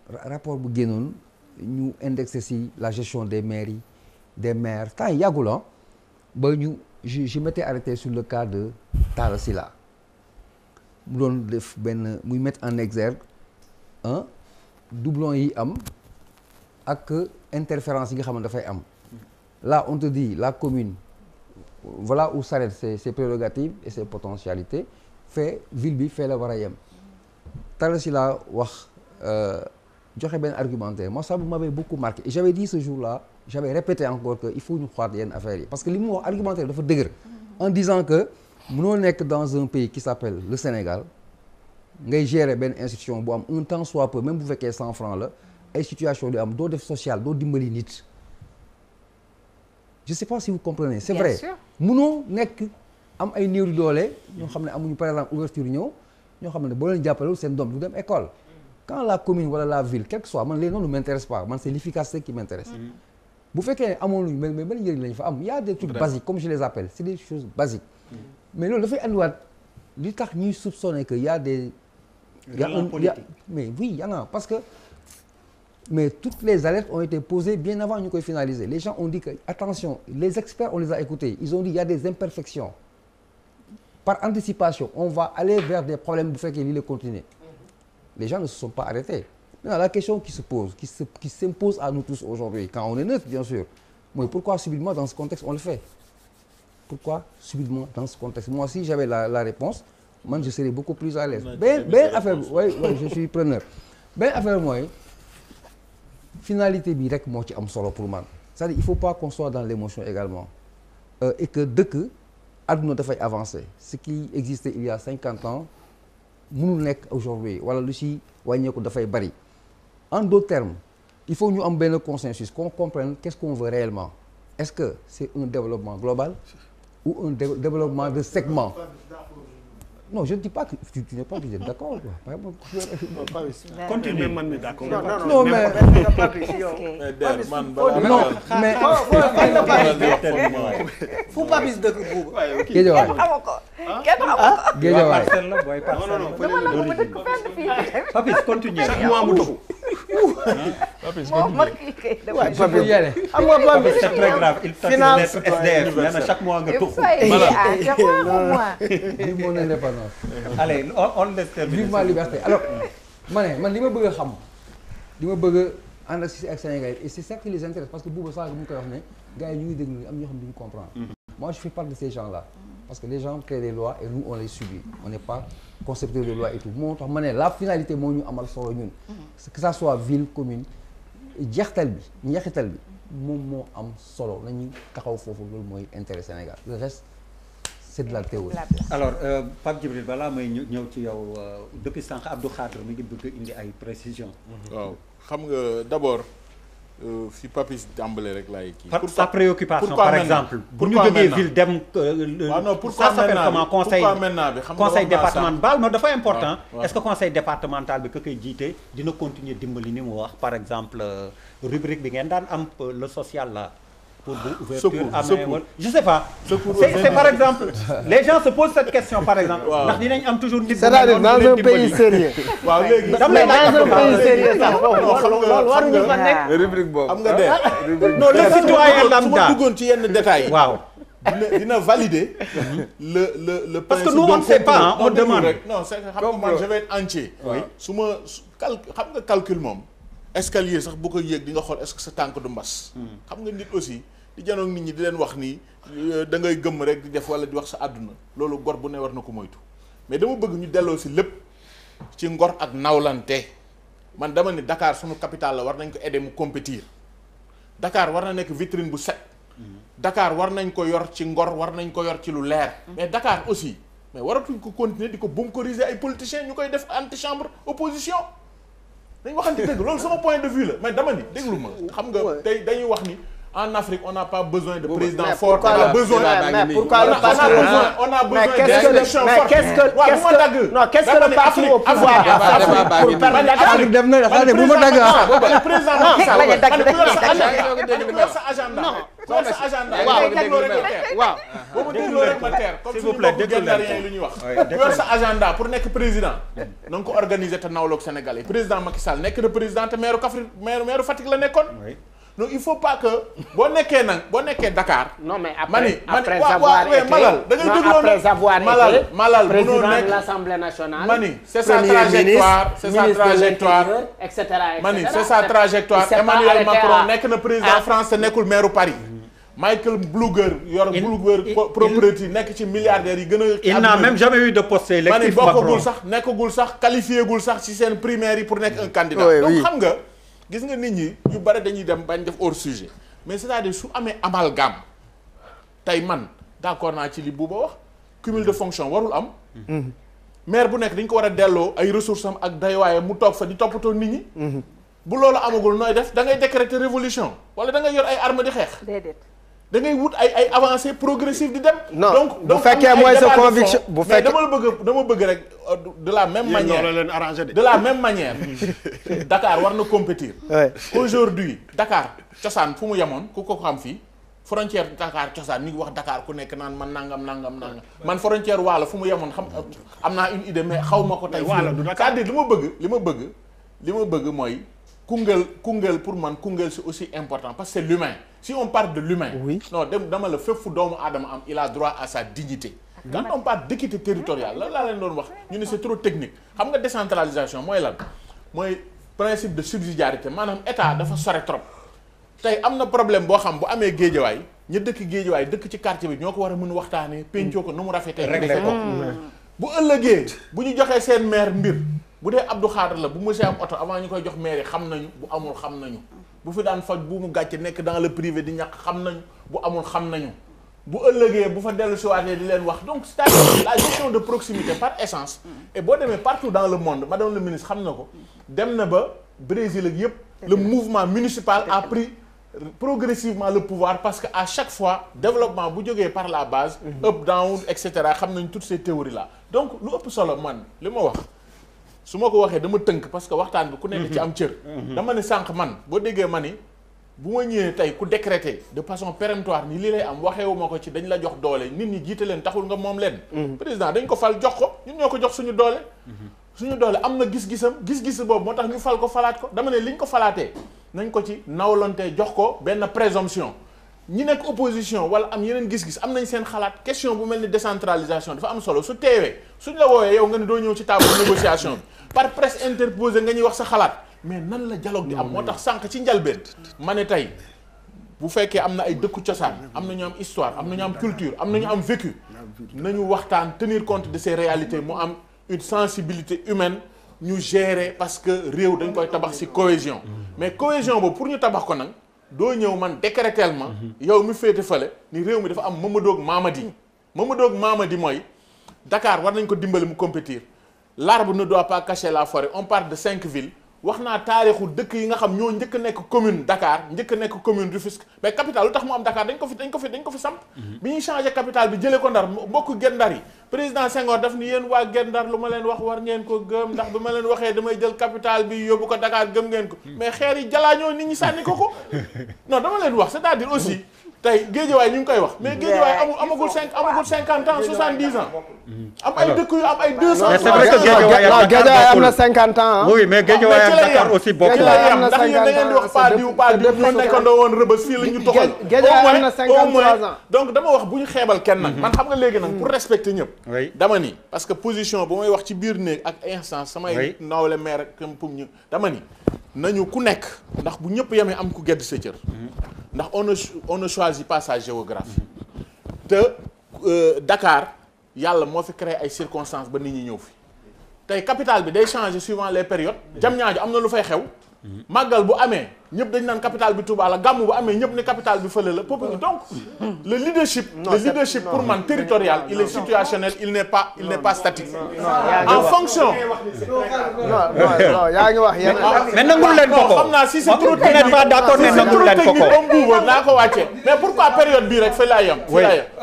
Rapport bu génnoon ñu indexé si la gestion des mairies des maires temps yàggul ba ñu je m'étais arrêté sur le cas de Talla Sylla mu doon def benn muy mettre en exergue doublon yi am ak interférence yi nga xam ne dafay am là on te dit la commune voilà où s'arrêtent ses prérogatives et ses potentialités fait ville bi fait la war a yem Talla Sylla wax joxe benn argumentaire moi ça m'avait beaucoup marqué et j'avais dit ce jour-là j'avais répété encore que il faut ñu xoolaat yenn affaires yi parce que li mu wax argumentaire dafa dëgër en disant que mënoo nekk dans un pays qui s'appelle le Sénégal ngay gérer benn institution bu am un temps soit peu même bu fekkee 100 francs la ay situation di am doo def social doo dimbali nit je sais pas si vous comprenez c'est Bien vrai sûr. mënoo nekk am ay néew di doole ñoo xam ne amuñu par exemple ouverture ñëw ñoo xam ne boo leen jàppalewul seen doom du dem école quand la commune wala la ville quel que soit man les noms ne m'intéressent pas man c'est l'efficacité qui m'intéresse bu fekkee amoon luñu mais ban njëriñ lañu fa am y a des trucs basiques comme je les appelle c'est des choses basiques mais loolu dafay andiwaat li tax ñuy soupçonner que y a des mais oui y en a parce que mais toutes les alertes ont été posées bien avant ñu koy finaliser les gens ont dit que attention les experts on les a écoutés ils ont dit il y a des imperfections par anticipation on va aller vers des problèmes bu fekkee lii la continuer les gens ne se sont pas arrêtés maintenant la question qui se pose qui s'impose à nous tous aujourd'hui quand on est neutre bien sûr mooy pourquoi subitement dans ce contexte on le fait pourquoi subitement dans ce contexte moi si j'avais la réponse man je serais beaucoup plus à l'aise benn affaire oui je suis preneur benn affaire mooy finalité bi rek moo ci am solo pour man c'est-à-dire il faut pas qu'on soit dans l'émotion également et que dëkk àdduna dafay avancer ce qui existait il y a 50 ans mënul nekk aujourd'hui wala lu ci wàññeeku dafay bari en d'autres termes il faut ñu am benn consensus qu'on comprenne qu'est-ce qu'on veut réellement est-ce que c'est un développement global ou un développement de segments. Non, je ne dis pas que tu n'es pas obligé d'accord. Continue. Non, mais... Non, mais... fu Papis dëkk boobu. Guédiawaye. Guédiawaye. Papis continue. chaque mois mu toxu. Papis Papis y aller. Xam nga Papis c'est très grave. Il tente d'être SDF. Nee na chaque mois nga tuxu. Vive mon indépendance. Allez, on laisse terminer. Vive ma liberté. Alors, man li ma bëgg a xam li ma bëgg a ànd ak Sénégal et c'est ça qui les intéresse parce que Bouba Sall mu koy wax ne gars yi ñu ngi déglu am ñoo xam ne duñu comprendre. Moi je fais partie de ces gens-là parce que les gens créent des lois et nous on les subit on n'est pas concepteur de loi et tout moo tax ma ne la finalité moo ñu amal solo ñun que ça soit ville commune njeexital bi moom moo am solo nañu taxaw foofu loolu mooy intérêt Sénégal le reste c'est de la théorie. alors Pape Djibril balaa may ñëw ci yow depuis sànq Abdou Khadre mi ngi bëgg indi ay précisions. waaw xam nga d'abord fi Papis tàmbale rek laay kii. pour sa préoccupation par exemple. bu ñu jógee ville dem. waaw non pourquoi ça s'appelle comment conseil départemental baal ma dafa important. waaw est-ce que conseil départemental bi ka koy jiite dina continuer dimbali ni mu wax par exemple rubrique bi ngeen daan am le social là. pour ouverture amee je sais pas. c'est par exemple les gens se posent cette question par exemple. ndax dinañ am toujours nit. c'est-à-dire dans un pays sérieux. waaw léegi dans un pays sérieux sax loolu waruñu fa nekk. rubrique boobu xam nga de. non le citoyen lambda su ma duggoon ci yenn détails yi. waaw. dina valider. le parce que nous on ne sait pas on demande rek non c'est que xam nga man je vais être entier. su ma xam nga calcul moom. escalier sax bu ko yéeg di nga xool est-ce que sa tànk du mbas. xam nga nit aussi di janoog nit ñi di leen wax nii da ngay gëmm rek di def wala di wax sa àdduna loolu gor bu ne war na ko moytu mais dama bëgg ñu delloo si lépp ci ngor ak nawlante man dama ni Dakar sunu capitale la war nañ ko aider mu compétir Dakar war na nekk vitrine bu set. Dakar war nañ ko yor ci ngor war nañ ko yor ci lu leer. mais Dakar aussi mais waratuñ ko continuer di ko bunkeriser ay politiciens ñu koy def antichambre opposition. dañ waxante dëgg loolu sama point de vue la mais dama ni déglu ma xam nga tey dañuy wax ni en Afrique on n'a pas besoin de président fort on a besoin on a besoin d'élections fortes qu'est-ce que le parti au pouvoir pour permettre Afrique dem na xale bu ma dagg président Macky Sall sa agenda waaw dégloo rek ma teer waaw boo ma dégloo rek ma teer comme suñu mbokk gendarien yi lu ñuy wax yor sa agenda pour nekk président na nga ko organiser te nawloog Sénégalais président Macky Sall nekk na président te maire Kaffrine maire Fatick la nekkoon non il faut pas que boo nekkee Dakar. non mais après avoir été malal da ngay déglu après avoir été malal président de l'Assemblée nationale. mani c'est sa trajectoire etc. mani c'est sa trajectoire Emmanuel Macron nekk na président France te nekkul maire Paris. Michael Bloomberg yor Bloomberg propriété nekk ci milliardaires yi gën a. il n'a même jamais eu de poste électif Macron nekkagul sax qualifié gul sax ci seen primaire yi pour nekk un candidat. donc xam nga. gis nga nit ñi yu bari dañuy dem bañ def hors sujet mais c'est-à-dire su amee amalgame tey man d'accord naa ci li Bouba wax cumul de fonction warul am. maire bu nekk dañ ko war a delloo ay ressources am ak daywaayam mu toog fa di toppatoo nit ñi. bu loolu amagul nooy def da ngay décréter révolution wala da ngay yor ay armes di xeex. déedéet. da ngay wut ay avancées progressives di dem. donc bu fekkee mooy sa conviction bu fekkee dama bëgg rek de la même manière leen arrangé de la même manière Dakar war na compétir. aujourd'hui Dakar cosaan fu mu yemoon ku ko xam fii frontière Dakar cosaan ñu ngi wax Dakar ku nekk naan man nangam man frontière Waalo fu mu yemoon xam am naa une idée mais xaw ma ko tey. Waalo du Dakar c'est-à-dire li ma bëgg mooy. Koungheul pour man Koungheul c'est aussi important parce que c'est l'humain si on parle de l'humain non dama la fépp fu doomu aadama am il a droit à sa dignité quand on parle d'équité territoriale lan laa leen doon wax ñu ne c'est trop technique xam nga décentralisation mooy lan mooy principe de subsidiarité maanaam état dafa sore trop tey am na problème boo xam bu amee géejawaay ñu dëkk géejawaay dëkk ci quartier bi ñoo ko war a mën waxtaanee pencoo ko nu mu rafetee defee ko bu ëllëgee bu ñu joxee seen maire mbir bu dee Abdou Khadre la bu monsieur am oto avant ñu koy jox maire yi xam nañu bu amul xam nañu bu fi daan faj bu mu gàcce nekk dans le privé di ñàkk xam nañu bu amul xam nañu bu ëllëgee bu fa dellu siwaatee di leen wax donc c'est-à-dire la gestion de proximité par essence et boo demee partout dans le monde madame le ministre xam na ko dem na ba Brésil ak yépp le mouvement municipal a pris progressivement le pouvoir parce que à chaque fois développement bu jógee par la base up down et cetera xam nañ toutes ces théories là donc lu ëpp solo man li ma wax su ma ko waxee dama tënk parce que waxtaan bi ku nekk ci am cër dama ne sànq man boo déggee ma ni bu ma ñëwee tey ku décréter de façon péremptoire ni lii lay am waxeewu ma ko ci dañ la jox doole nit ñi jiite leen taxul nga moom leen président dañ ko fal jox ko ñun ñoo ko jox suñu doole am na gis-gisam gis-gis boobu moo tax ñu fal ko falaat ko dama ne liñ ko falaatee nañ ko ci nawlante jox ko benn présomption ñi nekk opposition wala am yeneen gis-gis am nañ seen xalaat question bu mel ni décentralisation dafa am solo su teewee suñ la woowee yow nga ne doo ñëw ci table négociation bi par presse interposée nga ñuy wax sa xalaat mais nan la dialogue di am moo tax sànq ci njalbeen ma ne tey bu fekkee am na ay dëkku cosaan am na ñu am histoire am na ñu am culture am na ñu am vécu nañu waxtaan tenir compte de ces réalités mu am une sensibilité humaine ñu gérer parce que réew dañ koy tabax ci cohésion mais cohésion boobu pour ñu tabax ko nag doo ñëw man décrétellement yow mi féete fale ni réew mi dafa am Mamadou ak Mamadi mooy Dakar war nañ ko dimbali mu compétir l'arbre ne doit pas cacher la forêt on parle de 5 villes wax naa taarixu dëkk yi nga xam ñoo njëkk nekk commune Dakar njëkk nekk commune Rufisque mais capitale lu tax mu am Dakar dañ ko fi samp bi ñuy changé capitale bi jëlee ko Ndar mbokk Guet Ndar yi président Senghor daf ni yéen waa Guet Ndar lu ma leen wax war ngeen ko gëm ndax bi ma leen waxee damay jël capitale bi yóbbu ko Dakar gëm ngeen ko mais xeer yi jalaañoo nit ñi sànni ko non dama leen wax c'est-à-dire aussi tey Guédiawaye ñu ngi koy wax mais Guédiawaye amagul 50 ans 70 ans am ay dëkk yu am ay 200 ans. mais c'est vrai que Guédiawaye am na 50 ans. oui mais Guédiawaye ak Dakar aussi bokk Guédiawaye am na 50 ans ndax yéen da ngeen di wax pas diw ma nekkandoo woon Rebeuss fii la ñu toxal. Guédiawaye am na 53 ans. donc dama wax bu ñu xeebal kenn nag. man xam nga léegi nag pour respecter ñëpp. dama ni parce que position bu may wax ci biir néeg ak instance samay nawle maire ak pour ñu dama ni nañu ku nekk ndax bu ñëpp yemee am ku gedd sa cër. ndax on ne choisit pas sa géographie te Dakar yàlla moo fi créé ay circonstances ba nit ñi ñëw fi tey capitale bi day changer suivant les périodes Diamniadio am na lu fay xew màggal bu amee ñëpp dañ naan capitale bi Touba la gàmmu bu amee ñëpp ne capitale bi fële la peuple donc le leadership pour man territorial il est situationnel il n'est pas statique en fonction non yaa ngi wax yéen mais nangul leen ko xam naa si c'est trop technique pas d'accord ne nangul leen ko comme buuba naa ko wàccee mais pourquoi période bii rek fa laa yem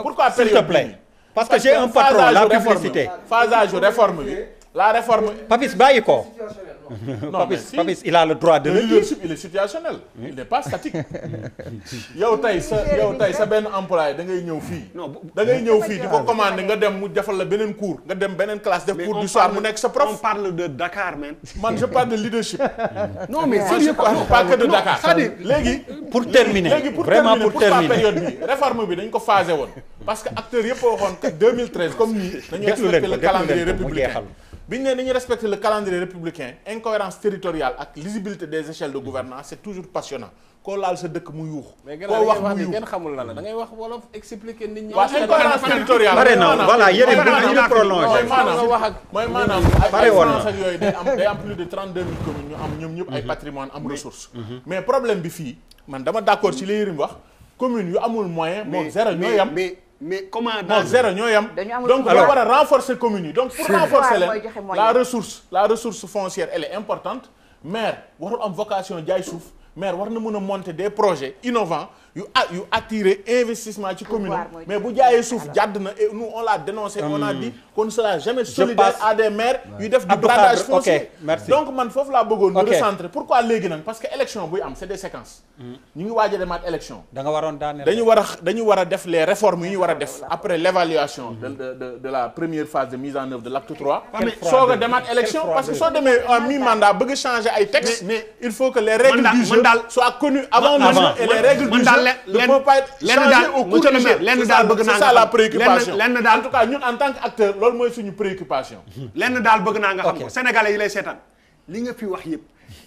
pourquoi période bii parce que j'ai un patron la publicité phasage réforme bi la réforme Papis bàyyi ko non Papis il a le droit de le dire. leadership il est situationnel il n'est pas statique yow tey sa benn employé da ngay ñëw fii di ko commander nga dem mu defal la beneen cours nga dem beneen classe def cours du soir mu nekk sa prof. on parle de Dakar man je parle de leadership. non mais sérieux pas que de Dakar. léegi pour terminer vraiment pour terminer période bi réforme bi dañ ko phasé woon parce que acteurs yëpp a waxoon que 2013 comme nii dañu respecter le calendrier républicain bi ñu ne dañuy respecter le calendrier républicain incohérence territoriale ak lisibilité des échelles de gouvernance c'est toujours passionnant koo laal sa dëkk mu yuux koo wax mu yuux kenn xamul la da ngay wax wolof expliquer nit ñi. waaw incohérence territoriale pare na voilà yéen ñu prolongé mooy maanaam ay France ak yooyu day am plus de 32 000 communes ñu am ñoom ñëpp ay patrimoine am ressource mais problème bi fii man dama d'accord ci li Yérim wax commune yu amul moyen moom zéro ñooy yam mais comment non zéro ñoo yam donc dañu war a renforcer communes yi donc pour renforcer leen la ressource foncière elle est importante maire warul am vocation jaay suuf maire war na mën a monter des projets innovants yu attirer investissement ci commune mais bu jaayee suuf jàdd na et nous on l'a dénoncé on a dit qu'on ne sera jamais solidaire à des maires yu def du bradage foncier donc man foofu laa bëggoon ñu recentrer pourquoi léegi nag parce que élection buy am c'est des séquences ñu ngi waaj a demaat élection da nga waroon daaneel dañu war a def les réformes yi ñu war a def après l'évaluation de la première phase de mise en œuvre de l'acte 3 soog a demaat élection parce que soo demee en mi-mandat bëgg changer ay textes il faut que les règles du jeu soient connues avant le jeu et les règles du jeu ne peut pas être changé au cours du jeu. C'est ça la préoccupation. En tout cas ñun en tant qu'acteur loolu mooy suñu préoccupation. lenn daal bëgg naa nga xam ko sénégalais yi lay seetaan li nga fi wax yëpp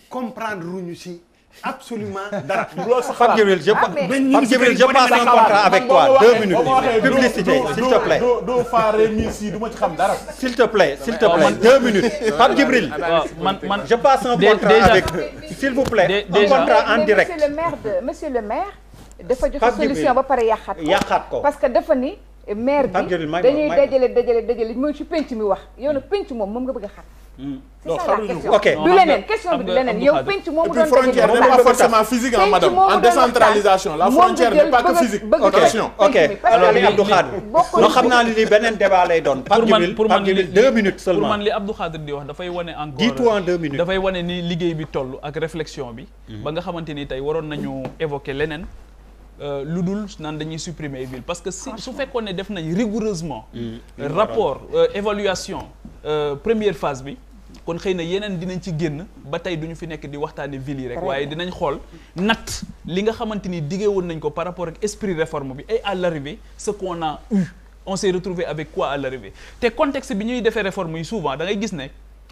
comprendre ruñu ci absolument dara. loolu sax Pape Djibril je passe un contrat avec toi 2 minutes publicité s'il te plaît. doo faare mi si du ma ci xam dara. s'il te plaît 2 minutes Pape Djibril man je passe un contrat avec s'il vous plaît un contrat en direct. monsieur le maire dafa joxe solution ba pare yàqaat ko parce que dafa ni maire bi dañuy dajale mooy ci penc mi wax yow nag penc moom nga bëgg a xar. c'est ça la question ok du leneen question bi du leneen yow penc moomu doon frontière n'est pas forcément physique hein madame en décentralisation la frontière n'est pas que physique. ok alors li Abdou Khadre no xam naa ni li beneen débat lay doon. Pape Djibril 2 minutes seulement. pour man li Abdou Khadre di wax dafay wane encore dis-toi en 2 minutes. dafay wane ni liggéey bi toll ak réflexion bi. ba nga xamante ni tey waroon nañu évoquer leneen. lu dul naan dañuy supprimer ville parce que su fekkoon ne def nañ rigoureusement rapport évaluation première phase bi kon xëy na yeneen dinañ ci génn ba tey duñu fi nekk di waxtaane ville yi rek waaye dinañ xool natt li nga xamante ni diggee woon nañ ko par rapport ak esprit réforme bi et à l'arrivée ce qu'on a eu on s'est retrouvé avec quoi à l'arrivée te contexte bi ñuy defee réforme yi souvent da ngay gis ne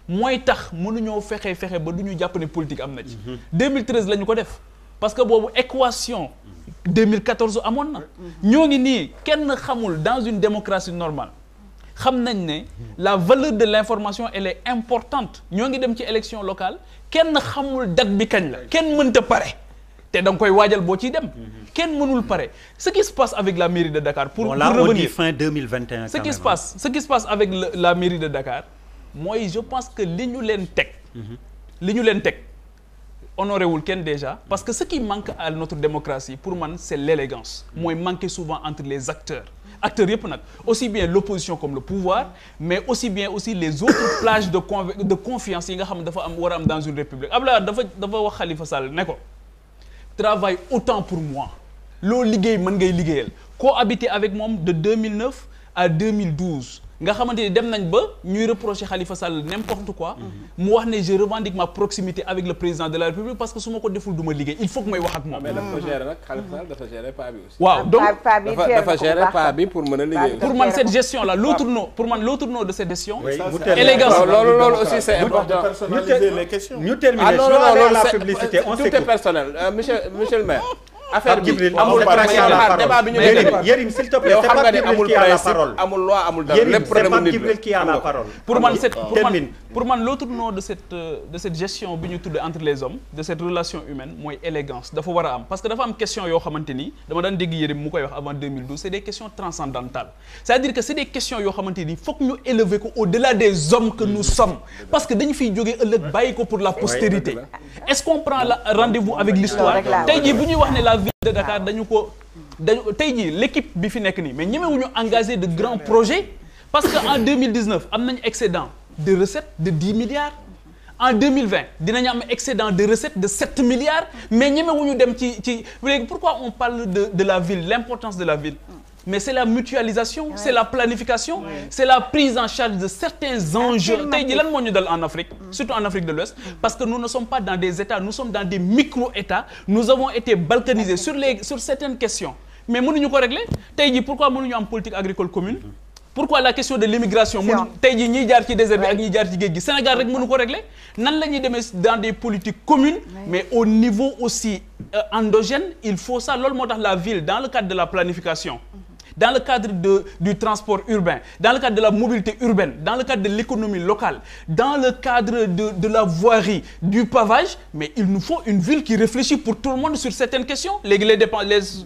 mooy tax mënuñoo fexe ba du ñu jàpp ne politique am na ci 2013 la ñu ko def parce que boobu équation 2014 amoon na. ñoo ngi nii kenn xamul dans une démocratie normale xam nañ ne la valeur de l'information elle est importante ñoo ngi dem ci élection locale kenn xamul date bi kañ la kenn mënta pare te da nga koy waajal boo ciy dem. kenn mënul pare ce qui se passe avec la mairie de Dakar. pour revenir on dit fin 2021. ce qui se passe avec la mairie de Dakar mooy je pense que li ñu leen teg. honoré wul kenn déjà parce que ce qui manque à notre démocratie pour man c'est l'élégance mooy manquer souvent entre les acteurs yëpp nag aussi bien l'opposition comme le pouvoir mais aussi bien les autres plages de confiance yi nga xam ne dafa war a am dans une république Abdoulaye dafa wax Khalifa Sall ne ko travaille autant pour moi loo liggéey mën ngay liggéeyal cohabiter avec moom de 2009 à 2012 nga xamante ni dem nañ ba ñuy reprocher Khalifa Sall n'importe quoi mu wax ne je revendique ma proximité avec le président de la République parce que su ma ko deful du ma liggéey il faut que may wax ak moom. mais dafa gérer nag Khalifa Sall dafa gérer pas bi aussi. waaw donc dafa gérer pas bi pour mën a liggéey. pour man cette gestion là l'autre nom de cette gestion. élégance loolu aussi c'est important. personnaliser les questions. ñu terminer sur la publicité on tout est personnel monsieur le maire. affaire bi amul débat bi ñu Yérim s'il te plaît yow xam nga ne amul principe amul loi amul dara lépp problème nit la qui a la parole. pour man l'autre nom de cette gestion bi ñu tudd entre les hommes de cette relation humaine mooy élégance dafa war a am parce que dafa am question yoo xamante ni dama daan dégg Yérim mu koy wax avant 2012 c'est des questions transcendantales c'est-à-dire que c'est des questions yoo xamante ni faut que ñu élever ko au-delà des hommes que nous sommes parce que dañu fiy jógee ëllëg bàyyi ko pour la postérité est-ce qu'on prend rendez-vous avec l'histoire tey jii bu ñuy wax ne la ville de Dakar dañu tey jii l'équipe bi fi nekk nii mais ñemewuñu engager de grands projets parce que en 2019 am nañu excédent de recettes de 10 milliards en 2020 dinañu am excédent de recettes de 7 milliards mais ñemewuñu dem ci léegi pourquoi on parle de la ville l'importance de la ville mais c'est la mutualisation c'est la planification c'est la prise en charge de certains enjeux tey jii lan moo ñu dal en Afrique surtout en Afrique de l'Ouest parce que nous ne sommes pas dans des États nous sommes dans des micro-États nous avons été balkanisés sur certaines questions mais mënuñu ko régler tey jii pourquoi mënuñu am politique agricole commune pourquoi la question de l'immigration mënu tey jii ñiy jaar ci désert bi ak ñiy jaar ci géej gi Sénégal rek mënu ko régler nan la ñuy demee dans des politiques communes mais au niveau aussi endogène il faut ça loolu moo tax la ville dans le cadre de la planification dans le cadre du transport urbain, dans le cadre de la mobilité urbaine, dans le cadre de l'économie locale, dans le cadre de la voirie, du pavage, mais il nous faut une ville qui réfléchit pour tout le monde sur certaines questions. Les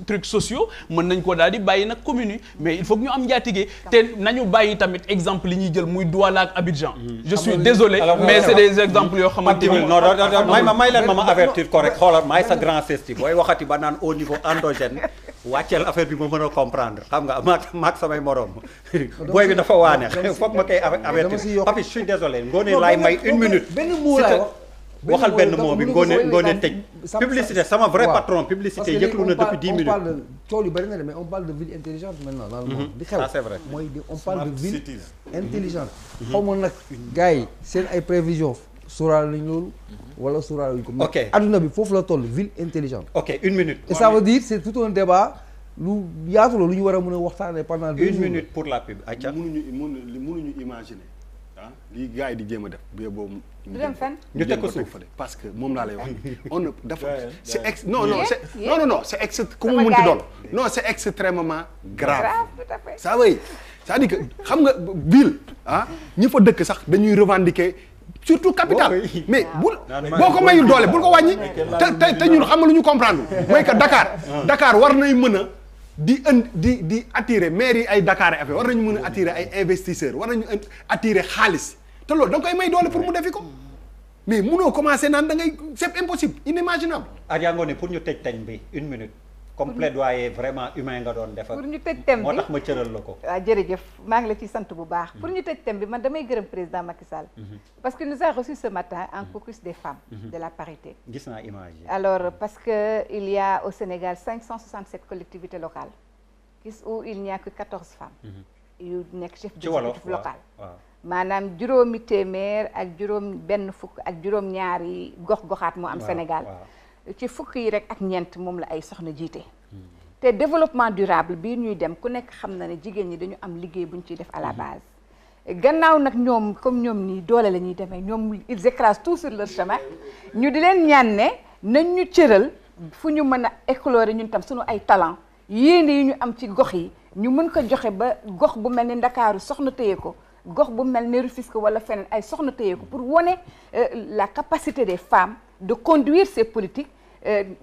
trucs sociaux, mën nañ ko daal di bàyyi nag commune mais il faut que ñu am njaatige te nañu bàyyi tamit exemple li ñuy jël muy Douala ak Abidjan. Je suis désolé mais c'est des exemples yoo xamante ni non may leen ma avertir ko rek xoolal maay sa grand festi booy waxati ba naan au niveau endogène wàcceel affaire bi ma mën a comprendre xam nga maag samay morom booy bi dafa waane foog ma koy avertir Papi je suis désolé Ngoné laay may une minute benn mot laay wax waxal benn mot bi Ngoné tëj publicité sama vrai patron publicité yëkklu na depuis 10 minutes on parle coow yu bari na mais on parle de ville intelligente maintenant dans le monde di xew c'est vrai mooy on parle de ville intelligente xaw ma nag gars yi seen ay prévisions sóoraale nañ loolu wala sóoraale wuñ ko mais adduna bi foofu la toll ville intelligente ok une minute et ça veut dire c'est tout un débat lu yaatu la lu ñu war a mën a waxtaanee pendant 2 jours une minute pour la pub acca mënuñu imaginer lii gars yi di jéem a def bu boobu ñu teg ko suuf parce que moom laa lay wax on ne dafa c'est ex non c'est ex ku mu mënti doon non c'est extrêmement grave ça veut c'est-à-dire que xam nga ville ñi fa dëkk sax dañuy revendiquer surtout capital mais boo ko mayul doole bul ko wàññi te ñun xam nga lu ñu comprendre mooy que Dakar war nay mën a di attirer maire yi ay Dakar affaire war nañu mën a attirer ay investisseurs war nañu attirer xaalis te loolu da nga koy may doole pour mu defi ko mais munoo commencer naan da ngay c'est impossible inimaginable. Adja Ngoné pour ñu tëj teñ bi une minute comme plaidoyer vraiment humain nga doon defar. pour ñu tëj thème bi moo tax ma cëral la ko. waaw jërëjëf maa ngi la ciy sant bu baax. pour ñu tëj thème bi man damay gërëm président Macky Sall. parce qu'il nous a reçu ce matin un caucus des femmes. de la parité. gis naa image yi. alors parce que il y a au Sénégal 567 collectivités locales où il n'y a que 14 femmes. yu nekk chef d'exécutif local. maanaam juróomi téeméer ak juróom benn fukk ak juróom ñaari gox-goxaat moo am Sénégal. ci fukk yi rek ak ñeent moom la ay soxna jiite. te développement durable bii ñuy dem ku nekk xam na ne jigéen ñi dañu am liggéey bu ñu ciy def à la base. gannaaw nag ñoom comme ñoom nii doole la ñuy demee ñoom ils écrasent tout sur leur chemin ñu di leen ñaan ne nañ ñu cëral fu ñu mën a éclore ñun tam suñu ay talent yéene yi ñu am ci gox yi ñu mën ko joxe ba gox bu mel ni Ndakaaru soxna téye ko gox bu mel ni Rufisque wala feneen ay soxna téye ko pour wone la capacité des femmes de conduire ces politiques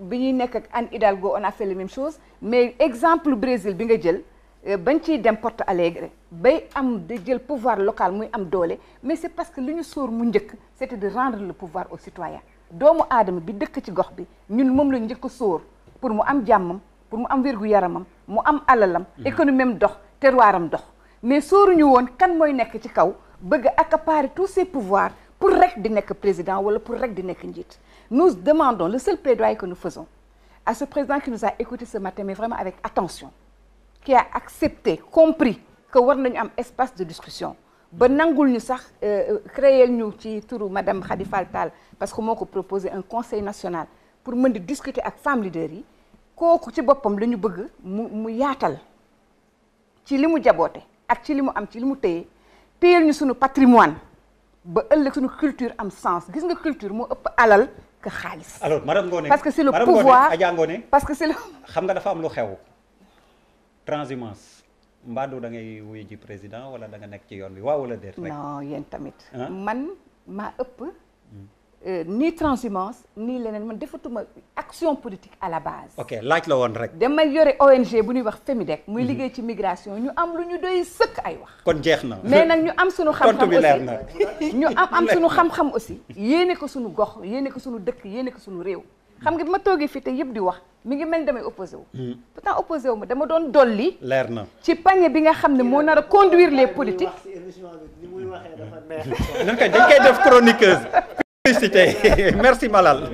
bi ñuy nekk ak Anne Hidalgo on a fait la même chose mais exemple Brésil bi nga jël bañ ciy dem Porto Alegre bay am de jël pouvoir local muy am doole mais c'est parce que li ñu sóor mu njëkk c'était de rendre le pouvoir aux citoyens doomu aadama bi dëkk ci gox bi ñun moom la njëkk a sóor pour mu am jàmmam pour mu am wérgu yaramam mu am alalam économie am dox terroiram dox mais sóoruñu woon kan mooy nekk ci kaw bëgg a accaparer tous ces pouvoirs pour rek di nekk président wala pour rek di nekk njiit nous demandons le seul plaidoyer que nous faisons à ce président qui nous a écouté ce matin mais vraiment avec attention qui a accepté compris que war nañu am espace de discussion ba nangul ñu sax créer ñu ci turu madame Khady Fall Tall parce que moo ko proposé un conseil national pour mën di discuter ak femmes leaders yi kooku ci boppam la ñu bëgg mu yaatal ci li mu jaboote ak ci li mu am ci li mu téyel ñu suñu patrimoine ba ëllëg suñu culture am sens gis nga culture moo ëpp alal que xaalis. alors madame Ngoné parce que c'est le pouvoir Adja Ngoné parce que c'est le xam nga dafa am lu xew transhumance mbaadu da ngay wuyu ji président wala da nga nekk ci yoon bi waaw wala déet rek. non yéen tamit man maa ëpp ni transhumance ni leneen man defatuma action politique à la base. ok laaj la woon rek. dama yore ONG bu ñuy wax FEMIDEC. muy liggéey ci migration ñu am lu ñu doy sëkk ay wax. kon jeex na mais nag ñu am sunu xam-xam bi leer na aussi ñu am sunu xam-xam aussi. yéene ko sunu gox yéene ko sunu dëkk yéene ko sunu réew. xam nga bi ma toogee fii te yëpp di wax mi ngi mel ni damay opposé wu. pourtant opposé wu ma dama doon dolli. leer na ci panier bi nga xam ne moo nar a conduire les politiques. dañ koy def chroniqueuse. Félicité merci Malal.